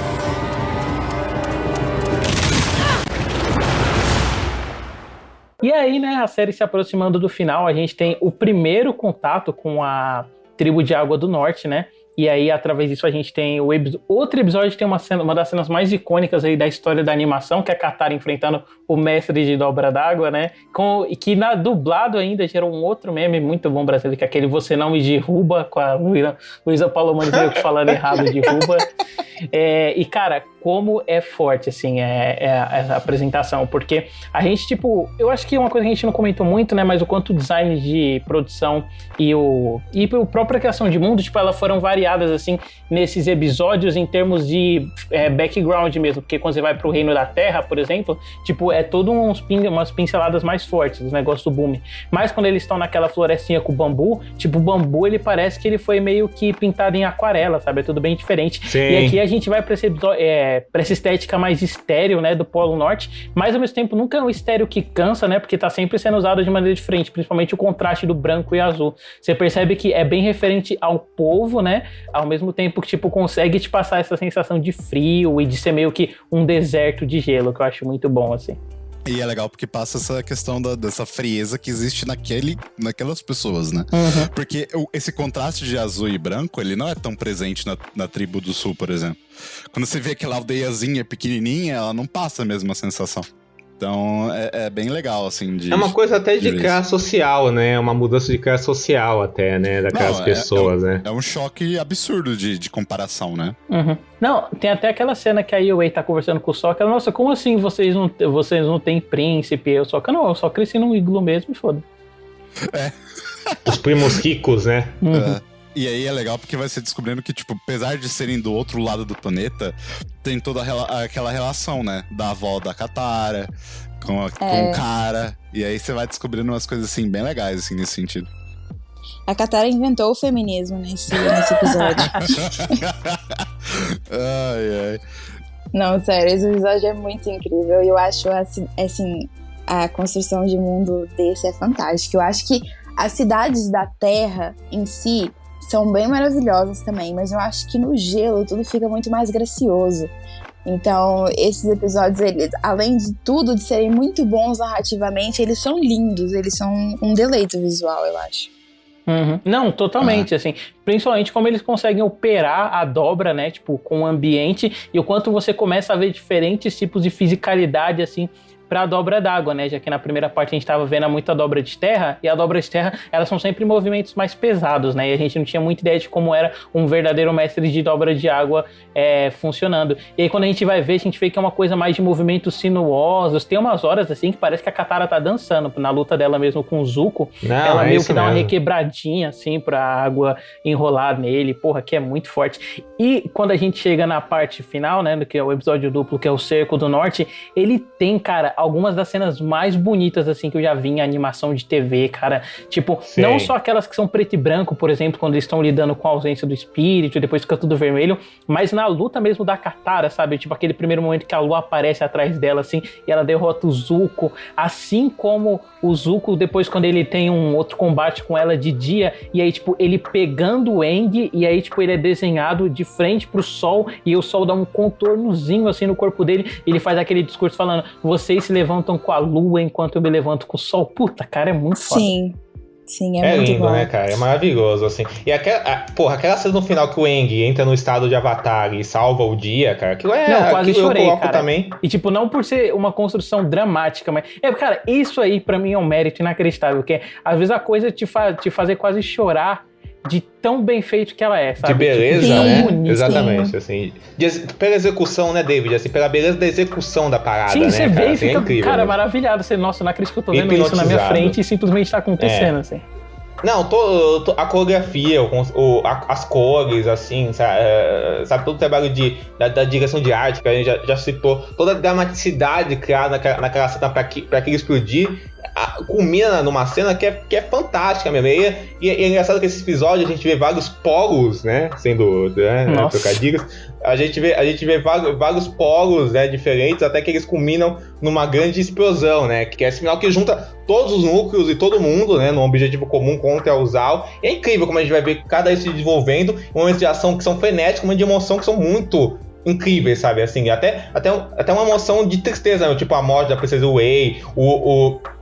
E aí, né, a série se aproximando do final, a gente tem o primeiro contato com a tribo de Água do Norte, né? E aí, através disso, a gente tem outro episódio que tem uma das cenas mais icônicas aí da história da animação, que é a Katara enfrentando o mestre de Dobra d'Água, né? E que na dublado ainda gerou um outro meme muito bom brasileiro, que é aquele Você Não Me Derruba, com a Luísa Palomani falando errado, derruba. E, cara, como é forte, assim, a apresentação, porque a gente, tipo, eu acho que uma coisa que a gente não comentou muito, né, mas o quanto o design de produção e a própria criação de mundo, tipo, elas foram variadas, assim, nesses episódios em termos de background mesmo, porque quando você vai pro Reino da Terra, por exemplo, tipo, é todo umas pinceladas mais fortes, os negócios do Bumi, mas quando eles estão naquela florestinha com o bambu, tipo, o bambu, ele parece que ele foi meio que pintado em aquarela, sabe, é tudo bem diferente. Sim. E aqui a gente vai pra essa estética mais estéreo, né, do Polo Norte, mas ao mesmo tempo nunca é um estéreo que cansa, né, porque tá sempre sendo usado de maneira diferente, principalmente o contraste do branco e azul. Você percebe que é bem referente ao povo, né, ao mesmo tempo que, tipo, consegue te passar essa sensação de frio e de ser meio que um deserto de gelo, que eu acho muito bom, assim. E é legal porque passa essa questão dessa frieza que existe naquelas pessoas, né? Porque esse contraste de azul e branco, ele não é tão presente na tribo do sul, por exemplo. Quando você vê aquela aldeiazinha pequenininha, ela não passa a mesma sensação. Então, é bem legal, assim, é uma coisa até de classe social, né? Uma mudança de classe social até, né? Daquelas pessoas, né? É um choque absurdo de comparação, né? Não, tem até aquela cena que a Yue tá conversando com o Sokka. Nossa, como assim vocês não têm príncipe? Eu só cresci num iglu mesmo e foda. Os primos ricos, né? E aí é legal porque vai ser descobrindo que, tipo, apesar de serem do outro lado do planeta, tem toda aquela relação, né? Da avó da Katara com o cara. E aí você vai descobrindo umas coisas, assim, bem legais, assim, nesse sentido. A Katara inventou o feminismo nesse episódio. Ai. Não, sério, esse episódio é muito incrível. E eu acho, assim, a construção de mundo desse é fantástica. Eu acho que as cidades da Terra em si são bem maravilhosas também, mas eu acho que no gelo tudo fica muito mais gracioso. Então, esses episódios, eles, além de tudo, de serem muito bons narrativamente, eles são lindos, eles são um deleito visual, eu acho. Não, totalmente, assim, principalmente como eles conseguem operar a dobra, né, tipo, com o ambiente, e o quanto você começa a ver diferentes tipos de fisicalidade, assim, pra dobra d'água, né? Já que na primeira parte a gente tava vendo muito a dobra de terra, e a dobra de terra, elas são sempre movimentos mais pesados, né? E a gente não tinha muita ideia de como era um verdadeiro mestre de dobra de água funcionando. E aí quando a gente vai ver, a gente vê que é uma coisa mais de movimentos sinuosos. Tem umas horas, assim, que parece que a Katara tá dançando na luta dela mesmo com o Zuko. Ela meio que dá uma requebradinha, assim, pra água enrolar nele. Porra, que é muito forte. E quando a gente chega na parte final, né, do que é o episódio duplo, que é o Cerco do Norte, ele tem, cara, algumas das cenas mais bonitas, assim, que eu já vi em animação de TV, cara. Tipo, sim, não só aquelas que são preto e branco, por exemplo, quando eles estão lidando com a ausência do espírito e depois fica tudo vermelho, mas na luta mesmo da Katara, sabe? Tipo, aquele primeiro momento que a lua aparece atrás dela, assim, e ela derrota o Zuko, assim como o Zuko, depois quando ele tem um outro combate com ela de dia, e aí, tipo, ele pegando o Aang, e aí, tipo, ele é desenhado de frente pro sol, e o sol dá um contornozinho, assim, no corpo dele, e ele faz aquele discurso falando, vocês se levantam com a lua enquanto eu me levanto com o sol. Puta, cara, é muito foda. Sim, é muito lindo, bom, né, cara? É maravilhoso, assim. E aquela cena no final que o Aang entra no estado de Avatar e salva o dia, cara, aquilo não, quase chorei, eu coloco cara. Também. E, tipo, não por ser uma construção dramática, mas... cara, isso aí, pra mim, é um mérito inacreditável, que às vezes a coisa te fazer quase chorar de tão bem feito que ela é, sabe? De beleza, tipo, né? bonito. Exatamente, assim. Pela execução, né, David? Assim, pela beleza da execução da parada, Sim, né, você vê cara? e Assim, fica, é incrível, cara, né? maravilhado. Você, nossa, não acredito que eu tô vendo isso na minha Hipnotizado. frente e simplesmente tá acontecendo, assim. Não, a coreografia, as cores, assim, sabe, todo o trabalho da direção de arte, que a gente já citou, toda a dramaticidade criada naquela cena pra aquilo explodir, culmina numa cena que é fantástica mesmo. E é engraçado que esse episódio a gente vê vários polos, né, sendo trocadilhos, a gente vê vários polos, né, diferentes, até que eles culminam numa grande explosão, né, que é esse final que junta todos os núcleos e todo mundo, né, num objetivo comum contra o Zal. E é incrível como a gente vai ver cada vez se desenvolvendo, momentos de ação que são frenéticos, momentos de emoção que são muito incríveis, sabe, assim, até uma emoção de tristeza, né? Tipo a morte da Princesa Wei,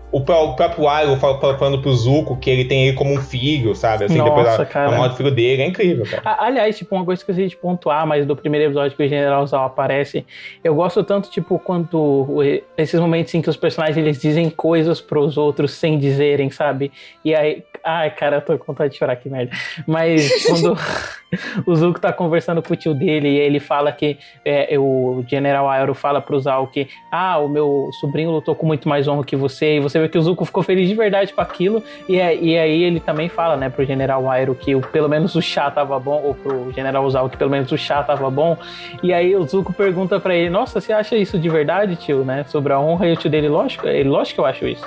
o próprio Iroh falando pro Zuko que ele tem ele como um filho, sabe? Assim, Nossa, depois a morte do filho dele, é incrível, cara. Aliás, tipo, uma coisa que eu esqueci de pontuar, mas do primeiro episódio que o General Zal aparece, eu gosto tanto, tipo, quanto esses momentos em que os personagens, eles dizem coisas pros outros sem dizerem, sabe? E aí, ai, cara, eu tô com vontade de chorar, que merda. Mas quando o Zuko tá conversando com o tio dele e ele fala que o General Iroh fala pro Zal que o meu sobrinho lutou com muito mais honra que você, e você vê que o Zuko ficou feliz de verdade com aquilo, e aí ele também fala, né, pro General Iroh que pelo menos o chá tava bom, ou pro General Zal que pelo menos o chá tava bom, e aí o Zuko pergunta pra ele, nossa, você acha isso de verdade, tio, né, sobre a honra, e o tio dele, lógico que eu acho isso.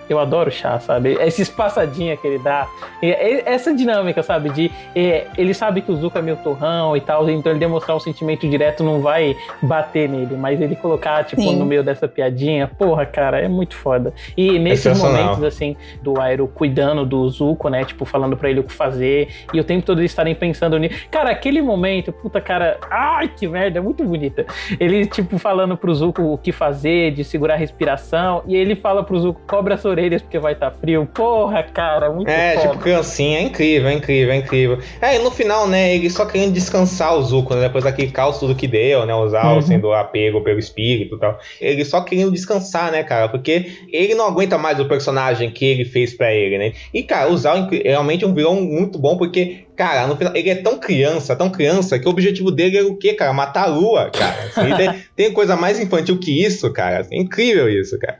Eu adoro o chá, sabe? Essa espaçadinha que ele dá. Essa dinâmica, sabe? Ele sabe que o Zuko é meio torrão e tal, então ele demonstrar um sentimento direto não vai bater nele, mas ele colocar, tipo, no meio dessa piadinha, porra, cara, é muito foda. E nesses momentos, assim, do Iroh cuidando do Zuko, né? Tipo, falando pra ele o que fazer, e o tempo todo eles estarem pensando nisso. Cara, aquele momento, puta, cara, ai, que merda, é muito bonita. Ele, tipo, falando pro Zuko o que fazer, de segurar a respiração, e ele fala pro Zuko, cobre as orelhas porque vai estar frio. Porra, cara, muito foda. Tipo, criancinha, é incrível. E no final, né, ele só querendo descansar o Zuko, né, depois daquele caos tudo que deu, né, o Zal sendo apego pelo espírito e tal. Ele só querendo descansar, né, cara, porque ele não aguenta mais o personagem que ele fez pra ele, né. E, cara, o Zal é realmente um vilão muito bom, porque, cara, no final, ele é tão criança, que o objetivo dele era o quê, cara? Matar a Lua, cara. Assim, tem coisa mais infantil que isso, cara. Assim, é incrível isso, cara.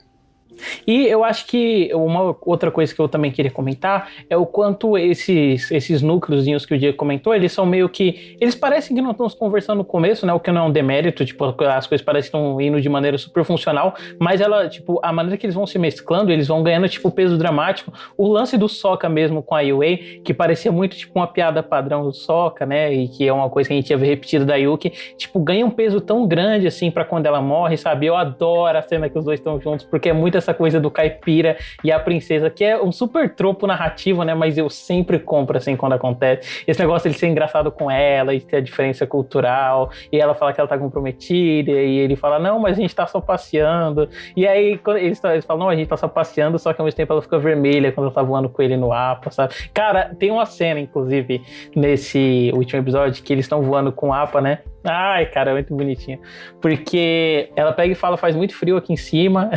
E eu acho que uma outra coisa que eu também queria comentar é o quanto esses núcleozinhos que o Diego comentou, eles são meio que... Eles parecem que não estão se conversando no começo, né? O que não é um demérito, tipo, as coisas parecem que estão indo de maneira super funcional, mas a maneira que eles vão se mesclando, eles vão ganhando, tipo, peso dramático. O lance do Sokka mesmo com a Yue, que parecia muito, tipo, uma piada padrão do Sokka, né? E que é uma coisa que a gente ia ver repetida da Yuki, tipo, ganha um peso tão grande, assim, pra quando ela morre, sabe? Eu adoro a cena que os dois estão juntos, porque é muito essa coisa do caipira e a princesa, que é um super tropo narrativo, né, mas eu sempre compro, assim, quando acontece. Esse negócio de ser engraçado com ela e ter a diferença cultural, e ela fala que ela tá comprometida, e ele fala, não, mas a gente tá só passeando. E aí, quando eles falam, não, a gente tá só passeando, só que ao mesmo tempo ela fica vermelha quando ela tá voando com ele no Appa, sabe? Cara, tem uma cena, inclusive, nesse último episódio, que eles estão voando com o Appa, né? Ai, cara, é muito bonitinho. Porque ela pega e fala, faz muito frio aqui em cima.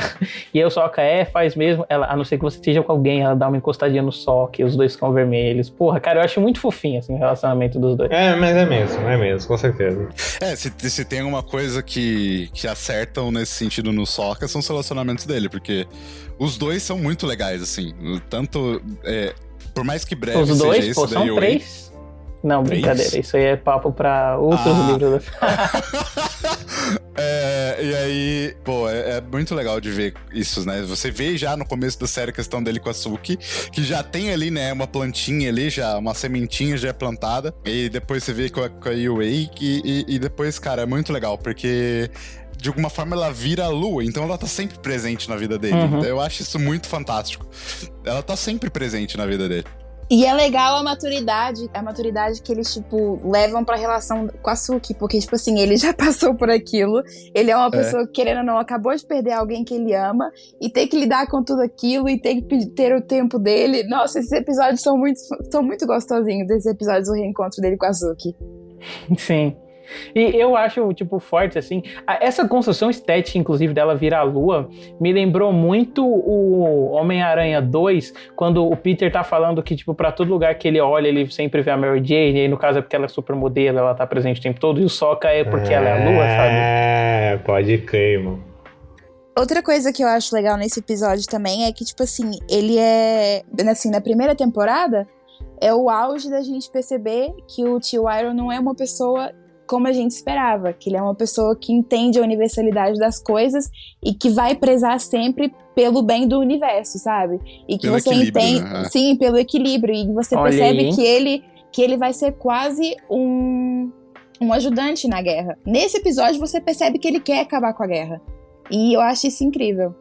E aí o Sokka faz mesmo. Ela, a não ser que você esteja com alguém, ela dá uma encostadinha no Sokka e os dois ficam vermelhos. Porra, cara, eu acho muito fofinho, assim, o relacionamento dos dois. Mas é mesmo, com certeza. Se tem uma coisa que acertam nesse sentido no Sokka, são os relacionamentos dele, porque os dois são muito legais, assim. Tanto, por mais que breve os dois, seja pô, esse são daí, três. Não, brincadeira, isso aí é papo pra outros livros. E aí, pô, é muito legal de ver isso, né? Você vê já no começo da série a questão dele com a Suki, que já tem ali, né, uma plantinha ali, já uma sementinha já é plantada, e depois você vê com a Yue, e depois, cara, é muito legal, porque de alguma forma ela vira a lua, então ela tá sempre presente na vida dele. Eu acho isso muito fantástico. Ela tá sempre presente na vida dele. E é legal a maturidade que eles, tipo, levam pra relação com a Suki, porque, tipo assim, ele já passou por aquilo, ele é uma pessoa que, querendo ou não, acabou de perder alguém que ele ama, e tem que lidar com tudo aquilo, e tem que ter o tempo dele. Nossa, esses episódios são muito gostosinhos, esses episódios do reencontro dele com a Suki. Sim. E eu acho, tipo, forte, assim, essa construção estética, inclusive, dela virar a lua, me lembrou muito o Homem-Aranha 2, quando o Peter tá falando que, tipo, pra todo lugar que ele olha, ele sempre vê a Mary Jane, e aí, no caso, é porque ela é supermodelo, ela tá presente o tempo todo, e o Sokka é porque ela é a lua, sabe? É, pode crer, mano. Outra coisa que eu acho legal nesse episódio também é que, tipo assim, ele é... Assim, na primeira temporada, é o auge da gente perceber que o Tio Iroh não é uma pessoa como a gente esperava, que ele é uma pessoa que entende a universalidade das coisas e que vai prezar sempre pelo bem do universo, sabe? E que pelo você entende... né? Sim, pelo equilíbrio. E você percebe que ele vai ser quase um ajudante na guerra. Nesse episódio, você percebe que ele quer acabar com a guerra. E eu acho isso incrível.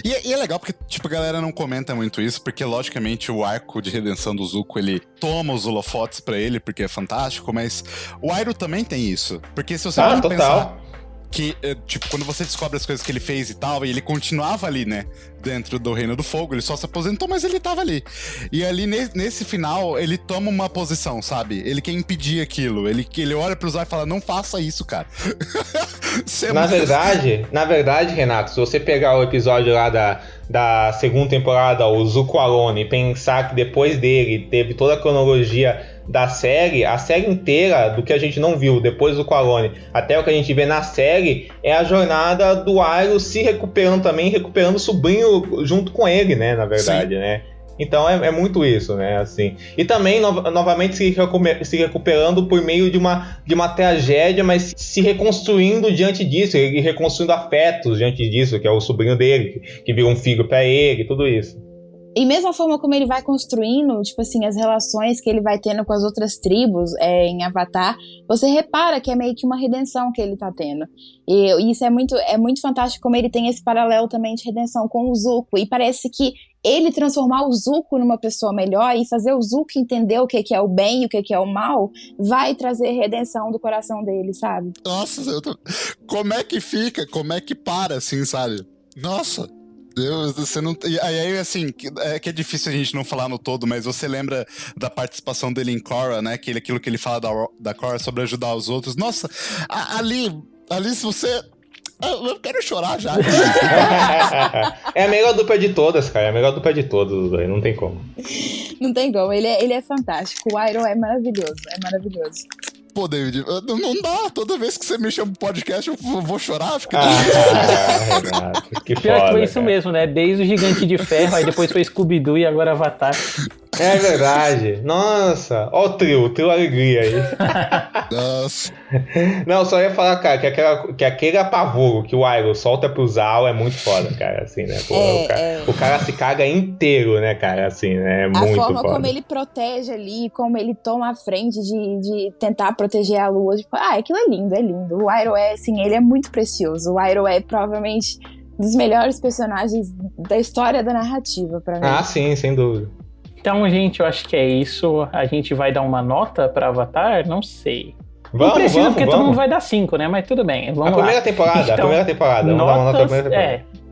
E é legal porque, tipo, a galera não comenta muito isso, porque, logicamente, o arco de redenção do Zuko, ele toma os holofotes pra ele, porque é fantástico, mas o Iroh também tem isso. Porque se você for pensar que, tipo, quando você descobre as coisas que ele fez e tal, e ele continuava ali, né, dentro do Reino do Fogo, ele só se aposentou, mas ele tava ali. E ali, nesse final, ele toma uma posição, sabe? Ele quer impedir aquilo. Ele olha pros olhos e fala, não faça isso, cara. Na verdade, Renato, se você pegar o episódio lá da segunda temporada, o Zuko Alone, e pensar que depois dele teve toda a cronologia da série, a série inteira do que a gente não viu depois do Alone até o que a gente vê na série é a jornada do Iroh se recuperando também, recuperando o sobrinho junto com ele, né, na verdade, né? Então é muito isso, né, assim. E também, novamente, se recuperando por meio de uma tragédia, mas se reconstruindo diante disso, e reconstruindo afetos diante disso, que é o sobrinho dele, que vira um filho pra ele, tudo isso. E mesmo a forma como ele vai construindo, tipo assim, as relações que ele vai tendo com as outras tribos em Avatar, você repara que é meio que uma redenção que ele tá tendo. E isso é muito fantástico como ele tem esse paralelo também de redenção com o Zuko. E parece que ele transformar o Zuko numa pessoa melhor e fazer o Zuko entender o que é o bem e o que é o mal, vai trazer redenção do coração dele, sabe? Nossa, como é que fica? Como é que para, assim, sabe? Nossa... Deus, você não... Aí, assim, que é difícil a gente não falar no todo, mas você lembra da participação dele em Korra, né? Aquilo que ele fala da Korra sobre ajudar os outros. Nossa, ali se você... Eu quero chorar já. É a melhor dupla de todas, cara. É a melhor dupla de todos, não tem como. Não tem como, ele é fantástico. O Iroh é maravilhoso, Pô, David, não dá. Toda vez que você me chama pro podcast, eu vou chorar. Renato, que pior foda, que foi isso cara. mesmo, né? Desde o Gigante de Ferro, aí depois foi Scooby-Doo e agora Avatar. É verdade. Nossa, ó o trio alegria aí. Nossa. Não, só ia falar, cara, que aquele apavoro que o Iroh solta pro Zal é muito foda, cara, assim, né? Pô, o cara se caga inteiro, né, cara, assim, né? É muito foda. A forma como ele protege ali, como ele toma a frente de tentar proteger a lua, tipo, aquilo é lindo, é lindo. O Iroh é, assim, ele é muito precioso. O Iroh é provavelmente um dos melhores personagens da história da narrativa, pra mim. Ah, sim, sem dúvida. Então, gente, eu acho que é isso. A gente vai dar uma nota pra Avatar? Não sei. Vamos, não precisa, porque vamos. todo mundo vai dar 5, né? Mas tudo bem, vamos lá. A primeira temporada. Vamos dar uma nota da primeira temporada.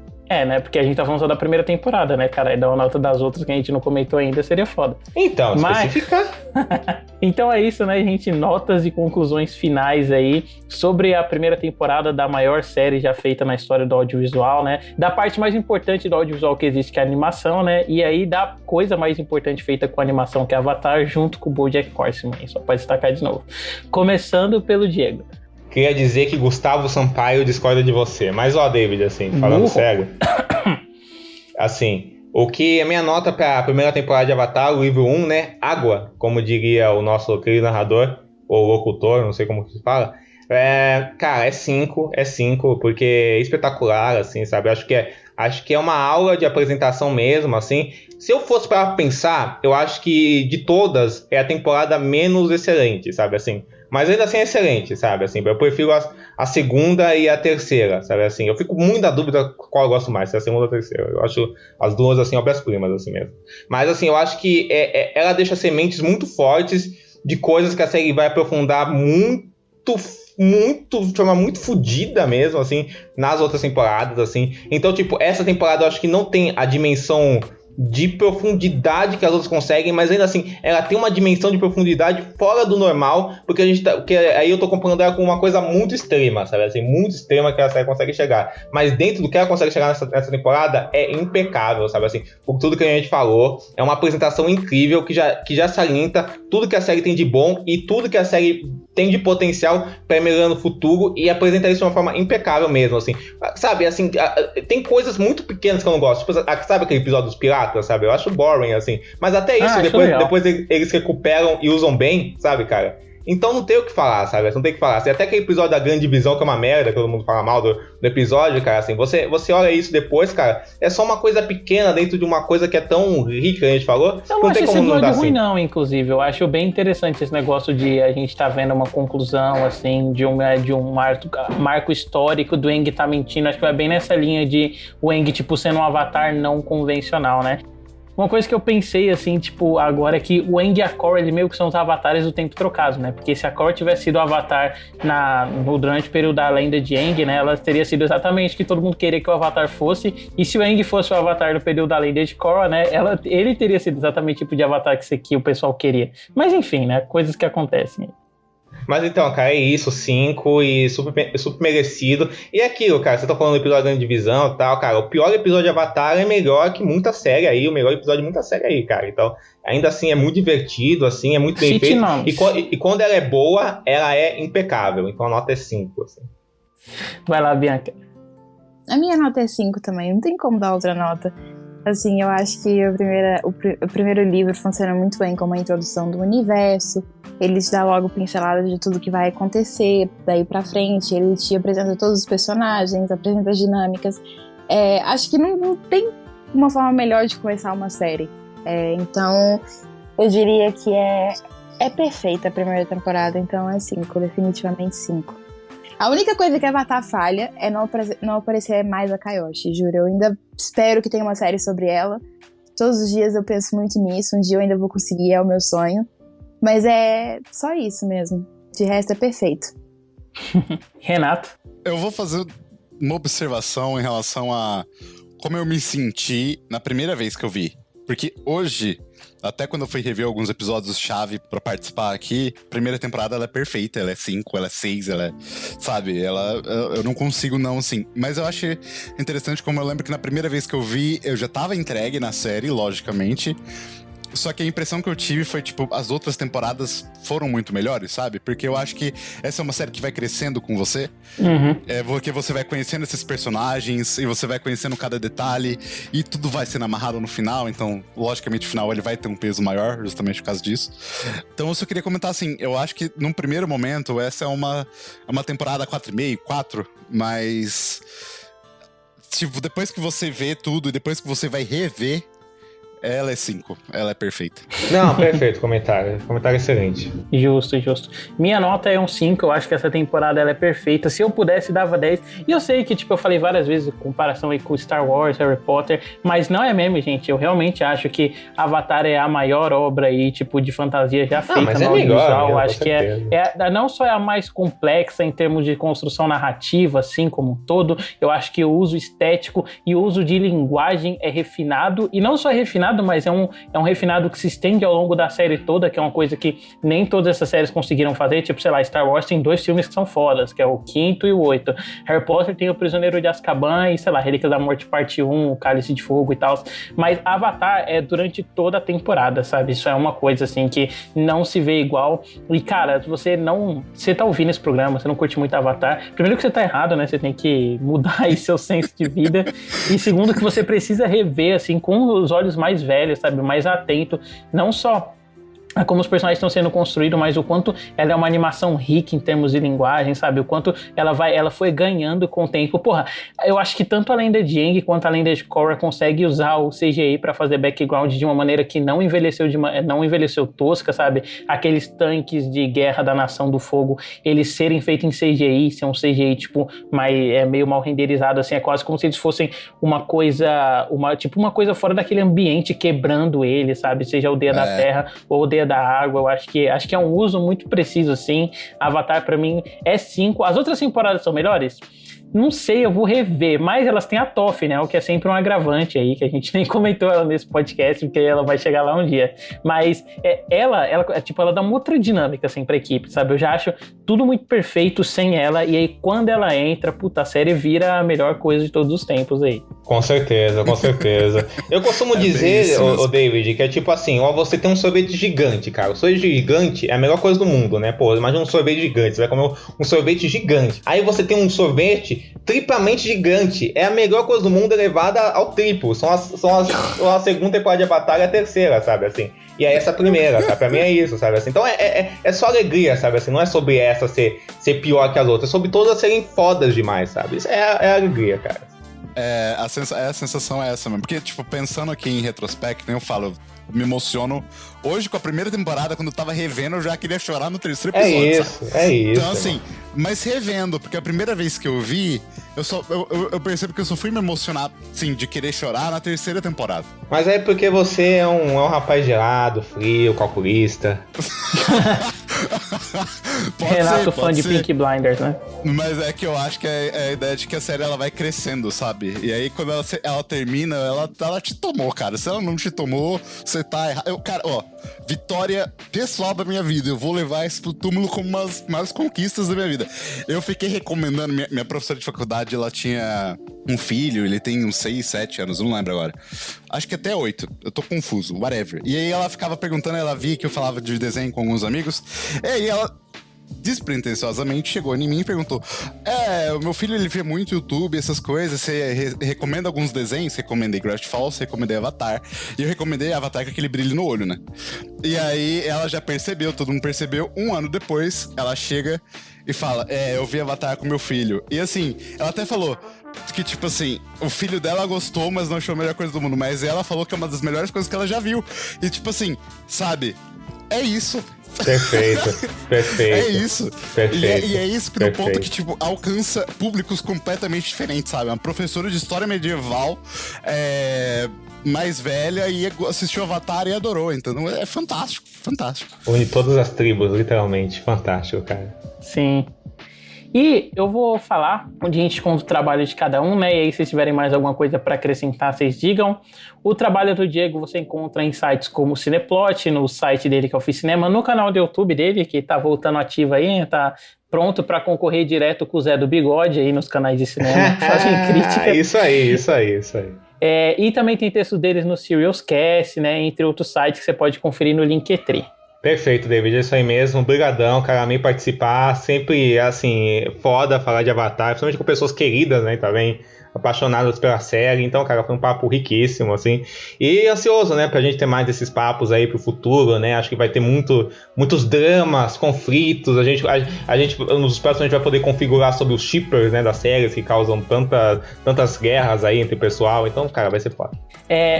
Né? Porque a gente tá falando só da primeira temporada, né, cara? E dar uma nota das outras que a gente não comentou ainda seria foda. Então, especificar. Então é isso, né, gente? Notas e conclusões finais aí sobre a primeira temporada da maior série já feita na história do audiovisual, né? Da parte mais importante do audiovisual que existe, que é a animação, né? E aí da coisa mais importante feita com a animação, que é Avatar, junto com o BoJack Horseman. Só pra destacar de novo. Começando pelo Diego. Queria dizer que Gustavo Sampaio discorda de você. Mas, ó, David, assim, falando sério. Assim, o que a minha nota pra primeira temporada de Avatar, o livro 1, né? Água, como diria o nosso querido narrador, ou locutor, não sei como se fala. Cara, é 5, porque é espetacular, assim, sabe? Acho que é uma aula de apresentação mesmo, assim. Se eu fosse para pensar, eu acho que de todas é a temporada menos excelente, sabe, assim. Mas ainda assim é excelente, sabe, assim. Eu prefiro a segunda e a terceira, sabe, assim. Eu fico muito na dúvida qual eu gosto mais, se é a segunda ou a terceira. Eu acho as duas, assim, obras-primas, assim mesmo. Mas, assim, eu acho que ela deixa sementes muito fortes de coisas que a série vai aprofundar de forma muito fodida mesmo, assim, nas outras temporadas, assim. Então, tipo, essa temporada eu acho que não tem a dimensão de profundidade que as outras conseguem, mas ainda assim, ela tem uma dimensão de profundidade fora do normal, porque aí eu tô comparando ela com uma coisa muito extrema, sabe? Assim, muito extrema que a série consegue chegar. Mas dentro do que ela consegue chegar nessa temporada, é impecável, sabe? Assim, por tudo que a gente falou, é uma apresentação incrível que já salienta tudo que a série tem de bom e tudo que a série tem de potencial para melhorar no futuro e apresenta isso de uma forma impecável mesmo, assim. Sabe, assim, tem coisas muito pequenas que eu não gosto. Tipo, sabe aquele episódio dos piratas, sabe? Eu acho boring, assim. Mas até isso, depois eles recuperam e usam bem, sabe, cara? Então não tem o que falar, sabe? Não tem o que falar. Assim, até aquele episódio da Grande Divisão, que é uma merda, todo mundo fala mal do episódio, cara, assim, você olha isso depois, cara, é só uma coisa pequena dentro de uma coisa que é tão rica, a gente falou. Eu não acho esse episódio ruim, não, inclusive. Eu acho bem interessante esse negócio de a gente tá vendo uma conclusão, assim, de um marco histórico do Aang tá mentindo. Acho que vai bem nessa linha de o Aang, tipo, sendo um avatar não convencional, né? Uma coisa que eu pensei, assim, tipo, agora é que o Aang e a Korra, eles meio que são os avatares do tempo trocado, né? Porque se a Korra tivesse sido o avatar durante o período da lenda de Aang, né? Ela teria sido exatamente o que todo mundo queria que o avatar fosse. E se o Aang fosse o avatar do período da lenda de Korra, né? Ele teria sido exatamente o tipo de avatar que o pessoal queria. Mas enfim, né? Coisas que acontecem. Mas então, cara, é isso, 5 e super merecido. E é aquilo, cara, você tá falando do episódio da Grande Divisão e tal, cara, o pior episódio de Avatar é melhor que muita série aí, o melhor episódio de muita série aí, cara. Então, ainda assim, é muito divertido, assim, é muito bem feito. E quando ela é boa, ela é impecável. Então a nota é 5, assim. Vai lá, Bianca. A minha nota é 5 também, não tem como dar outra nota. Assim, eu acho que o primeiro livro funciona muito bem como a introdução do universo. Ele te dá logo pinceladas de tudo que vai acontecer daí pra frente. Ele te apresenta todos os personagens, apresenta as dinâmicas. Acho que não tem uma forma melhor de começar uma série. Então, eu diria que é perfeita a primeira temporada. Então é 5, definitivamente 5. A única coisa que a Avatar falha é não aparecer mais a Kyoshi, juro. Eu ainda espero que tenha uma série sobre ela. Todos os dias eu penso muito nisso. Um dia eu ainda vou conseguir, é o meu sonho. Mas é só isso mesmo. De resto é perfeito. Renato? Eu vou fazer uma observação em relação a como eu me senti na primeira vez que eu vi. Porque hoje, até quando eu fui rever alguns episódios-chave pra participar aqui, a primeira temporada ela é perfeita, ela é 5, ela é 6, ela é... Sabe, eu não consigo não, assim. Mas eu acho interessante como eu lembro que na primeira vez que eu vi, eu já tava entregue na série, logicamente. Só que a impressão que eu tive foi, tipo, as outras temporadas foram muito melhores, sabe? Porque eu acho que essa é uma série que vai crescendo com você. Uhum. Porque você vai conhecendo esses personagens e você vai conhecendo cada detalhe e tudo vai sendo amarrado no final. Então, logicamente, o final ele vai ter um peso maior, justamente por causa disso. Então, eu só queria comentar assim, eu acho que num primeiro momento essa é uma temporada 4,5, 4, mas... Tipo, depois que você vê tudo e depois que você vai rever, ela é 5, ela é perfeita. Não, perfeito, comentário excelente. Justo. Minha nota é um 5, eu acho que essa temporada ela é perfeita. Se eu pudesse, dava 10. E eu sei que, tipo, eu falei várias vezes em comparação aí com Star Wars, Harry Potter, mas não é meme, gente. Eu realmente acho que Avatar é a maior obra aí, tipo, de fantasia já feita mas no audiovisual. Eu acho que não só é a mais complexa em termos de construção narrativa, assim como um todo. Eu acho que o uso estético e o uso de linguagem é refinado, e não só é refinado, mas é um refinado que se estende ao longo da série toda, que é uma coisa que nem todas essas séries conseguiram fazer. Tipo, sei lá, Star Wars tem 2 filmes que são fodas, que é o 5º e o 8. Harry Potter tem o Prisioneiro de Azkaban e, sei lá, Relíquias da Morte parte 1, o Cálice de Fogo e tal. Mas Avatar é durante toda a temporada, sabe? Isso é uma coisa, assim, que não se vê igual. E, cara, você tá ouvindo esse programa, você não curte muito Avatar, primeiro que você tá errado, né? Você tem que mudar aí seu senso de vida. E segundo que você precisa rever, assim, com os olhos mais velho, sabe, mais atento, não só a como os personagens estão sendo construídos, mas o quanto ela é uma animação rica em termos de linguagem, sabe, o quanto ela foi ganhando com o tempo. Porra, eu acho que tanto a lenda de Aang quanto a lenda de Korra consegue usar o CGI pra fazer background de uma maneira que não envelheceu tosca, sabe, aqueles tanques de guerra da Nação do Fogo, eles serem feitos em CGI, ser um CGI, tipo, meio mal renderizado, assim, é quase como se eles fossem uma coisa fora daquele ambiente quebrando ele, sabe, seja o Deia da Terra ou o Deia da Água. Eu acho que é um uso muito preciso, assim. Avatar, pra mim, é 5. As outras temporadas são melhores? Não sei, eu vou rever, mas elas têm a Toph, né? O que é sempre um agravante aí, que a gente nem comentou ela nesse podcast, porque ela vai chegar lá um dia. Mas ela dá uma outra dinâmica, assim, pra equipe, sabe? Eu já acho tudo muito perfeito sem ela, e aí quando ela entra, puta, a série vira a melhor coisa de todos os tempos aí. Com certeza, com certeza. Eu costumo dizer, ô David, que é tipo assim, ó, você tem um sorvete gigante, cara. O sorvete gigante é a melhor coisa do mundo, né? Pô, imagina um sorvete gigante, você vai comer um sorvete gigante. Aí você tem um sorvete triplamente gigante. É a melhor coisa do mundo elevada ao triplo. São a segunda temporada de Avatar e a terceira, sabe, assim. E é essa a primeira, sabe? Pra mim é isso, sabe, assim. Então é só alegria, sabe, assim. Não é sobre essa ser pior que as outras. É sobre todas serem fodas demais, sabe. Isso é alegria, cara. A sensação é essa mesmo. Porque, tipo, pensando aqui em retrospecto, eu falo, me emociono. Hoje, com a primeira temporada, quando eu tava revendo, eu já queria chorar no terceiro episódio. É isso. Então, assim, mas revendo, porque a primeira vez que eu vi, eu percebo que eu só fui me emocionar, assim, de querer chorar na terceira temporada. Mas é porque você é um rapaz gelado, frio, calculista. Renato, fã de Peaky Blinders, né? Mas é que eu acho que é a ideia de que a série ela vai crescendo, sabe? E aí quando ela termina, ela te tomou, cara. Se ela não te tomou, você tá errado. Cara, ó, vitória pessoal da minha vida. Eu vou levar isso pro túmulo como umas maiores conquistas da minha vida. Eu fiquei recomendando, minha professora de faculdade, ela tinha um filho, ele tem uns 6, 7 anos, não lembro agora. Acho que até 8, eu tô confuso, whatever. E aí ela ficava perguntando, ela via que eu falava de desenho com alguns amigos, e aí ela despretensiosamente chegou em mim e perguntou: o meu filho ele vê muito YouTube, essas coisas, você recomenda alguns desenhos? Recomendei Gravity Falls, recomendei Avatar, e eu recomendei Avatar com aquele brilho no olho, né? E aí ela já percebeu, todo mundo percebeu, um ano depois ela chega e fala: eu vi Avatar com meu filho. E assim, ela até falou que, tipo assim, o filho dela gostou, mas não achou a melhor coisa do mundo, mas ela falou que é uma das melhores coisas que ela já viu. E tipo assim, sabe, é isso. Perfeito. É isso. Perfeito. E é isso que no ponto que, tipo, alcança públicos completamente diferentes, sabe? Uma professora de história medieval mais velha e assistiu Avatar e adorou, então é fantástico, fantástico. Une todas as tribos, literalmente. Fantástico, cara. Sim. E eu vou falar onde a gente conta o trabalho de cada um, né? E aí, se tiverem mais alguma coisa para acrescentar, vocês digam. O trabalho do Diego você encontra em sites como o Cineplot, no site dele que é o Oficinema, no canal do YouTube dele, que tá voltando ativo aí, tá pronto para concorrer direto com o Zé do Bigode aí nos canais de cinema, fazem crítica. Isso aí. E também tem textos deles no Serialscast, né? Entre outros sites que você pode conferir no Linktree. Perfeito, David, é isso aí mesmo. Obrigadão, cara, a mim participar. Sempre, assim, foda falar de Avatar, principalmente com pessoas queridas, né, também apaixonadas pela série. Então, cara, foi um papo riquíssimo, assim. E ansioso, né, pra gente ter mais desses papos aí pro futuro, né. Acho que vai ter muitos dramas, conflitos. A gente, nos próximos, a gente vai poder configurar sobre os shippers, né, das séries que causam tantas guerras aí entre o pessoal. Então, cara, vai ser foda.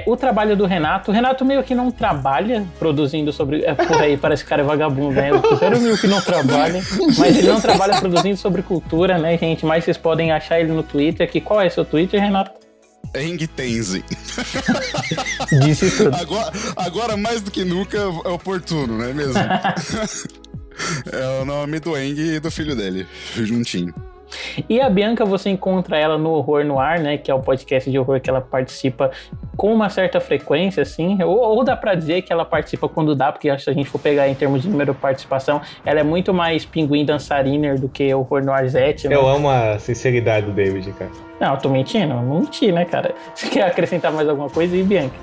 O trabalho do Renato. O Renato meio que não trabalha produzindo sobre... Por aí, parece que o cara é vagabundo, né? O Cruzeiro meio que não trabalha, mas ele não trabalha produzindo sobre cultura, né, gente? Mas vocês podem achar ele no Twitter. Qual é seu Twitter, Renato? Eng Tenzi. Disse tudo. Agora, mais do que nunca, é oportuno, não é mesmo? É o nome do Eng e do filho dele, juntinho. E a Bianca, você encontra ela no Horror no Ar, né? Que é o podcast de horror que ela participa com uma certa frequência, assim. Ou dá pra dizer que ela participa quando dá, porque se a gente for pegar em termos de número de participação, ela é muito mais pinguim dançariner do que Horror no Ar Zete, né? Eu amo a sinceridade do David, cara. Não, eu tô mentindo? Eu não menti, né, cara? Você quer acrescentar mais alguma coisa? E Bianca?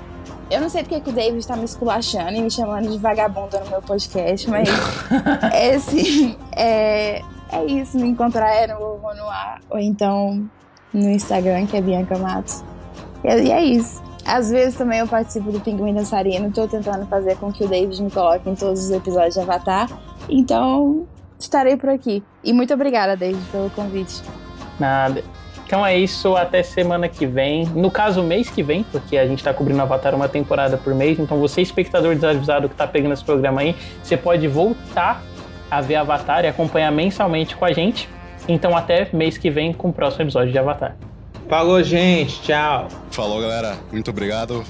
Eu não sei porque que o David tá me esculachando e me chamando de vagabunda no meu podcast, mas é isso, me encontrar no Horror no Ar, ou então no Instagram, que é Bianca Matos. E é isso. Às vezes também eu participo do Pinguim Dançarino, tô tentando fazer com que o David me coloque em todos os episódios de Avatar, então estarei por aqui. E muito obrigada, David, pelo convite. Nada. Então é isso, até semana que vem. No caso, mês que vem, porque a gente tá cobrindo Avatar uma temporada por mês, então você, espectador desavisado que tá pegando esse programa aí, você pode voltar a ver Avatar e acompanhar mensalmente com a gente. Então até mês que vem com o próximo episódio de Avatar. Falou, gente. Tchau. Falou, galera. Muito obrigado.